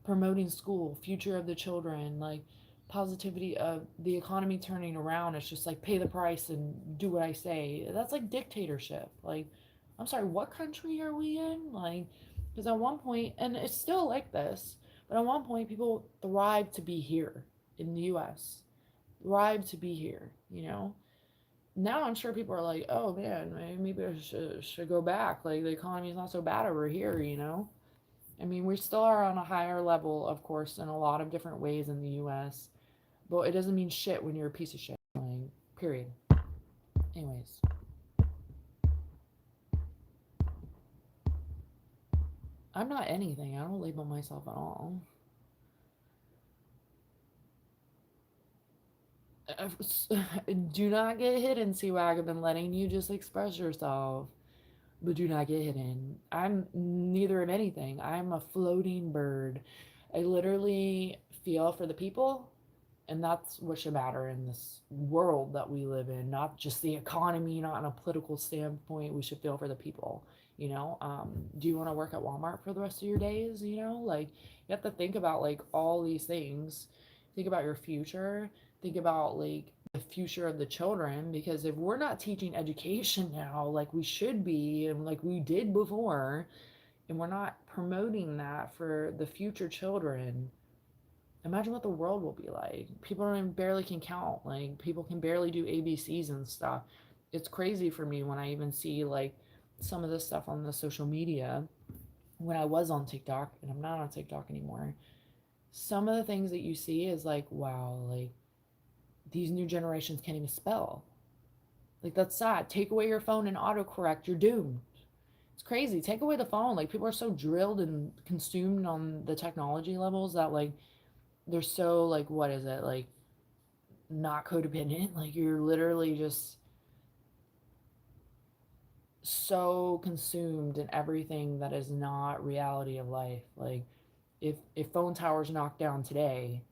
Speaker 1: promoting school, future of the children, like positivity of the economy turning around. It's just like pay the price and do what I say. That's like dictatorship. Like, I'm sorry, what country are we in? Like, because at one point, and it's still like this, but at one point, people thrive to be here in the US, thrive to be here, you know? Now I'm sure people are like, oh man, maybe I should go back. Like, the economy is not so bad over here, you know? I mean, we still are on a higher level, of course, in a lot of different ways in the US, but it doesn't mean shit when you're a piece of shit. Like, period. Anyways, I'm not anything. I don't label myself at all. Do not get hidden, Sea-Wag. I've been letting you just express yourself, but do not get hidden. I'm neither of anything. I'm a floating bird. I literally feel for the people, and that's what should matter in this world that we live in, not just the economy, not on a political standpoint. We should feel for the people, you know. Do you want to work at Walmart for the rest of your days? You know, like, you have to think about like all these things. Think about your future. Think about like the future of the children, because if we're not teaching education now like we should be and like we did before, and we're not promoting that for the future children, imagine what the world will be like. People don't even barely can count. Like, people can barely do ABCs and stuff. It's crazy for me when I even see like some of this stuff on the social media. When I was on TikTok, and I'm not on TikTok anymore, some of the things that you see is like, wow, like these new generations can't even spell. Like, that's sad. Take away your phone and autocorrect, you're doomed. It's crazy. Take away the phone. Like, people are so drilled and consumed on the technology levels that like they're so like, what is it, like, not codependent. Like, you're literally just so consumed in everything that is not reality of life. Like, if phone towers knocked down today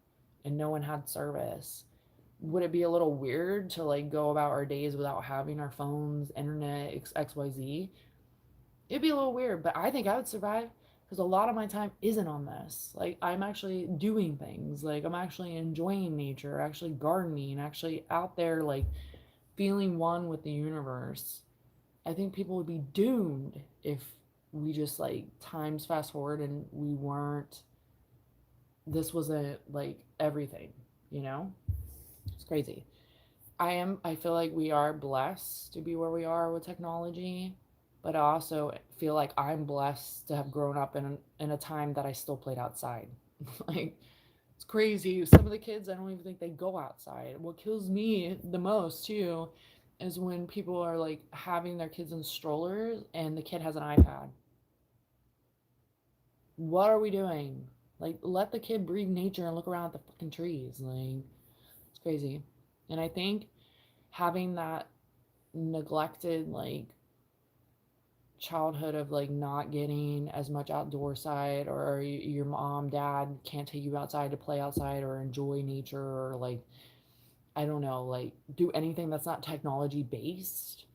Speaker 1: and no one had service, would it be a little weird to like go about our days without having our phones, internet, xyz? It'd be a little weird, but I think I would survive, because a lot of my time isn't on this. Like, I'm actually doing things. Like, I'm actually enjoying nature, actually gardening, actually out there, like, feeling one with the universe. I think people would be doomed if we just, like, times fast forward and we weren't, this wasn't, like, everything, you know? It's crazy. I feel like we are blessed to be where we are with technology, but I also feel like I'm blessed to have grown up in a time that I still played outside. Like, it's crazy. Some of the kids, I don't even think they go outside. What kills me the most too is when people are like having their kids in strollers and the kid has an iPad. What are we doing? Like, let the kid breathe nature and look around at the fucking trees. Like, it's crazy. And I think having that neglected like childhood of like not getting as much outdoor side, or your mom dad can't take you outside to play outside or enjoy nature, or like, I don't know, like do anything that's not technology based,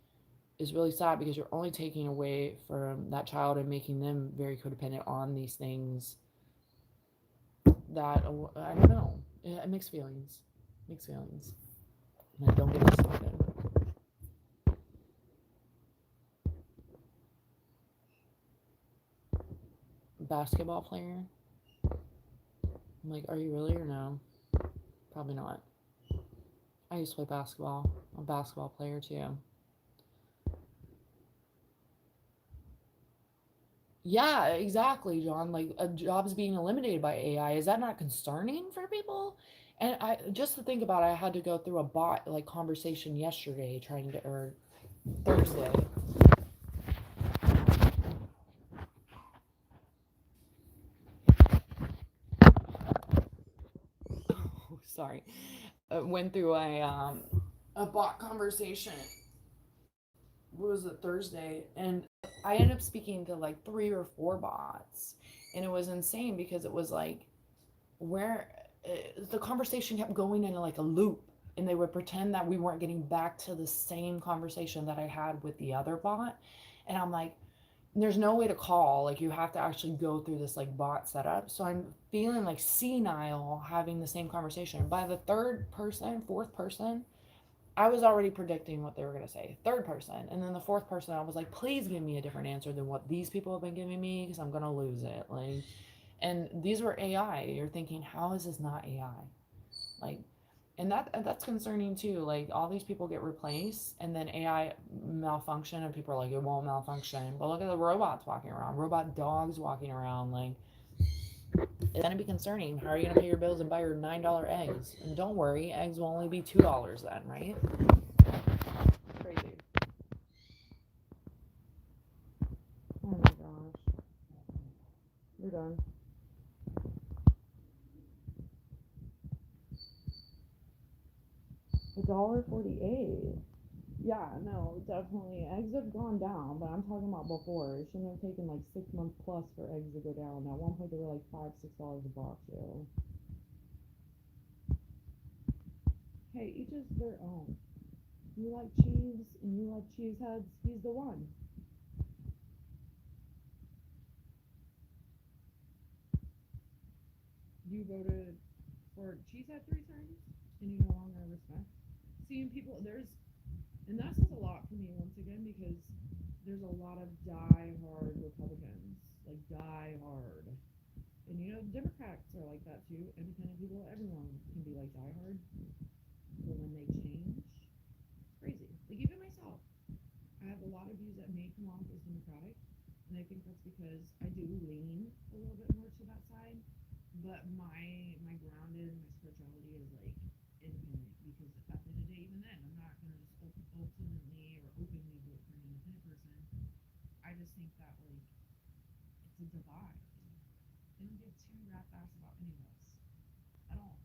Speaker 1: is really sad, because you're only taking away from that child and making them very codependent on these things that I don't know. Mixed feelings, mixed feelings. And I don't get it started. Basketball player. I'm like, are you really, or no? Probably not. I used to play basketball. I'm a basketball player too. Yeah, exactly, John. Like, a job's being eliminated by AI. Is that not concerning for people? And I just to think about it, I had to go through a bot like conversation yesterday trying to, or Thursday. sorry, went through a bot conversation. What was it, Thursday? And I ended up speaking to like 3 or 4 bots, and it was insane because it was like where the conversation kept going in like a loop, and they would pretend that we weren't getting back to the same conversation that I had with the other bot, and I'm like, there's no way to call, like you have to actually go through this like bot setup. So I'm feeling like senile having the same conversation. By the third person, fourth person, I was already predicting what they were going to say. Third person. And then the fourth person, I was like, please give me a different answer than what these people have been giving me because I'm going to lose it. Like, and these were AI. You're thinking, how is this not AI? Like, and that's concerning too. Like all these people get replaced, and then AI malfunction, and people are like, it won't malfunction. But look at the robots walking around, robot dogs walking around. Like it's gonna be concerning. How are you gonna pay your bills and buy your $9 eggs? And don't worry, eggs will only be $2 then, right? Crazy. Oh my gosh, you're done. $1.48. Yeah, no, definitely. Eggs have gone down, but I'm talking about before. It shouldn't have taken like 6 months plus for eggs to go down. At one point, they were like $5, $6 a box. Yo. Hey, each is their own. You like cheese and you like cheese heads. He's the one. You voted for cheesehead 3 times, and you no longer respect. Seeing people, and that says a lot for me once again because there's a lot of die-hard Republicans, like die-hard. And Democrats are like that too. Independent people, everyone can be like die-hard. But when they change, it's crazy. Like even myself, I have a lot of views that may come off as Democratic, and I think that's because I do lean a little bit more to that side. But my grounded, my spirituality is like independent because at the end of the day, even then, I'm not gonna just ultimately or openly vote for an independent person. I just think that like it's a divide. They don't give two rat's ass about any of us at all.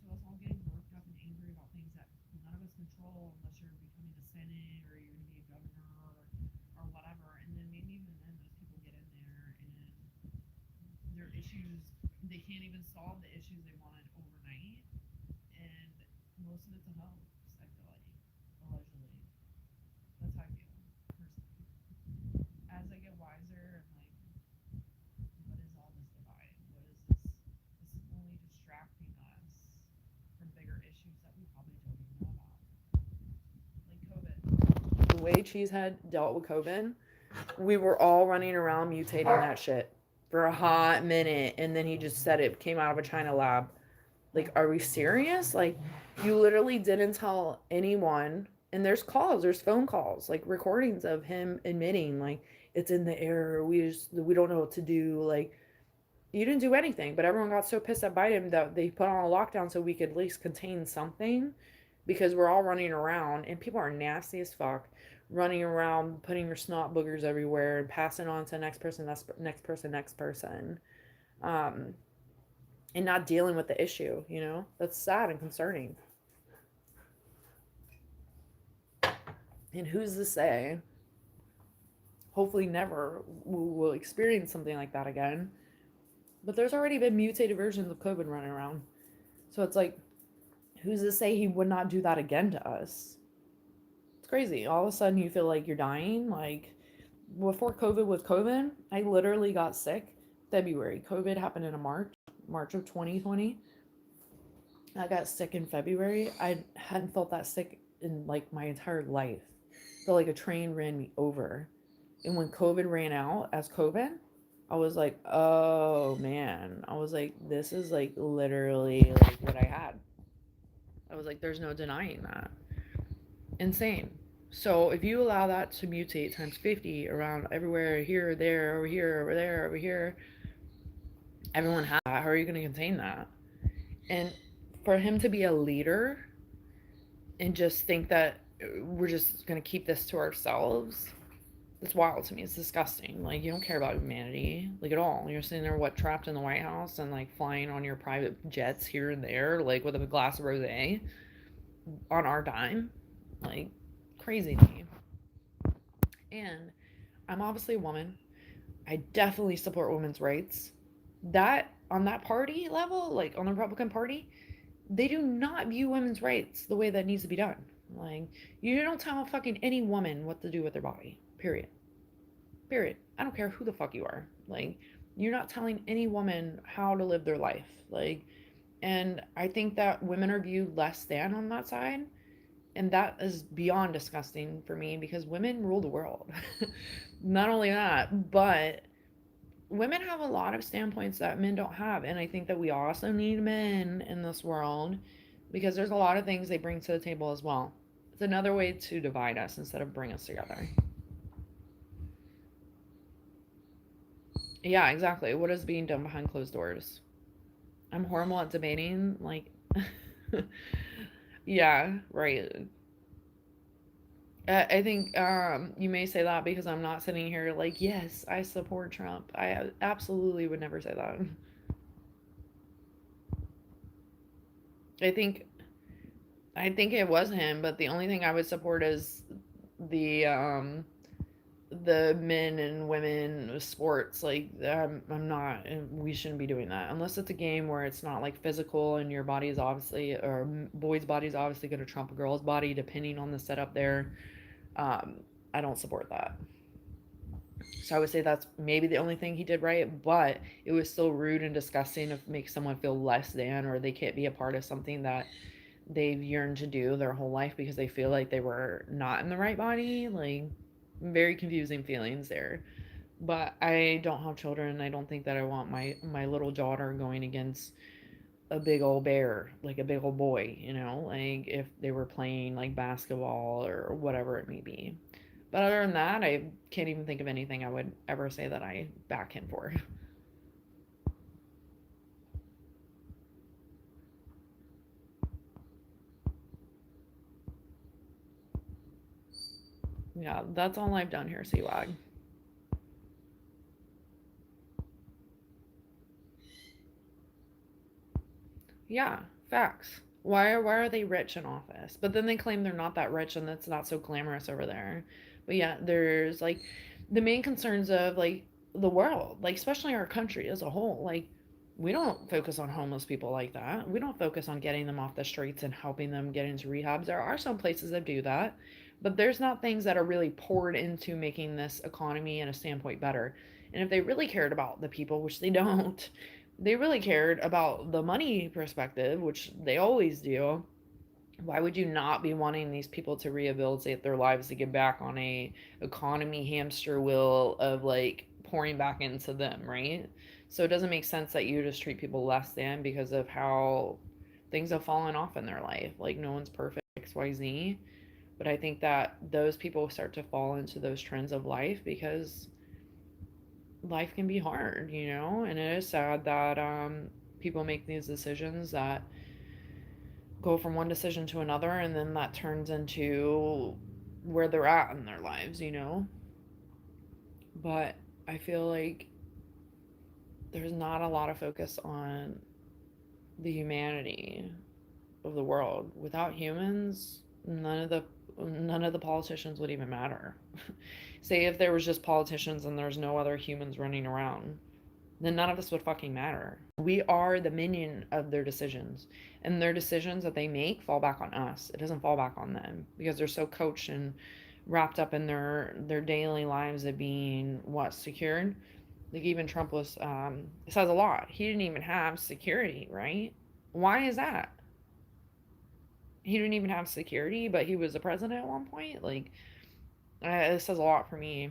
Speaker 1: So us all getting worked up and angry about things that none of us control unless you're becoming a senate or you're gonna be a governor or whatever. And then maybe even then those people get in there and their issues they can't even solve the issues they wanted overnight, and most of it's a hoax. I feel like allegedly. That's how I feel personally. As I get wiser, I'm like, what is all this divide? What is this? This is only distracting us from bigger issues that we probably don't even know about, like COVID. The way Cheesehead dealt with COVID, we were all running around mutating that shit for a hot minute, and then he just said it came out of a China lab. Like, are we serious? Like, you literally didn't tell anyone. And there's phone calls, like recordings of him admitting, like, it's in the air. We don't know what to do. Like, you didn't do anything, but everyone got so pissed at Biden that they put on a lockdown so we could at least contain something because we're all running around and people are nasty as fuck running around putting your snot boogers everywhere and passing on to the next person, next person, um, and not dealing with the issue. That's sad and concerning. And who's to say hopefully never will experience something like that again, but there's already been mutated versions of COVID running around, so it's like, who's to say he would not do that again to us? It's crazy. All of a sudden you feel like you're dying. Like before COVID with COVID, I literally got sick February. COVID happened in March of 2020. I got sick in February. I hadn't felt that sick in like my entire life. I felt like a train ran me over. And when COVID ran out as COVID, I was like, oh man. I was like, this is like literally like what I had. I was like, there's no denying that. Insane. So if you allow that to mutate times 50 around everywhere, here, there, over here, over there, over here, everyone has that. How are you going to contain that? And for him to be a leader and just think that we're just going to keep this to ourselves, It's wild to me. It's disgusting. Like, you don't care about humanity, like, at all. You're sitting there, what, trapped in the White House and, like, flying on your private jets here and there, like, with a glass of rosé on our dime. Like, crazy to me. And I'm obviously a woman. I definitely support women's rights. That, on that party level, like, on the Republican Party, they do not view women's rights the way that needs to be done. Like, you don't tell fucking any woman what to do with their body. Period. Period. I don't care who the fuck you are. Like, you're not telling any woman how to live their life. Like, and I think that women are viewed less than on that side. And that is beyond disgusting for me because women rule the world. Not only that, but women have a lot of standpoints that men don't have. And I think that we also need men in this world because there's a lot of things they bring to the table as well. It's another way to divide us instead of bring us together. Yeah, exactly. What is being done behind closed doors? I'm horrible at debating. Like, yeah, right. I think you may say that because I'm not sitting here like, yes, I support Trump. I absolutely would never say that. I think I think it was him, but the only thing I would support is the the men and women sports. Like, I'm not. We shouldn't be doing that unless it's a game where it's not like physical and your body is obviously, or boy's body is obviously going to trump a girl's body depending on the setup there. Um, I don't support that. So I would say that's maybe the only thing he did right, but it was still rude and disgusting to make someone feel less than or they can't be a part of something that they've yearned to do their whole life because they feel like they were not in the right body. Like, very confusing feelings there. But I don't have children. I don't think that I want my little daughter going against a big old bear, like a big old boy, like if they were playing like basketball or whatever it may be. But other than that, I can't even think of anything I would ever say that I back him for. Yeah, that's all I've done here, Seawag. Yeah, facts. Why are they rich in office? But then they claim they're not that rich and it's not so glamorous over there. But yeah, there's like the main concerns of like the world, like especially our country as a whole. Like, we don't focus on homeless people like that. We don't focus on getting them off the streets and helping them get into rehabs. There are some places that do that, but there's not things that are really poured into making this economy and a standpoint better. And if they really cared about the people, which they don't, they really cared about the money perspective, which they always do, why would you not be wanting these people to rehabilitate their lives to get back on a economy hamster wheel of like pouring back into them, right? So it doesn't make sense that you just treat people less than because of how things have fallen off in their life. Like, no one's perfect, XYZ. But I think that those people start to fall into those trends of life because life can be hard, and it is sad that people make these decisions that go from one decision to another, and then that turns into where they're at in their lives. But I feel like there's not a lot of focus on the humanity of the world. Without humans, none of the politicians would even matter. Say if there was just politicians and there's no other humans running around, then none of this would fucking matter. We are the minion of their decisions. And their decisions that they make fall back on us. It doesn't fall back on them because they're so coached and wrapped up in their daily lives of being what, secured. Like, even Trump was it says a lot. He didn't even have security, right? Why is that? He didn't even have security, but he was the president at one point. Like, it says a lot for me.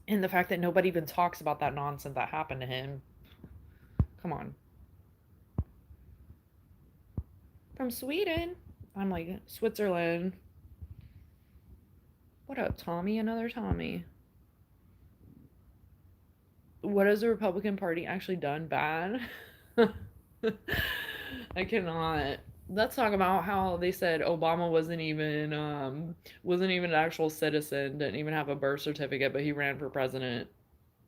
Speaker 1: And the fact that nobody even talks about that nonsense that happened to him. Come on. From Sweden. I'm like, Switzerland. What up, Tommy? Another Tommy. What has the Republican Party actually done bad? I cannot. Let's talk about how they said Obama wasn't even an actual citizen, didn't even have a birth certificate, but he ran for president.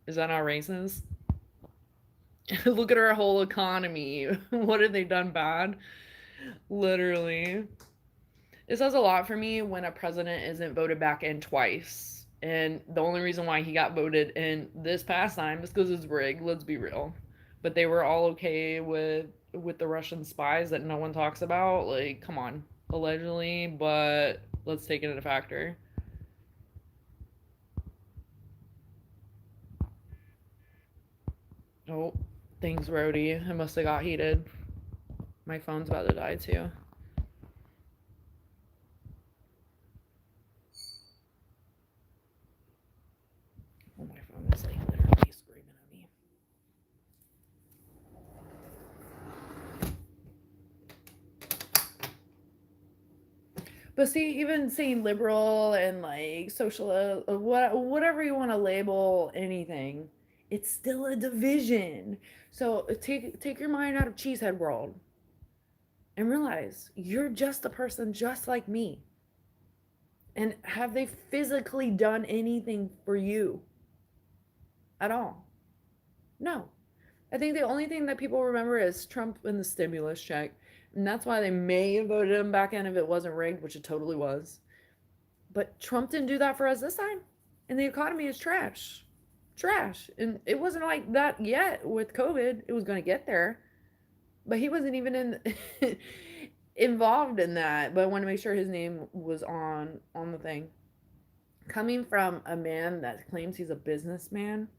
Speaker 1: Is that not racist? Look at our whole economy. What have they done bad? Literally. It says a lot for me when a president isn't voted back in twice. And the only reason why he got voted in this past time is because it's rigged, let's be real. But they were all okay with the Russian spies that no one talks about. Like, come on. Allegedly, but let's take it into factor. Oh, things roadie. It must have got heated. My phone's about to die too. Oh, my phone is like literally screaming at me. But see, even saying liberal and like social, whatever you want to label anything, it's still a division. So take your mind out of Cheesehead world and realize you're just a person just like me. And have they physically done anything for you at all? No. I think the only thing that people remember is Trump and the stimulus check. And that's why they may have voted him back in if it wasn't rigged, which it totally was. But Trump didn't do that for us this time. And the economy is trash. Trash. And it wasn't like that yet with COVID. It was going to get there. But he wasn't even involved in that. But I want to make sure his name was on the thing. Coming from a man that claims he's a businessman,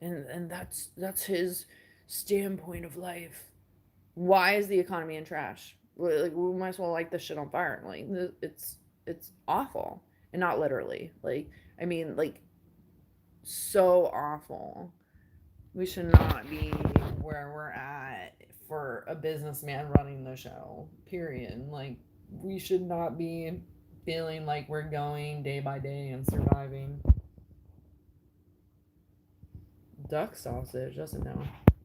Speaker 1: and that's his standpoint of life. Why is the economy in trash? Like, we might as well light this shit on fire. Like, it's awful, and not literally. Like, I mean, like, so awful. We should not be where we're at for a businessman running the show. Period. Like, we should not be feeling like we're going day by day and surviving. Duck sausage. That's a no.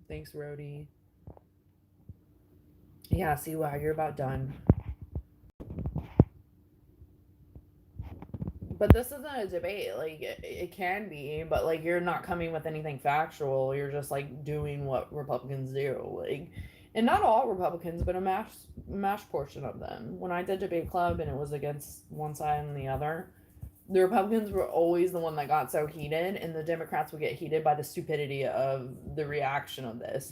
Speaker 1: Thanks, Rody. Yeah, see, wow, you're about done. But this isn't a debate. Like, it can be, but like, you're not coming with anything factual. You're just like doing what Republicans do. Like, and not all Republicans, but a mash portion of them. When I did debate club and it was against one side and the other, the Republicans were always the one that got so heated, and the Democrats would get heated by the stupidity of the reaction of this.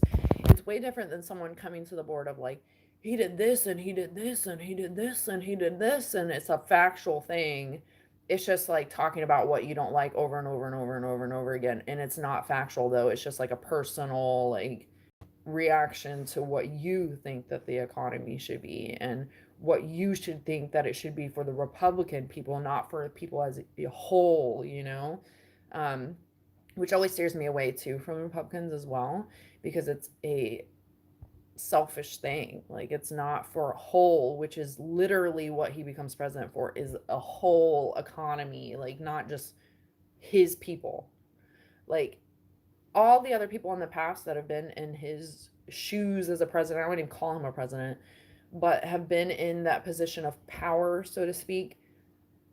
Speaker 1: It's way different than someone coming to the board of like, he did this and he did this and he did this and he did this, and it's a factual thing. It's just like talking about what you don't like over and over and over and over and over again, and it's not factual though. It's just like a personal like reaction to what you think that the economy should be and what you should think that it should be for the Republican people, not for people as a whole, you know? Um, which always steers me away too from Republicans as well, because it's a selfish thing. Like, it's not for a whole, which is literally what he becomes president for, is a whole economy, like not just his people. Like, all the other people in the past that have been in his shoes as a president, I wouldn't even call him a president, but have been in that position of power, so to speak,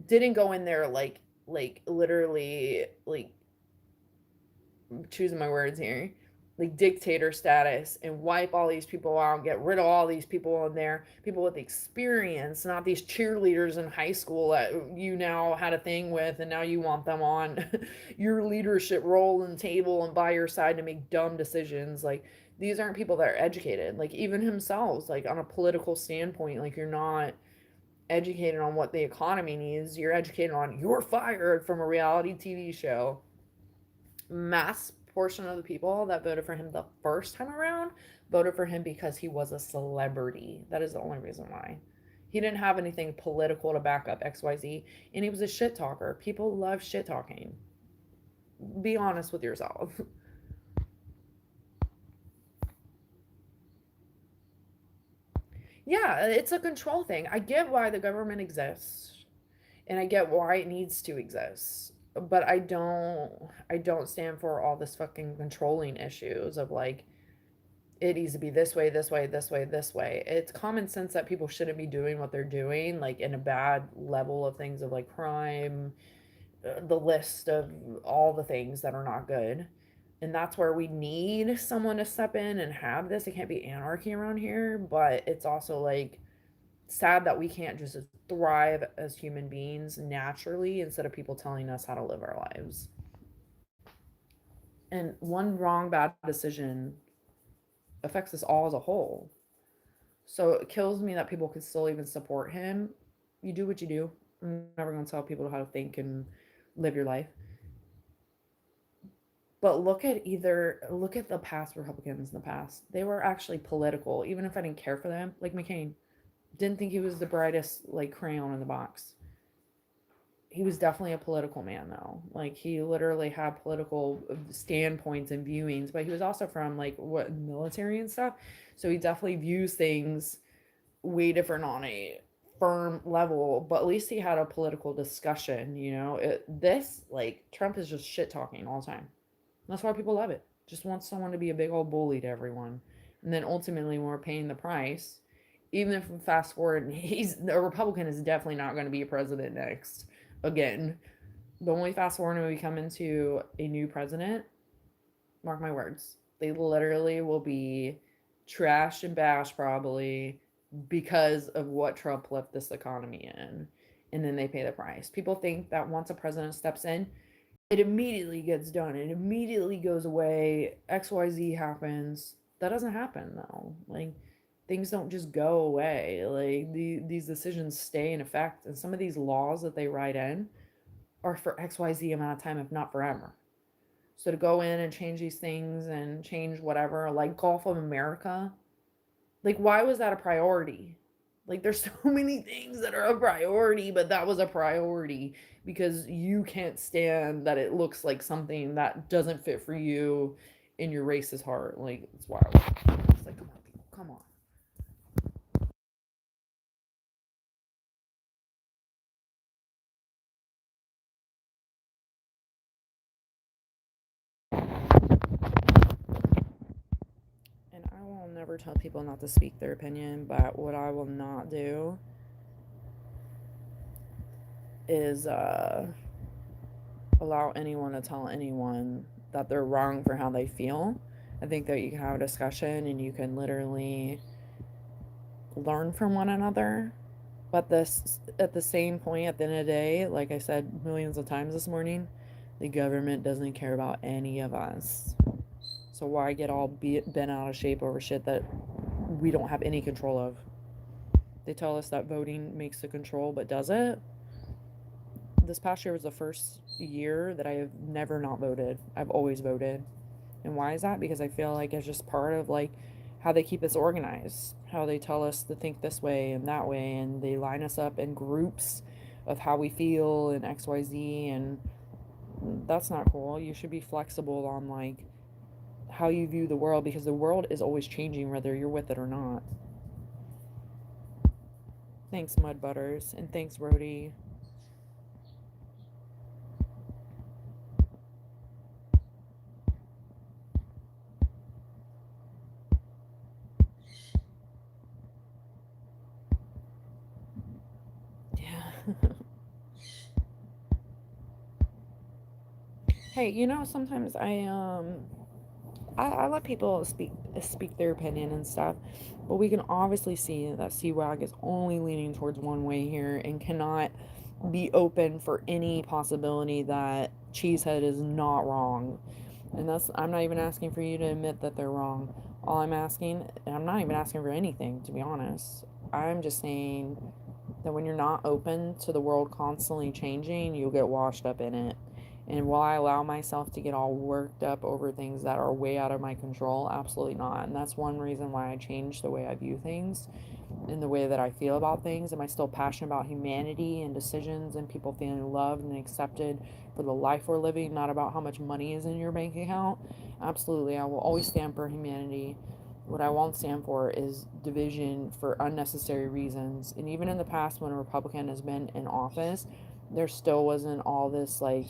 Speaker 1: didn't go in there like literally like, choosing my words here, like dictator status, and wipe all these people out, get rid of all these people in there, people with experience, not these cheerleaders in high school that you now had a thing with and now you want them on your leadership role and table and by your side to make dumb decisions. Like, these aren't people that are educated, like even himself, like on a political standpoint. Like, you're not educated on what the economy needs, you're educated on you're fired from a reality TV show. Mass portion of the people that voted for him the first time around voted for him because he was a celebrity. That is the only reason why. He didn't have anything political to back up XYZ, and he was a shit talker. People love shit talking. Be honest with yourself. Yeah, it's a control thing. I get why the government exists, and I get why it needs to exist. But I don't stand for all this fucking controlling issues of like, it needs to be this way, this way, this way, this way. It's common sense that people shouldn't be doing what they're doing, like in a bad level of things of like crime, the list of all the things that are not good. And that's where we need someone to step in and have this. It can't be anarchy around here, but it's also like sad that we can't just thrive as human beings naturally instead of people telling us how to live our lives. And one wrong, bad decision affects us all as a whole. So it kills me that people can still even support him. You do what you do. I'm never going to tell people how to think and live your life. But look at the past Republicans in the past. They were actually political, even if I didn't care for them. Like McCain, didn't think he was the brightest like crayon in the box. He was definitely a political man though. Like he literally had political standpoints and viewings, but he was also from like what military and stuff. So he definitely views things way different on a firm level, but at least he had a political discussion, you know. This like Trump is just shit talking all the time. That's why people love it. Just wants someone to be a big old bully to everyone. And then ultimately, when we're paying the price, even if we fast forward, he's a Republican is definitely not going to be a president next again. But when we fast forward and we come into a new president, mark my words, they literally will be trashed and bashed probably because of what Trump left this economy in. And then they pay the price. People think that once a president steps in, it immediately gets done. It immediately goes away. XYZ happens. That doesn't happen though. Like things don't just go away. Like these decisions stay in effect. And some of these laws that they write in are for XYZ amount of time, if not forever. So to go in and change these things and change whatever, like Gulf of America, like why was that a priority? Like there's so many things that are a priority, but that was a priority because you can't stand that it looks like something that doesn't fit for you in your racist heart. Like it's wild. It's like come on, people, come on. And I will never tell people not to speak their opinion, but what I will not do is allow anyone to tell anyone that they're wrong for how they feel. I think that you can have a discussion and you can literally learn from one another. But this at the same point, at the end of the day, like I said millions of times this morning, the government doesn't care about any of us. So why get all bent out of shape over shit that we don't have any control of? They tell us that voting makes the control, but does it? This past year was the first year that I have never not voted. I've always voted. And why is that? Because I feel like it's just part of like how they keep us organized, how they tell us to think this way and that way, and they line us up in groups of how we feel and XYZ, and that's not cool. You should be flexible on like how you view the world because the world is always changing whether you're with it or not. Thanks, Mud Butters, and thanks, Rody. Yeah. Hey, you know, sometimes I let people speak their opinion and stuff, but we can obviously see that CWAG is only leaning towards one way here and cannot be open for any possibility that Cheesehead is not wrong. And that's I'm not even asking for you to admit that they're wrong. All I'm asking, and I'm not even asking for anything to be honest. I'm just saying that when you're not open to the world constantly changing, you'll get washed up in it. And will I allow myself to get all worked up over things that are way out of my control? Absolutely not. And that's one reason why I changed the way I view things and the way that I feel about things. Am I still passionate about humanity and decisions and people feeling loved and accepted for the life we're living, not about how much money is in your bank account? Absolutely. I will always stand for humanity. What I won't stand for is division for unnecessary reasons. And even in the past, when a Republican has been in office, there still wasn't all this like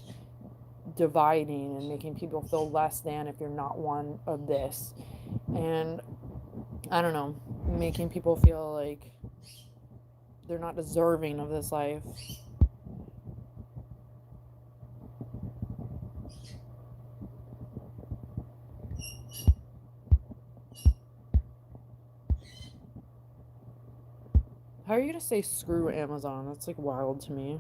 Speaker 1: dividing and making people feel less than if you're not one of this. And I don't know, making people feel like they're not deserving of this life. How are you gonna say screw Amazon? That's like wild to me.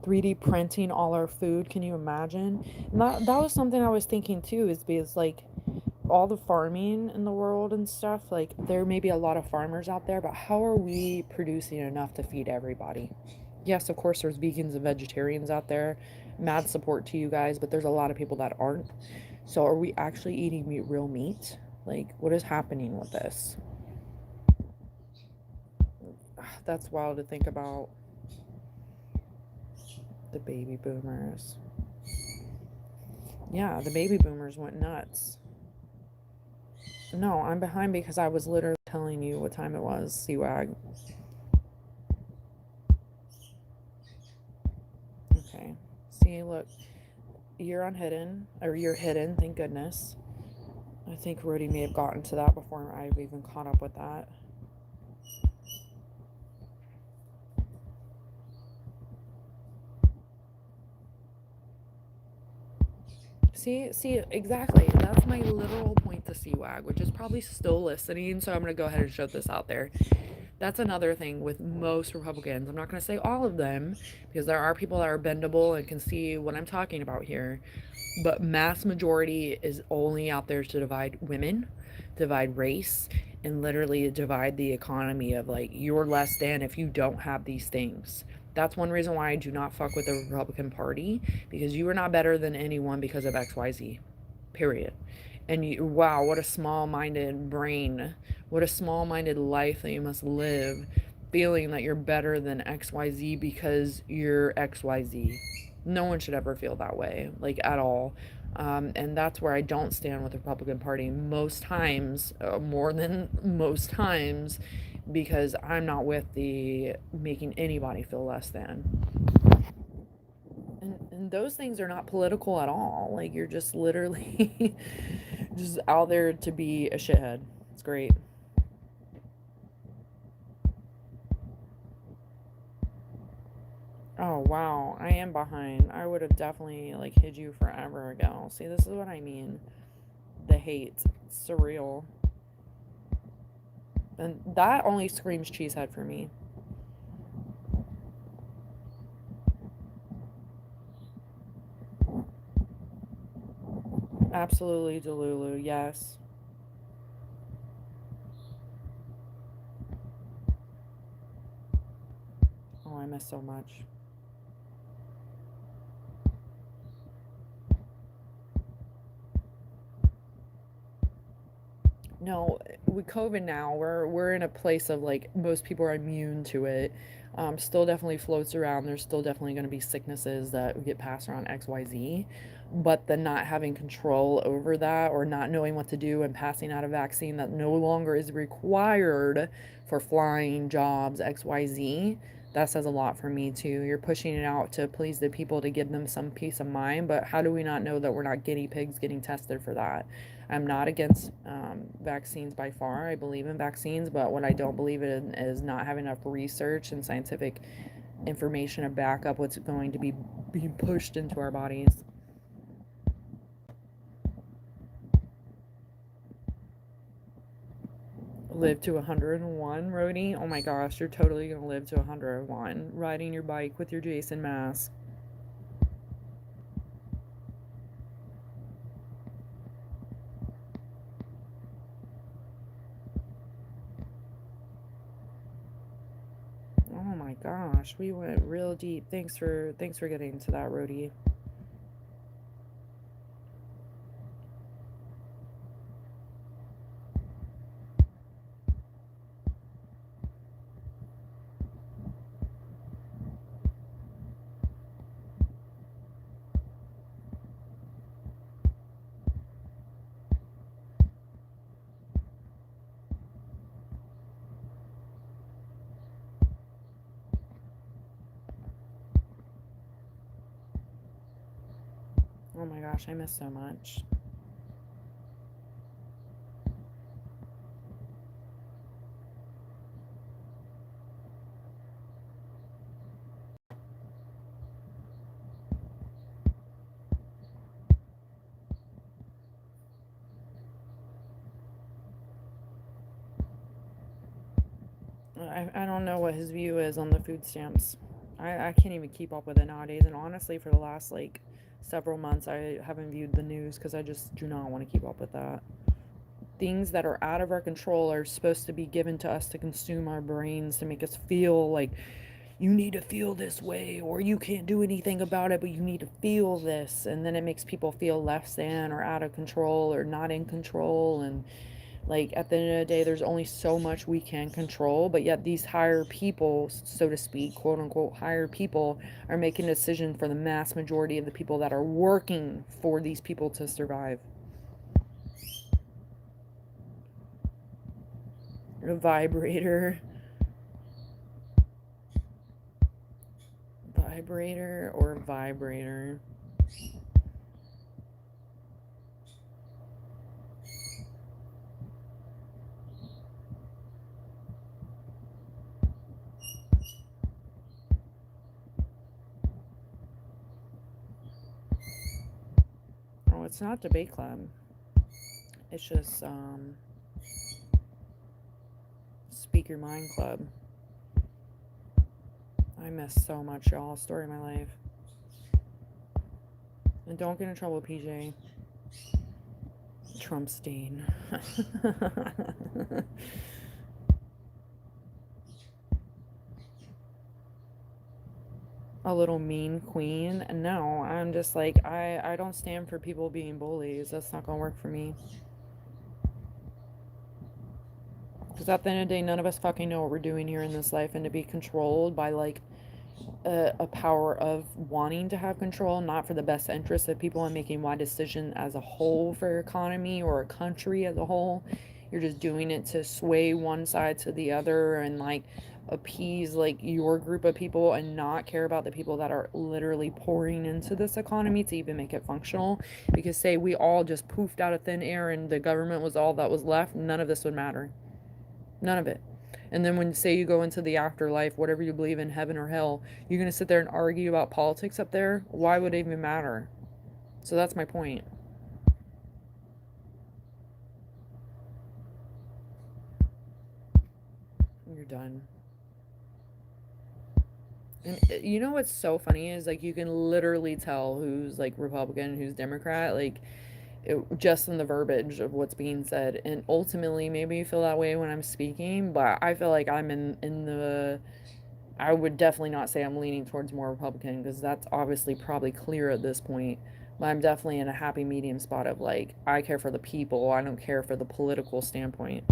Speaker 1: 3D printing all our food, can you imagine? And that was something I was thinking too, is because like all the farming in the world and stuff, like there may be a lot of farmers out there, but how are we producing enough to feed everybody? Yes, of course, there's vegans and vegetarians out there. Mad support to you guys, but there's a lot of people that aren't. So, are we actually eating real meat? Like, what is happening with this? That's wild to think about. The baby boomers. Yeah, the baby boomers went nuts. No, I'm behind because I was literally telling you what time it was, Seawag. Okay. See, look, you're unhidden, or you're hidden, thank goodness. I think Rhodey may have gotten to that before I've even caught up with that. See, exactly. That's my literal point to CWAG, which is probably still listening. So I'm going to go ahead and show this out there. That's another thing with most Republicans. I'm not going to say all of them because there are people that are bendable and can see what I'm talking about here. But mass majority is only out there to divide women, divide race, and literally divide the economy of like you're less than if you don't have these things. That's one reason why I do not fuck with the Republican Party, because you are not better than anyone because of XYZ. Period. And you, wow, what a small minded brain. What a small minded life that you must live, feeling that you're better than XYZ because you're XYZ. No one should ever feel that way, like at all. And that's where I don't stand with the Republican Party most times, more than most times, because I'm not with the making anybody feel less than. And those things are not political at all. Like, you're just literally just out there to be a shithead. It's great. Oh, wow. I am behind. I would have definitely, like, hid you forever ago. See, this is what I mean. The hate. It's surreal. And that only screams cheesehead for me. Absolutely, Delulu. Yes. Oh, I miss so much. No, with COVID now, we're in a place of like most people are immune to it. Still definitely floats around. There's still definitely going to be sicknesses that get passed around XYZ, but the not having control over that or not knowing what to do and passing out a vaccine that no longer is required for flying jobs XYZ. That says a lot for me too. You're pushing it out to please the people to give them some peace of mind, but how do we not know that we're not guinea pigs getting tested for that? I'm not against vaccines by far. I believe in vaccines, but what I don't believe in is not having enough research and scientific information to back up what's going to be being pushed into our bodies. Live to 101, Rhodey. Oh my gosh, you're totally gonna live to 101. Riding your bike with your Jason mask. Oh my gosh, we went real deep. Thanks for getting to that, Rhodey. Oh my gosh, I miss so much. I don't know what his view is on the food stamps. I can't even keep up with it nowadays. And honestly, for the last like several months, I haven't viewed the news because I just do not want to keep up with that. Things that are out of our control are supposed to be given to us to consume our brains to make us feel like you need to feel this way or you can't do anything about it, but you need to feel this. And then it makes people feel less than or out of control or not in control. And like at the end of the day, there's only so much we can control, but yet these higher people, so to speak, quote unquote, higher people are making a decision for the mass majority of the people that are working for these people to survive. A vibrator, vibrator, or vibrator. Oh, it's not debate club. It's just speak your mind club. I miss so much, y'all. Story of my life. And don't get in trouble, PJ. Trump stain. A little mean queen. No, I'm just like, I don't stand for people being bullies. That's not gonna work for me. Because at the end of the day, none of us fucking know what we're doing here in this life, and to be controlled by like a power of wanting to have control, not for the best interest of people and making one decision as a whole for your economy or a country as a whole. You're just doing it to sway one side to the other and like appease like your group of people and not care about the people that are literally pouring into this economy to even make it functional. Because say we all just poofed out of thin air and the government was all that was left, none of this would matter. None of it. And then when say you go into the afterlife, whatever you believe in, heaven or hell, you're going to sit there and argue about politics up there? Why would it even matter? So that's my point. You're done. And you know what's so funny is like you can literally tell who's like Republican, who's Democrat, like just in the verbiage of what's being said. And ultimately, maybe you feel that way when I'm speaking, but I feel like I'm in the I would definitely not say I'm leaning towards more Republican because that's obviously probably clear at this point. But I'm definitely in a happy medium spot of like, I care for the people, I don't care for the political standpoint.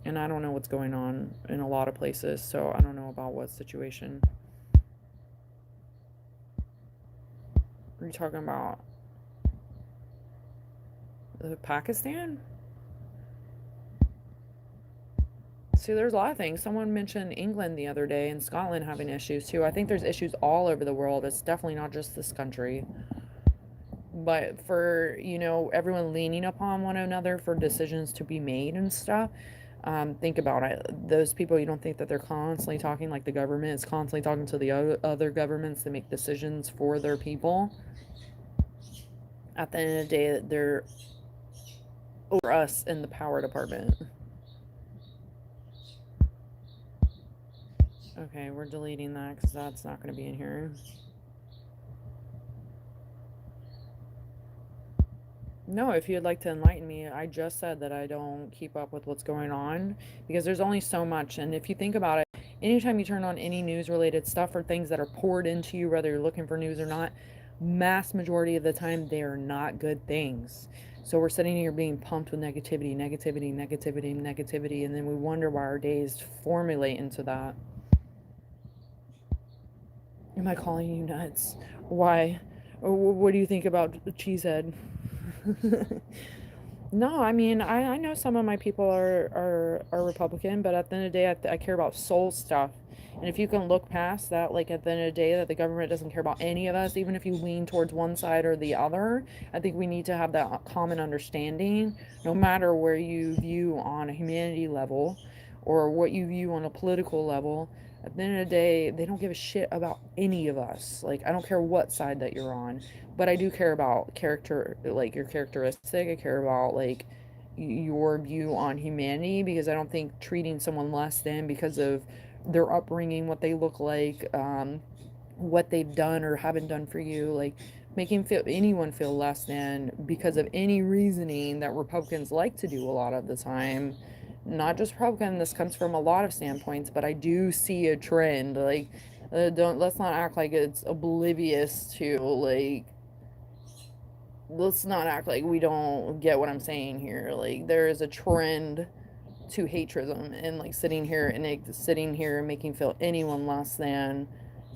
Speaker 1: And I don't know what's going on in a lot of places, so I don't know about what situation. Are you talking about Pakistan? See, there's a lot of things. Someone mentioned England the other day and Scotland having issues too. I think there's issues all over the world. It's definitely not just this country. But for, everyone leaning upon one another for decisions to be made and stuff, think about it. Those people, you don't think that they're constantly talking like the government is constantly talking to the other governments to make decisions for their people? At the end of the day, they're over us in the power department. Okay, we're deleting that because that's not going to be in here. No, if you'd like to enlighten me, I just said that I don't keep up with what's going on because there's only so much. And if you think about it, anytime you turn on any news related stuff or things that are poured into you, whether you're looking for news or not, mass majority of the time, they are not good things. So we're sitting here being pumped with negativity, negativity, negativity, negativity, and then we wonder why our days formulate into that. Am I calling you nuts? Why? What do you think about Cheesehead? No, I mean, I know some of my people are Republican, but at the end of the day, I care about soul stuff. And if you can look past that, like at the end of the day, that the government doesn't care about any of us, even if you lean towards one side or the other, I think we need to have that common understanding, no matter where you view on a humanity level or what you view on a political level. At the end of the day, they don't give a shit about any of us. Like, I don't care what side that you're on, but I do care about character, like your characteristic. I care about like your view on humanity, because I don't think treating someone less than because of their upbringing, what they look like, what they've done or haven't done for you, like making feel anyone feel less than because of any reasoning that Republicans like to do a lot of the time. Not just Republican, this comes from a lot of standpoints, but I do see a trend. Like, don't let's not act like it's oblivious to like, let's not act like we don't get what I'm saying here. Like, there is a trend to hatredom and like sitting here and making feel anyone less than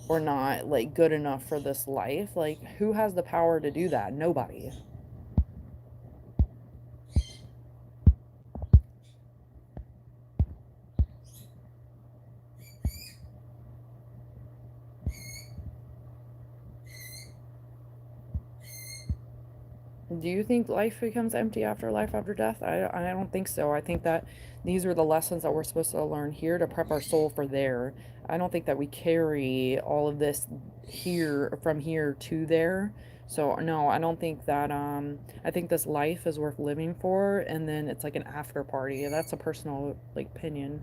Speaker 1: or not like good enough for this life. Like, who has the power to do that? Nobody. Do you think life becomes empty after life after death? I don't think so. I think that these are the lessons that we're supposed to learn here to prep our soul for there. I don't think that we carry all of this here from here to there. So no, I don't think that I think this life is worth living for, and then it's like an after party. That's a personal like opinion.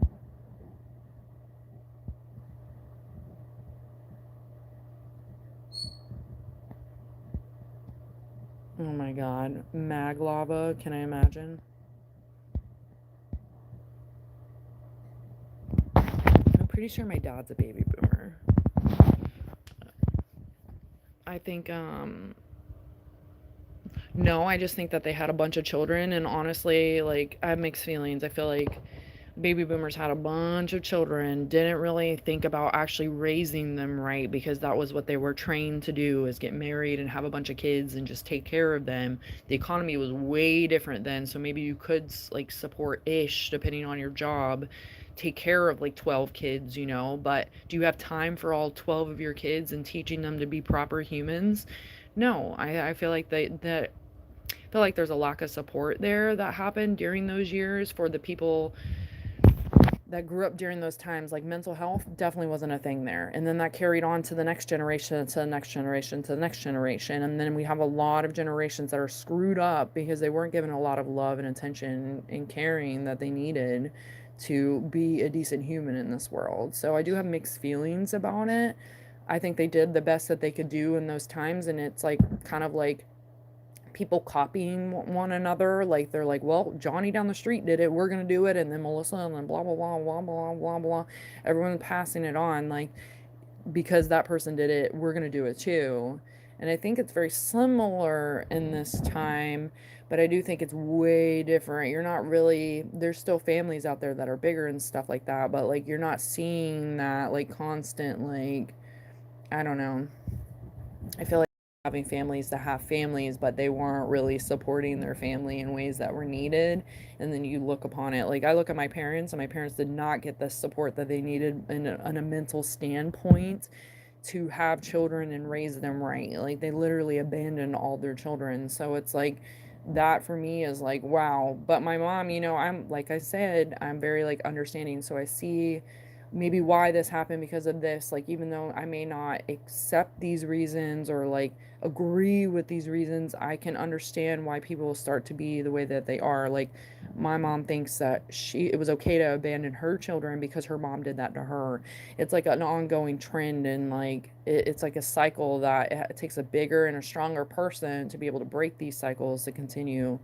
Speaker 1: Oh my god. Mag lava, can I imagine? I'm pretty sure my dad's a baby boomer. I think no, I just think that they had a bunch of children, and honestly, like, I have mixed feelings. I feel like baby boomers had a bunch of children, didn't really think about actually raising them right, because that was what they were trained to do, is get married and have a bunch of kids and just take care of them. The economy was way different then, so maybe you could like support ish depending on your job, take care of like 12 kids, but do you have time for all 12 of your kids and teaching them to be proper humans? No, I feel like that feel like there's a lack of support there that happened during those years for the people that grew up during those times. Like, mental health definitely wasn't a thing there, and then that carried on to the next generation, to the next generation, to the next generation, and then we have a lot of generations that are screwed up because they weren't given a lot of love and attention and caring that they needed to be a decent human in this world. So I do have mixed feelings about it. I think they did the best that they could do in those times, and it's like kind of like people copying one another. Like, they're like, well, Johnny down the street did it, we're gonna do it, and then Melissa, and then blah blah blah blah blah blah blah. Everyone passing it on, like, because that person did it, we're gonna do it too. And I think it's very similar in this time, but I do think it's way different. You're not really, there's still families out there that are bigger and stuff like that, but like, you're not seeing that like constant, like, I don't know. I feel like having families to have families, but they weren't really supporting their family in ways that were needed. And then you look upon it, like, I look at my parents, and my parents did not get the support that they needed in a mental standpoint to have children and raise them right. Like, they literally abandoned all their children. So it's like, that for me is like, wow. But my mom, I'm like I said, I'm very like understanding. So I see maybe why this happened because of this. Like, even though I may not accept these reasons or like agree with these reasons, I can understand why people start to be the way that they are. Like, my mom thinks that it was okay to abandon her children because her mom did that to her. It's like an ongoing trend, and like it's like a cycle that it takes a bigger and a stronger person to be able to break these cycles to continue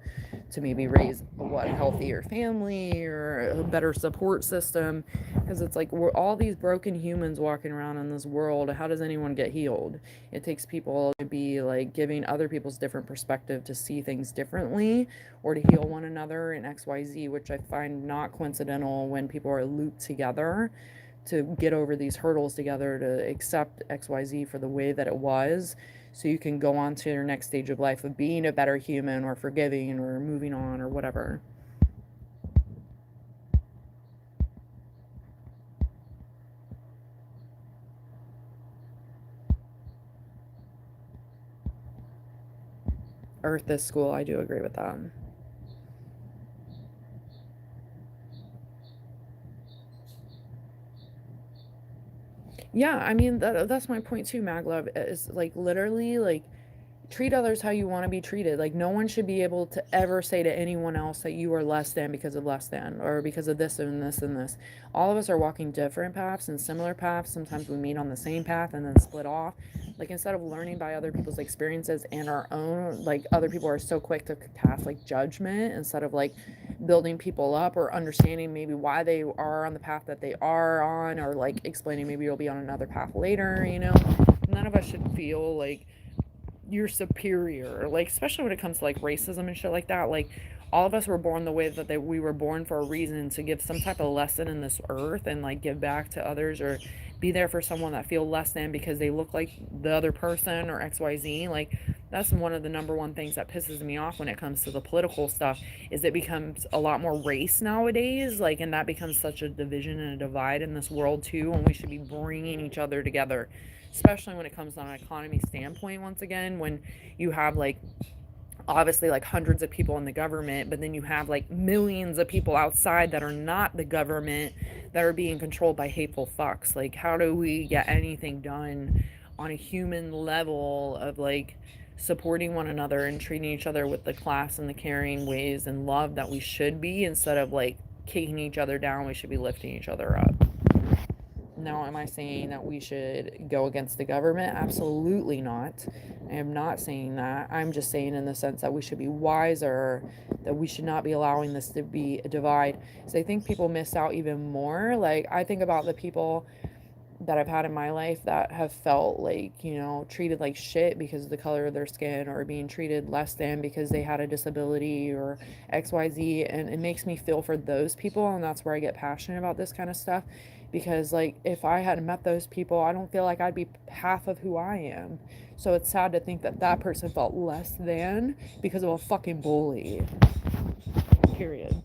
Speaker 1: to maybe raise a healthier family or a better support system. Because it's like, we're all these broken humans walking around in this world. How does anyone get healed? It takes people to be like giving other people's different perspective to see things differently, or to heal one another in XYZ, which I find not coincidental when people are looped together to get over these hurdles together to accept XYZ for the way that it was. so you can go on to your next stage of life of being a better human or forgiving or moving on or whatever. Earth is school. I do agree with that. Yeah, I mean that's my point too, Maglove. Is like literally like treat others how you want to be treated. Like no one should be able to ever say to anyone else that you are less than because of less than or because of this and this and this. All of us are walking different paths and similar paths. Sometimes we meet on the same path and then split off. Like instead of learning by other people's experiences and our own, like other people are so quick to cast like judgment instead of like building people up or understanding maybe why they are on the path that they are on or like explaining maybe you'll be on another path later, you know. None of us should feel like you're superior, like especially when it comes to like racism and shit like that. Like all of us were born the way that we were born for a reason to give some type of lesson in this earth and like give back to others or be there for someone that feel less than because they look like the other person or XYZ. Like that's one of the number one things that pisses me off when it comes to the political stuff is it becomes a lot more race nowadays, like, and that becomes such a division and a divide in this world too, and we should be bringing each other together, especially when it comes on an economy standpoint. Once again, when you have like obviously like hundreds of people in the government, but then you have like millions of people outside that are not the government that are being controlled by hateful fucks. Like, how do we get anything done on a human level of like supporting one another and treating each other with the class and the caring ways and love that we should be instead of like kicking each other down? We should be lifting each other up. Now, am I saying that we should go against the government? Absolutely not. I am not saying that. I'm just saying in the sense that we should be wiser, that we should not be allowing this to be a divide. So I think people miss out even more. Like, I think about the people that I've had in my life that have felt like, you know, treated like shit because of the color of their skin or being treated less than because they had a disability or XYZ. And it makes me feel for those people. And that's where I get passionate about this kind of stuff. Because, like, if I hadn't met those people, I don't feel like I'd be half of who I am. So it's sad to think that that person felt less than because of a fucking bully. Period.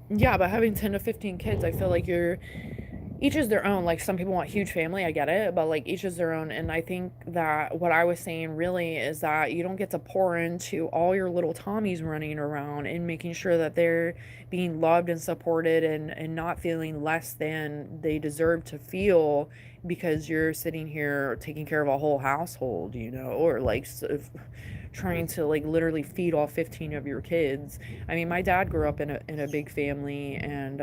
Speaker 1: Yeah, but having 10 to 15 kids, I feel like you're each is their own. Like some people want huge family, I get it, but like each is their own. And I think that what I was saying really is that you don't get to pour into all your little Tommies running around and making sure that they're being loved and supported and not feeling less than they deserve to feel because you're sitting here taking care of a whole household, you know, or like trying to like literally feed all 15 of your kids. I mean, my dad grew up in a big family and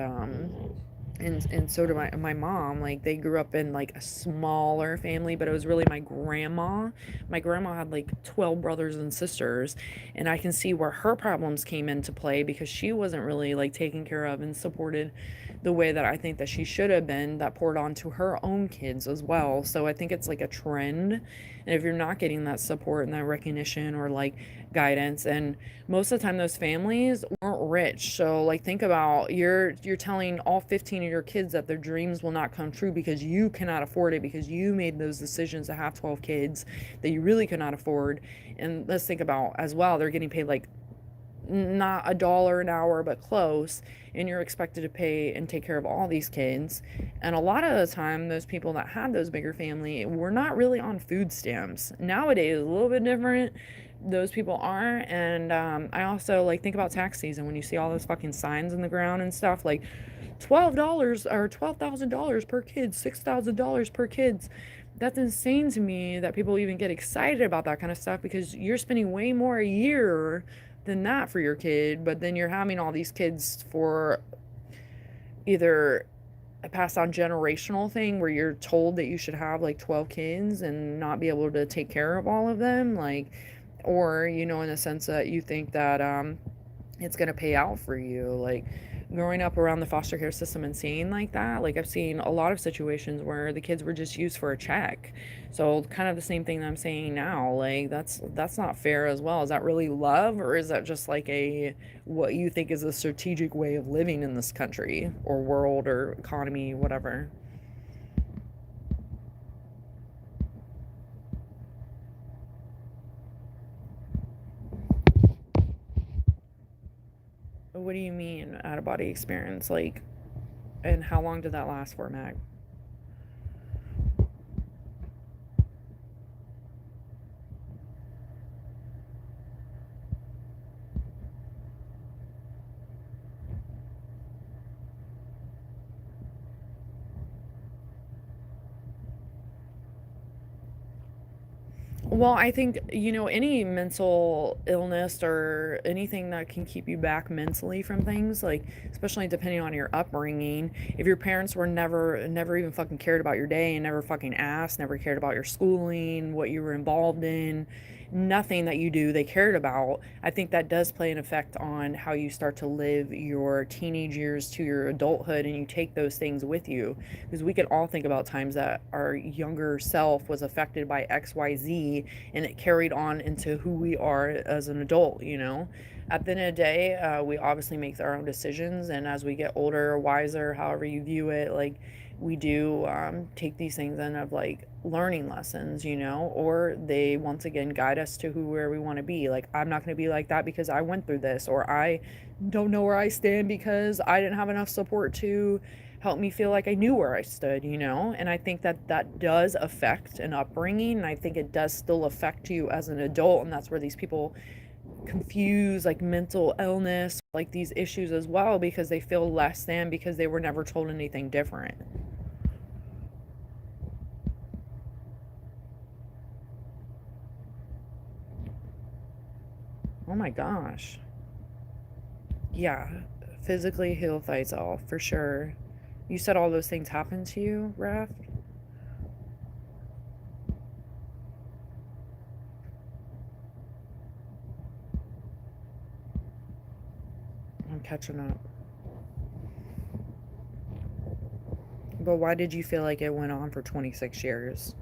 Speaker 1: so did my mom. Like they grew up in like a smaller family, but it was really my grandma had like 12 brothers and sisters, and I can see where her problems came into play because she wasn't really like taken care of and supported the way that I think that she should have been, that poured on to her own kids as well. So I think it's like a trend, and if you're not getting that support and that recognition or like guidance, and most of the time those families weren't rich. So like think about you're telling all 15 of your kids that their dreams will not come true because you cannot afford it, because you made those decisions to have 12 kids that you really could not afford. And let's think about as well, they're getting paid like not a dollar an hour but close, and you're expected to pay and take care of all these kids. And a lot of the time those people that had those bigger family were not really on food stamps. Nowadays a little bit different, those people are. And I also like think about tax season when you see all those fucking signs in the ground and stuff like $12 or $12,000 per kid, $6,000 per kids. That's insane to me that people even get excited about that kind of stuff, because you're spending way more a year than that for your kid, but then you're having all these kids for either a passed on generational thing where you're told that you should have like 12 kids and not be able to take care of all of them, like, or you know, in the sense that you think that it's going to pay out for you. Like
Speaker 2: growing up around the foster care system and seeing like that, like I've seen a lot of situations where the kids were just used for a check. So kind of the same thing that I'm saying now, like that's not fair as well. Is that really love, or is that just like a what you think is a strategic way of living in this country or world or economy, whatever? What do you mean out of body experience? Like, and how long did that last for, Mag? Well, I think, any mental illness or anything that can keep you back mentally from things, like, especially depending on your upbringing, if your parents were never even fucking cared about your day and never fucking asked, never cared about your schooling, what you were involved in, nothing that you do they cared about, I think that does play an effect on how you start to live your teenage years to your adulthood, and you take those things with you. Because we can all think about times that our younger self was affected by XYZ and it carried on into who we are as an adult. At the end of the day, we obviously make our own decisions, and as we get older, wiser, however you view it, like we do take these things in of like learning lessons, or they once again guide us to where we want to be. Like, I'm not going to be like that because I went through this, or I don't know where I stand because I didn't have enough support to help me feel like I knew where I stood. And I think that that does affect an upbringing, and I think it does still affect you as an adult, and that's where these people confuse like mental illness, like these issues as well, because they feel less than because they were never told anything different. Oh my gosh. Yeah, physically heal thyself for sure. You said all those things happened to you, Raph? I'm catching up. But why did you feel like it went on for 26 years?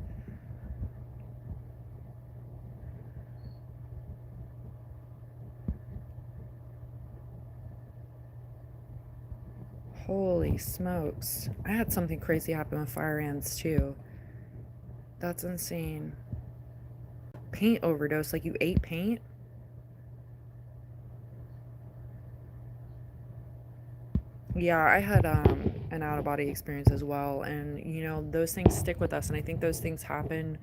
Speaker 2: Holy smokes. I had something crazy happen with fire ants too. That's insane. Paint overdose, like you ate paint? Yeah, I had an out of body experience as well, and those things stick with us, and I think those things happen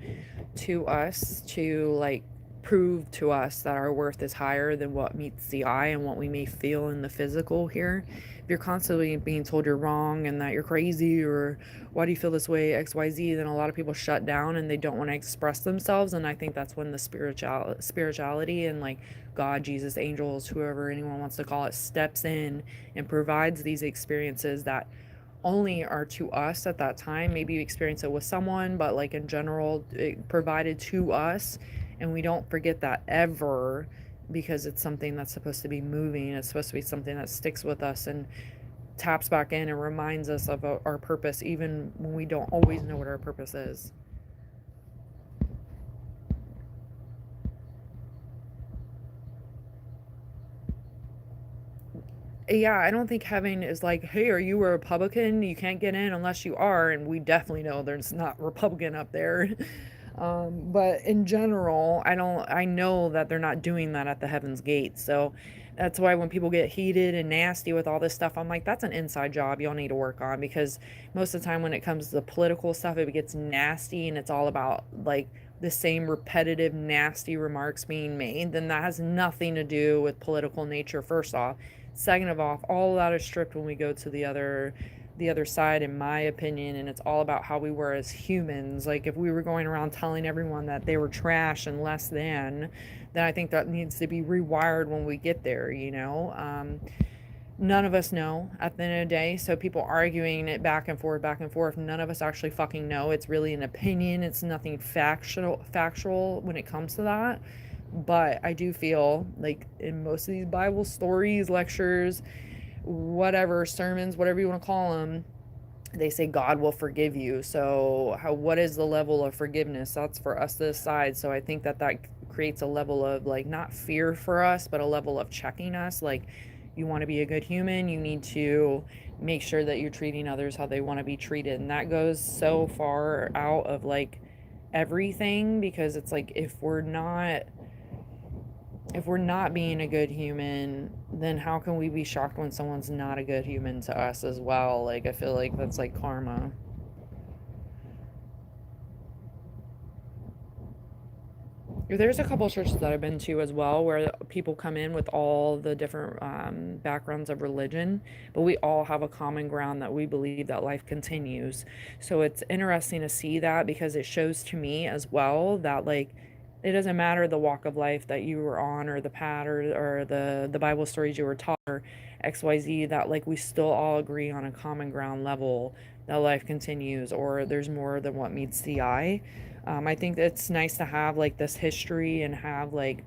Speaker 2: to us to like prove to us that our worth is higher than what meets the eye and what we may feel in the physical here. If you're constantly being told you're wrong and that you're crazy, or why do you feel this way, XYZ, then a lot of people shut down and they don't want to express themselves, and I think that's when the spirituality and like God, Jesus, angels, whoever anyone wants to call it, steps in and provides these experiences that only are to us at that time. Maybe you experience it with someone, but like in general, it provided to us. And we don't forget that ever, because it's something that's supposed to be moving. It's supposed to be something that sticks with us and taps back in and reminds us of our purpose, even when we don't always know what our purpose is. Yeah, I don't think heaven is like, hey, are you a Republican? You can't get in unless you are. And we definitely know there's not Republican up there. But in general, I know that they're not doing that at the heaven's gate. So that's why when people get heated and nasty with all this stuff, I'm like, that's an inside job you'll need to work on, because most of the time when it comes to the political stuff, it gets nasty and it's all about like the same repetitive, nasty remarks being made. Then that has nothing to do with political nature, first off. Second of all that is stripped when we go to the other side, in my opinion, and it's all about how we were as humans. Like, if we were going around telling everyone that they were trash and less than, then I think that needs to be rewired when we get there. None of us know at the end of the day, so people arguing it back and forth, none of us actually fucking know. It's really an opinion. It's nothing factual when it comes to that. But I do feel like in most of these Bible stories, lectures, whatever sermons, whatever you want to call them, they say God will forgive you. So what is the level of forgiveness? That's for us to decide. So I think that creates a level of like not fear for us, but a level of checking us. Like, you want to be a good human, you need to make sure that you're treating others how they want to be treated. And that goes so far out of like everything, because it's like if we're not being a good human, then how can we be shocked when someone's not a good human to us as well? Like, I feel like that's like karma. There's a couple churches that I've been to as well where people come in with all the different backgrounds of religion, but we all have a common ground that we believe that life continues. So it's interesting to see that, because it shows to me as well that like it doesn't matter the walk of life that you were on, or the path, or the Bible stories you were taught, or XYZ, that like we still all agree on a common ground level that life continues, or there's more than what meets the eye. I think it's nice to have like this history and have like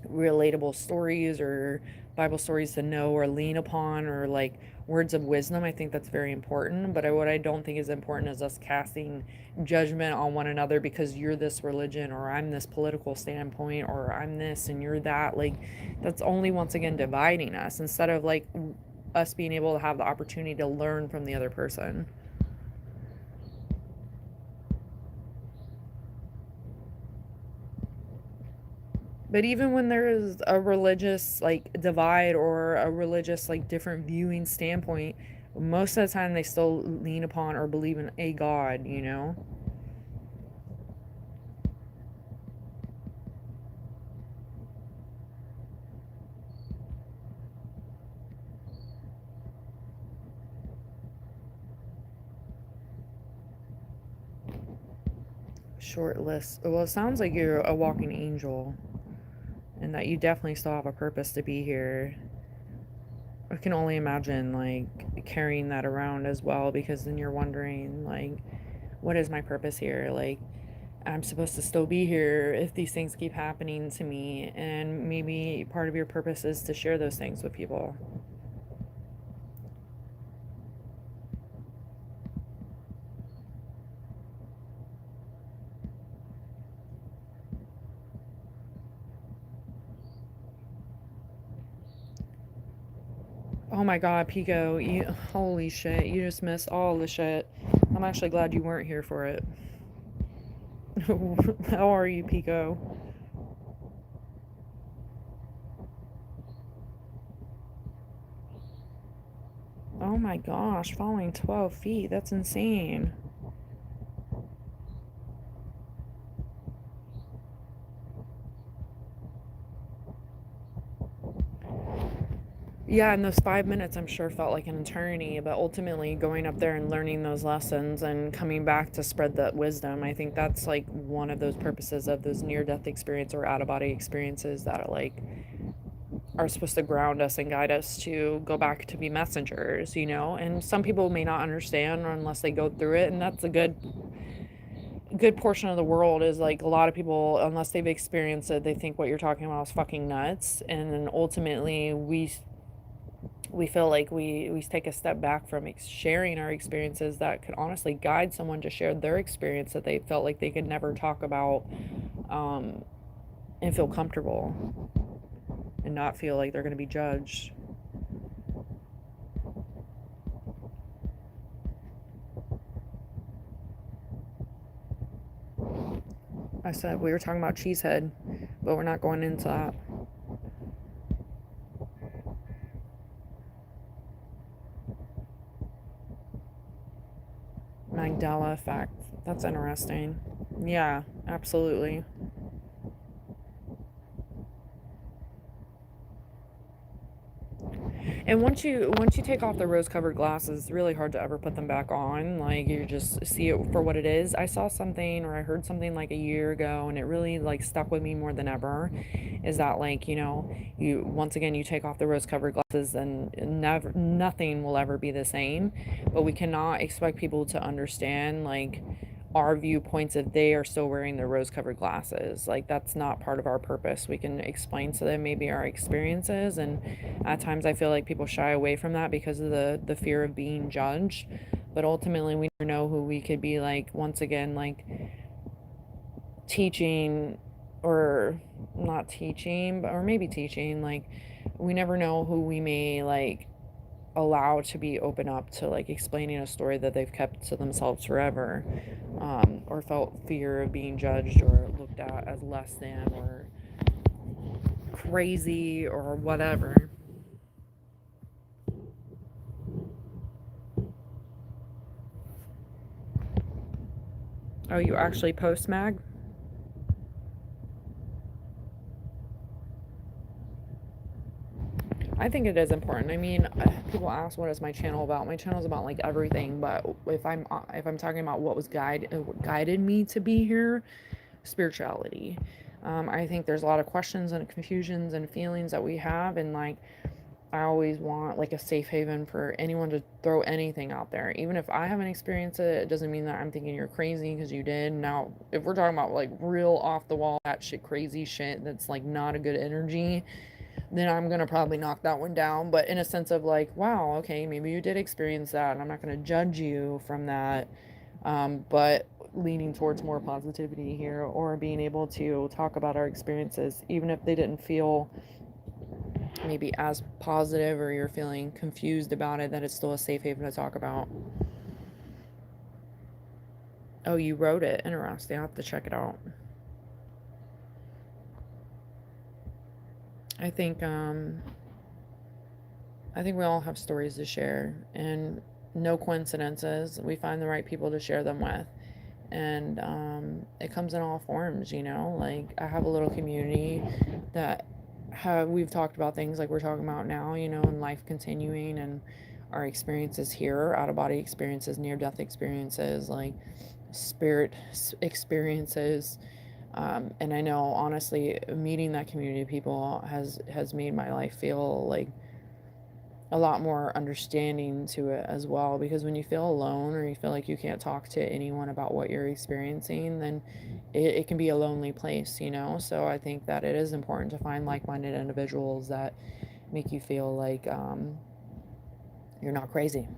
Speaker 2: relatable stories or Bible stories to know or lean upon, or like words of wisdom. I think that's very important. But what I don't think is important is us casting judgment on one another because you're this religion, or I'm this political standpoint, or I'm this and you're that. Like, that's only once again dividing us, instead of like us being able to have the opportunity to learn from the other person. But even when there is a religious like divide, or a religious like different viewing standpoint, most of the time they still lean upon or believe in a God, you know? Short list. Well, it sounds like you're a walking angel, and that you definitely still have a purpose to be here. I can only imagine like carrying that around as well, because then you're wondering like, what is my purpose here? Like, I'm supposed to still be here if these things keep happening to me, and maybe part of your purpose is to share those things with people. Oh my god, Pico, you holy shit, you just missed all the shit. I'm actually glad you weren't here for it. How are you, Pico? Oh my gosh, falling 12 feet. That's insane. Yeah, and those 5 minutes I'm sure felt like an eternity, but ultimately going up there and learning those lessons and coming back to spread that wisdom, I think that's like one of those purposes of those near death experience or out of body experiences that are supposed to ground us and guide us to go back to be messengers, you know? And some people may not understand unless they go through it, and that's a good portion of the world. Is like a lot of people, unless they've experienced it, they think what you're talking about is fucking nuts. And then ultimately we feel like we take a step back from sharing our experiences that could honestly guide someone to share their experience that they felt like they could never talk about, um, and feel comfortable and not feel like they're going to be judged. I said we were talking about Cheesehead, but we're not going into that. Magdala effect. That's interesting. Yeah, absolutely. And once you take off the rose colored glasses, it's really hard to ever put them back on. Like, you just see it for what it is. I saw something, or I heard something like a year ago, and it really like stuck with me more than ever. Is that like, you once again you take off the rose colored glasses, and never nothing will ever be the same. But we cannot expect people to understand like our viewpoints if they are still wearing their rose covered glasses. Like, that's not part of our purpose. We can explain to them maybe our experiences, and at times I feel like people shy away from that because of the fear of being judged. But ultimately, we never know who we could be, like, once again, like, teaching, or not teaching, but or maybe teaching, like, we never know who we may, like, allow to be open up to, like, explaining a story that they've kept to themselves forever, or felt fear of being judged or looked at as less than or crazy or whatever. Oh, you actually post, Mag? I think it is important. I mean, people ask what is my channel about. My channel is about, like, everything, but if I'm talking about what was what guided me to be here, spirituality. I think there's a lot of questions and confusions and feelings that we have, and, like, I always want, like, a safe haven for anyone to throw anything out there. Even if I haven't experienced it, it doesn't mean that I'm thinking you're crazy because you did. Now, if we're talking about, like, real off the wall, that shit, crazy shit that's, like, not a good energy, then I'm gonna probably knock that one down. But in a sense of, like, wow, okay, maybe you did experience that, and I'm not gonna judge you from that. But leaning towards more positivity here, or being able to talk about our experiences, even if they didn't feel maybe as positive, or you're feeling confused about it, that it's still a safe haven to talk about. Oh, you wrote it. Interesting. I'll have to check it out. I think I think we all have stories to share, and no coincidences. We find the right people to share them with, and it comes in all forms. Like, I have a little community that we've talked about things like we're talking about now, and life continuing, and our experiences here, out of body experiences, near death experiences, like spirit experiences. And I know, honestly, meeting that community of people has made my life feel like a lot more understanding to it as well, because when you feel alone, or you feel like you can't talk to anyone about what you're experiencing, then it can be a lonely place. So I think that it is important to find like-minded individuals that make you feel like you're not crazy.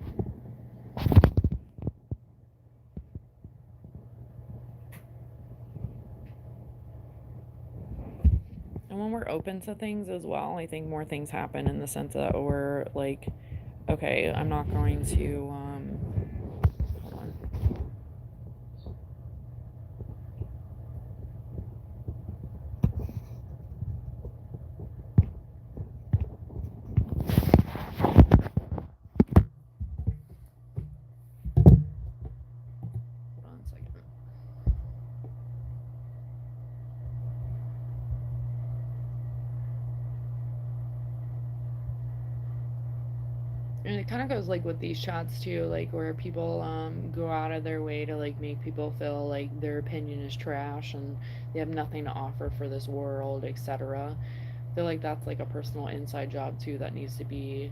Speaker 2: And when we're open to things as well, I think more things happen, in the sense that we're like, okay, I'm not going to hold on. Hold on a second. And it kind of goes, like, with these chats too, like, where people go out of their way to, like, make people feel like their opinion is trash and they have nothing to offer for this world, etc. I feel like that's, like, a personal inside job too that needs to be,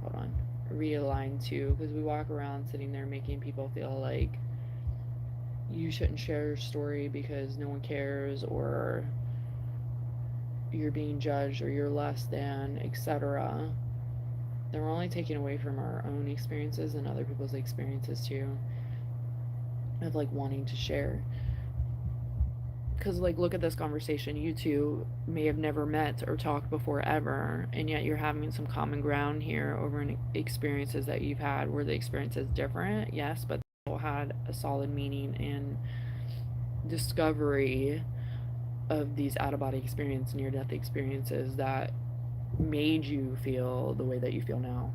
Speaker 2: hold on, realigned too, because we walk around sitting there making people feel like you shouldn't share your story because no one cares, or you're being judged, or you're less than, etc. Then we're only taking away from our own experiences and other people's experiences too, of, like, wanting to share. Because, like, look at this conversation. You two may have never met or talked before ever, and yet you're having some common ground here over experiences that you've had. Were the experiences different? Yes, but they all had a solid meaning and discovery of these out of body experience, near death experiences that made you feel the way that you feel now,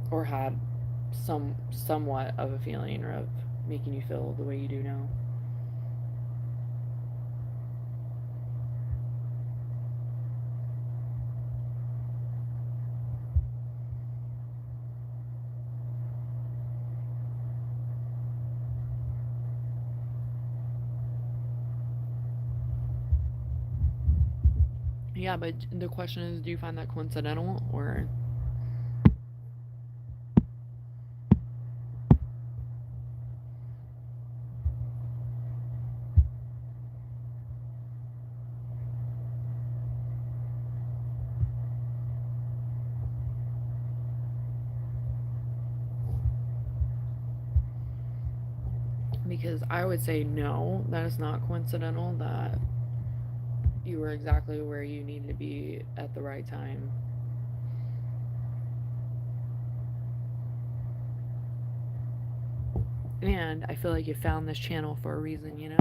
Speaker 2: or had somewhat of a feeling, or of making you feel the way you do now. Yeah, but the question is, do you find that coincidental, or Because I would say no, that is not coincidental that you were exactly where you needed to be at the right time. And I feel like you found this channel for a reason, you know?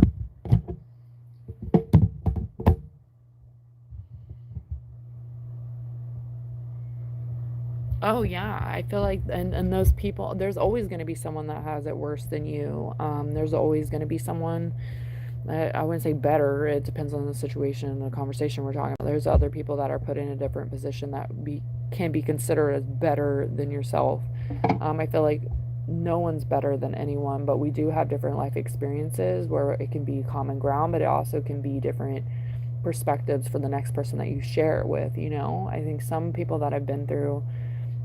Speaker 2: Oh yeah, I feel like and those people, there's always going to be someone that has it worse than you. There's always going to be someone, I wouldn't say better. It depends on the situation and the conversation we're talking about. There's other people that are put in a different position that can be considered as better than yourself. I feel like no one's better than anyone, but we do have different life experiences where it can be common ground, but it also can be different perspectives for the next person that you share it with. You know, I think some people that have been through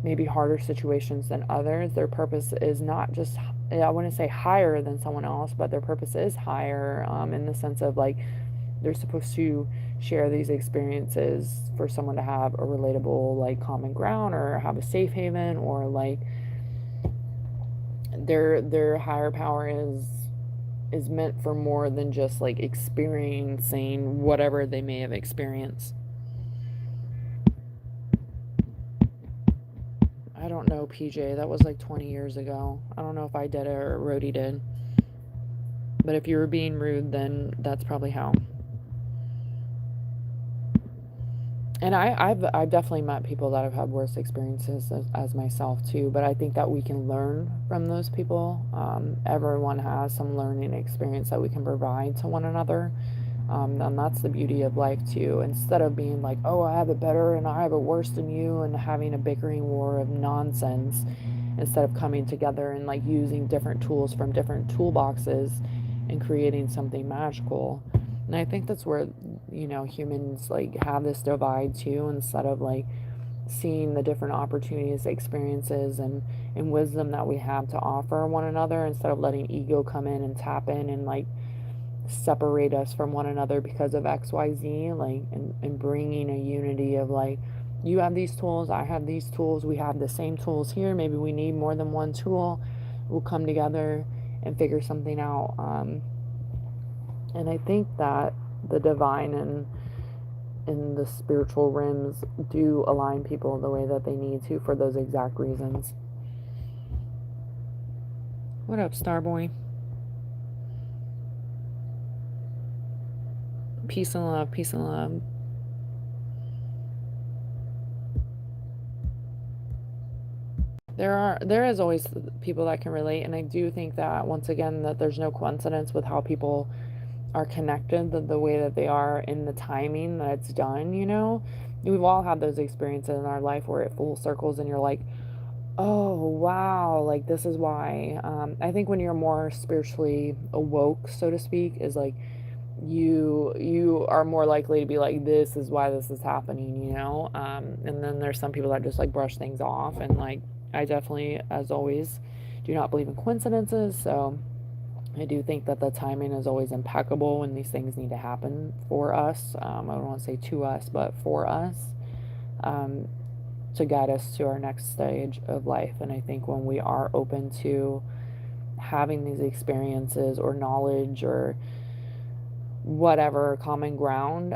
Speaker 2: maybe harder situations than others, their purpose is not just, I wouldn't say higher than someone else, but their purpose is higher, in the sense of like they're supposed to share these experiences for someone to have a relatable like common ground or have a safe haven, or like their higher power is meant for more than just like experiencing whatever they may have experienced. I don't know, PJ. That was like 20 years ago. I don't know if I did it or Rhodey did. But if you were being rude, then that's probably how. And I've definitely met people that have had worse experiences as myself too. But I think that we can learn from those people. Everyone has some learning experience that we can provide to one another. And that's the beauty of life too. Instead of being like, oh, I have it better and I have it worse than you, and having a bickering war of nonsense, instead of coming together and like using different tools from different toolboxes and creating something magical. And I think that's where, humans like have this divide too, instead of like seeing the different opportunities, experiences, and wisdom that we have to offer one another, instead of letting ego come in and tap in and like separate us from one another because of XYZ, like, and bringing a unity of like, you have these tools, I have these tools, we have the same tools here, maybe we need more than one tool, we'll come together and figure something out. And I think that the divine and in the spiritual realms do align people the way that they need to for those exact reasons. What up, Starboy? Peace and love, peace and love. There is always people that can relate, and I do think that once again that there's no coincidence with how people are connected, the way that they are in the timing that it's done. We've all had those experiences in our life where it full circles and you're like, oh wow, like this is why. I think when you're more spiritually awoke, so to speak, is like you are more likely to be like, this is why this is happening. And then there's some people that just like brush things off, and like I definitely, as always, do not believe in coincidences. So I do think that the timing is always impeccable when these things need to happen for us. I don't want to say to us, but for us, um, to guide us to our next stage of life. And I think when we are open to having these experiences or knowledge or whatever common ground,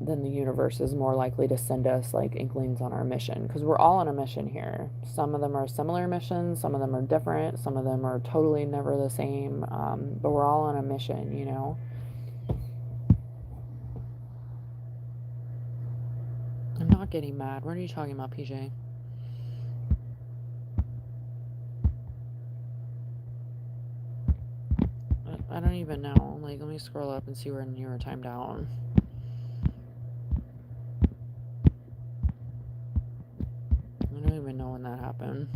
Speaker 2: then the universe is more likely to send us like inklings on our mission, because we're all on a mission here. Some of them are similar missions, some of them are different, some of them are totally never the same, but we're all on a mission. I'm not getting mad. What are you talking about, PJ? I don't even know. Like, let me scroll up and see when you were timed out. I don't even know when that happened.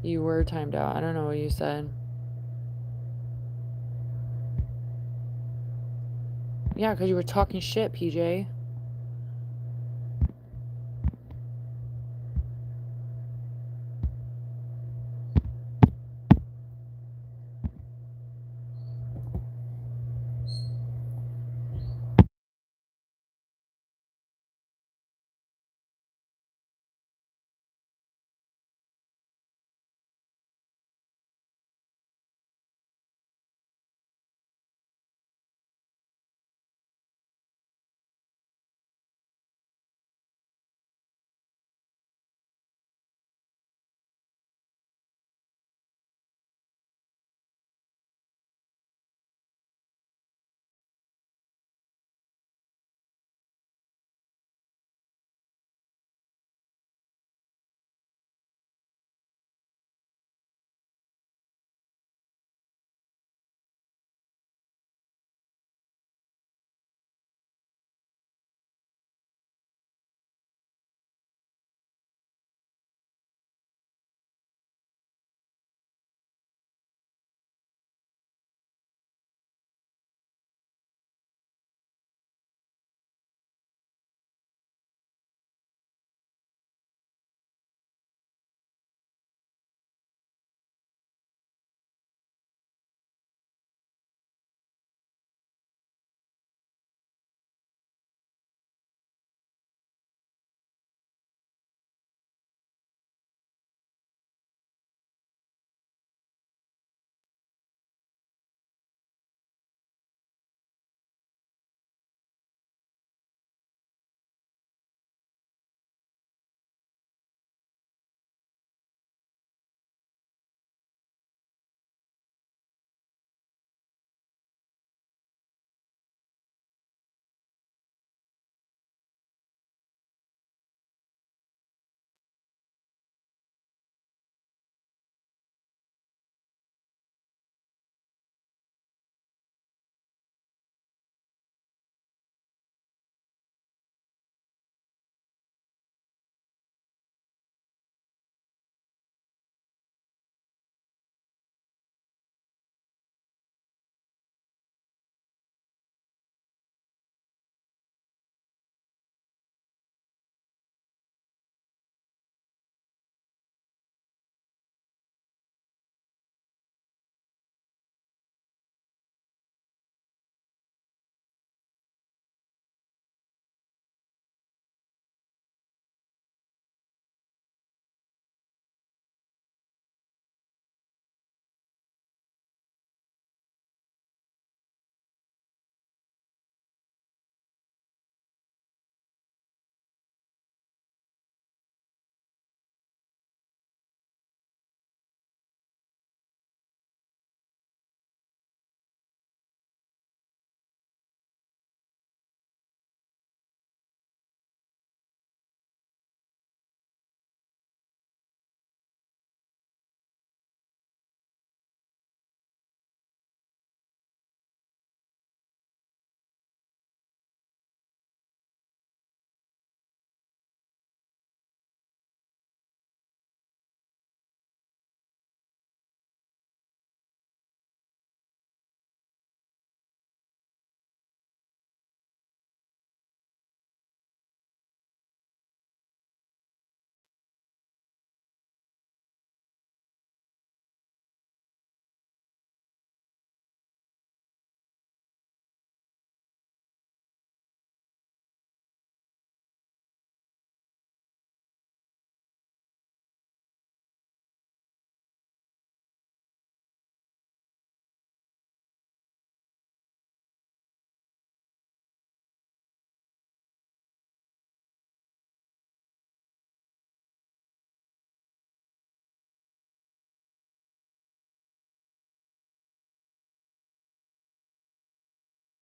Speaker 2: You were timed out. I don't know what you said. Yeah, because you were talking shit, PJ.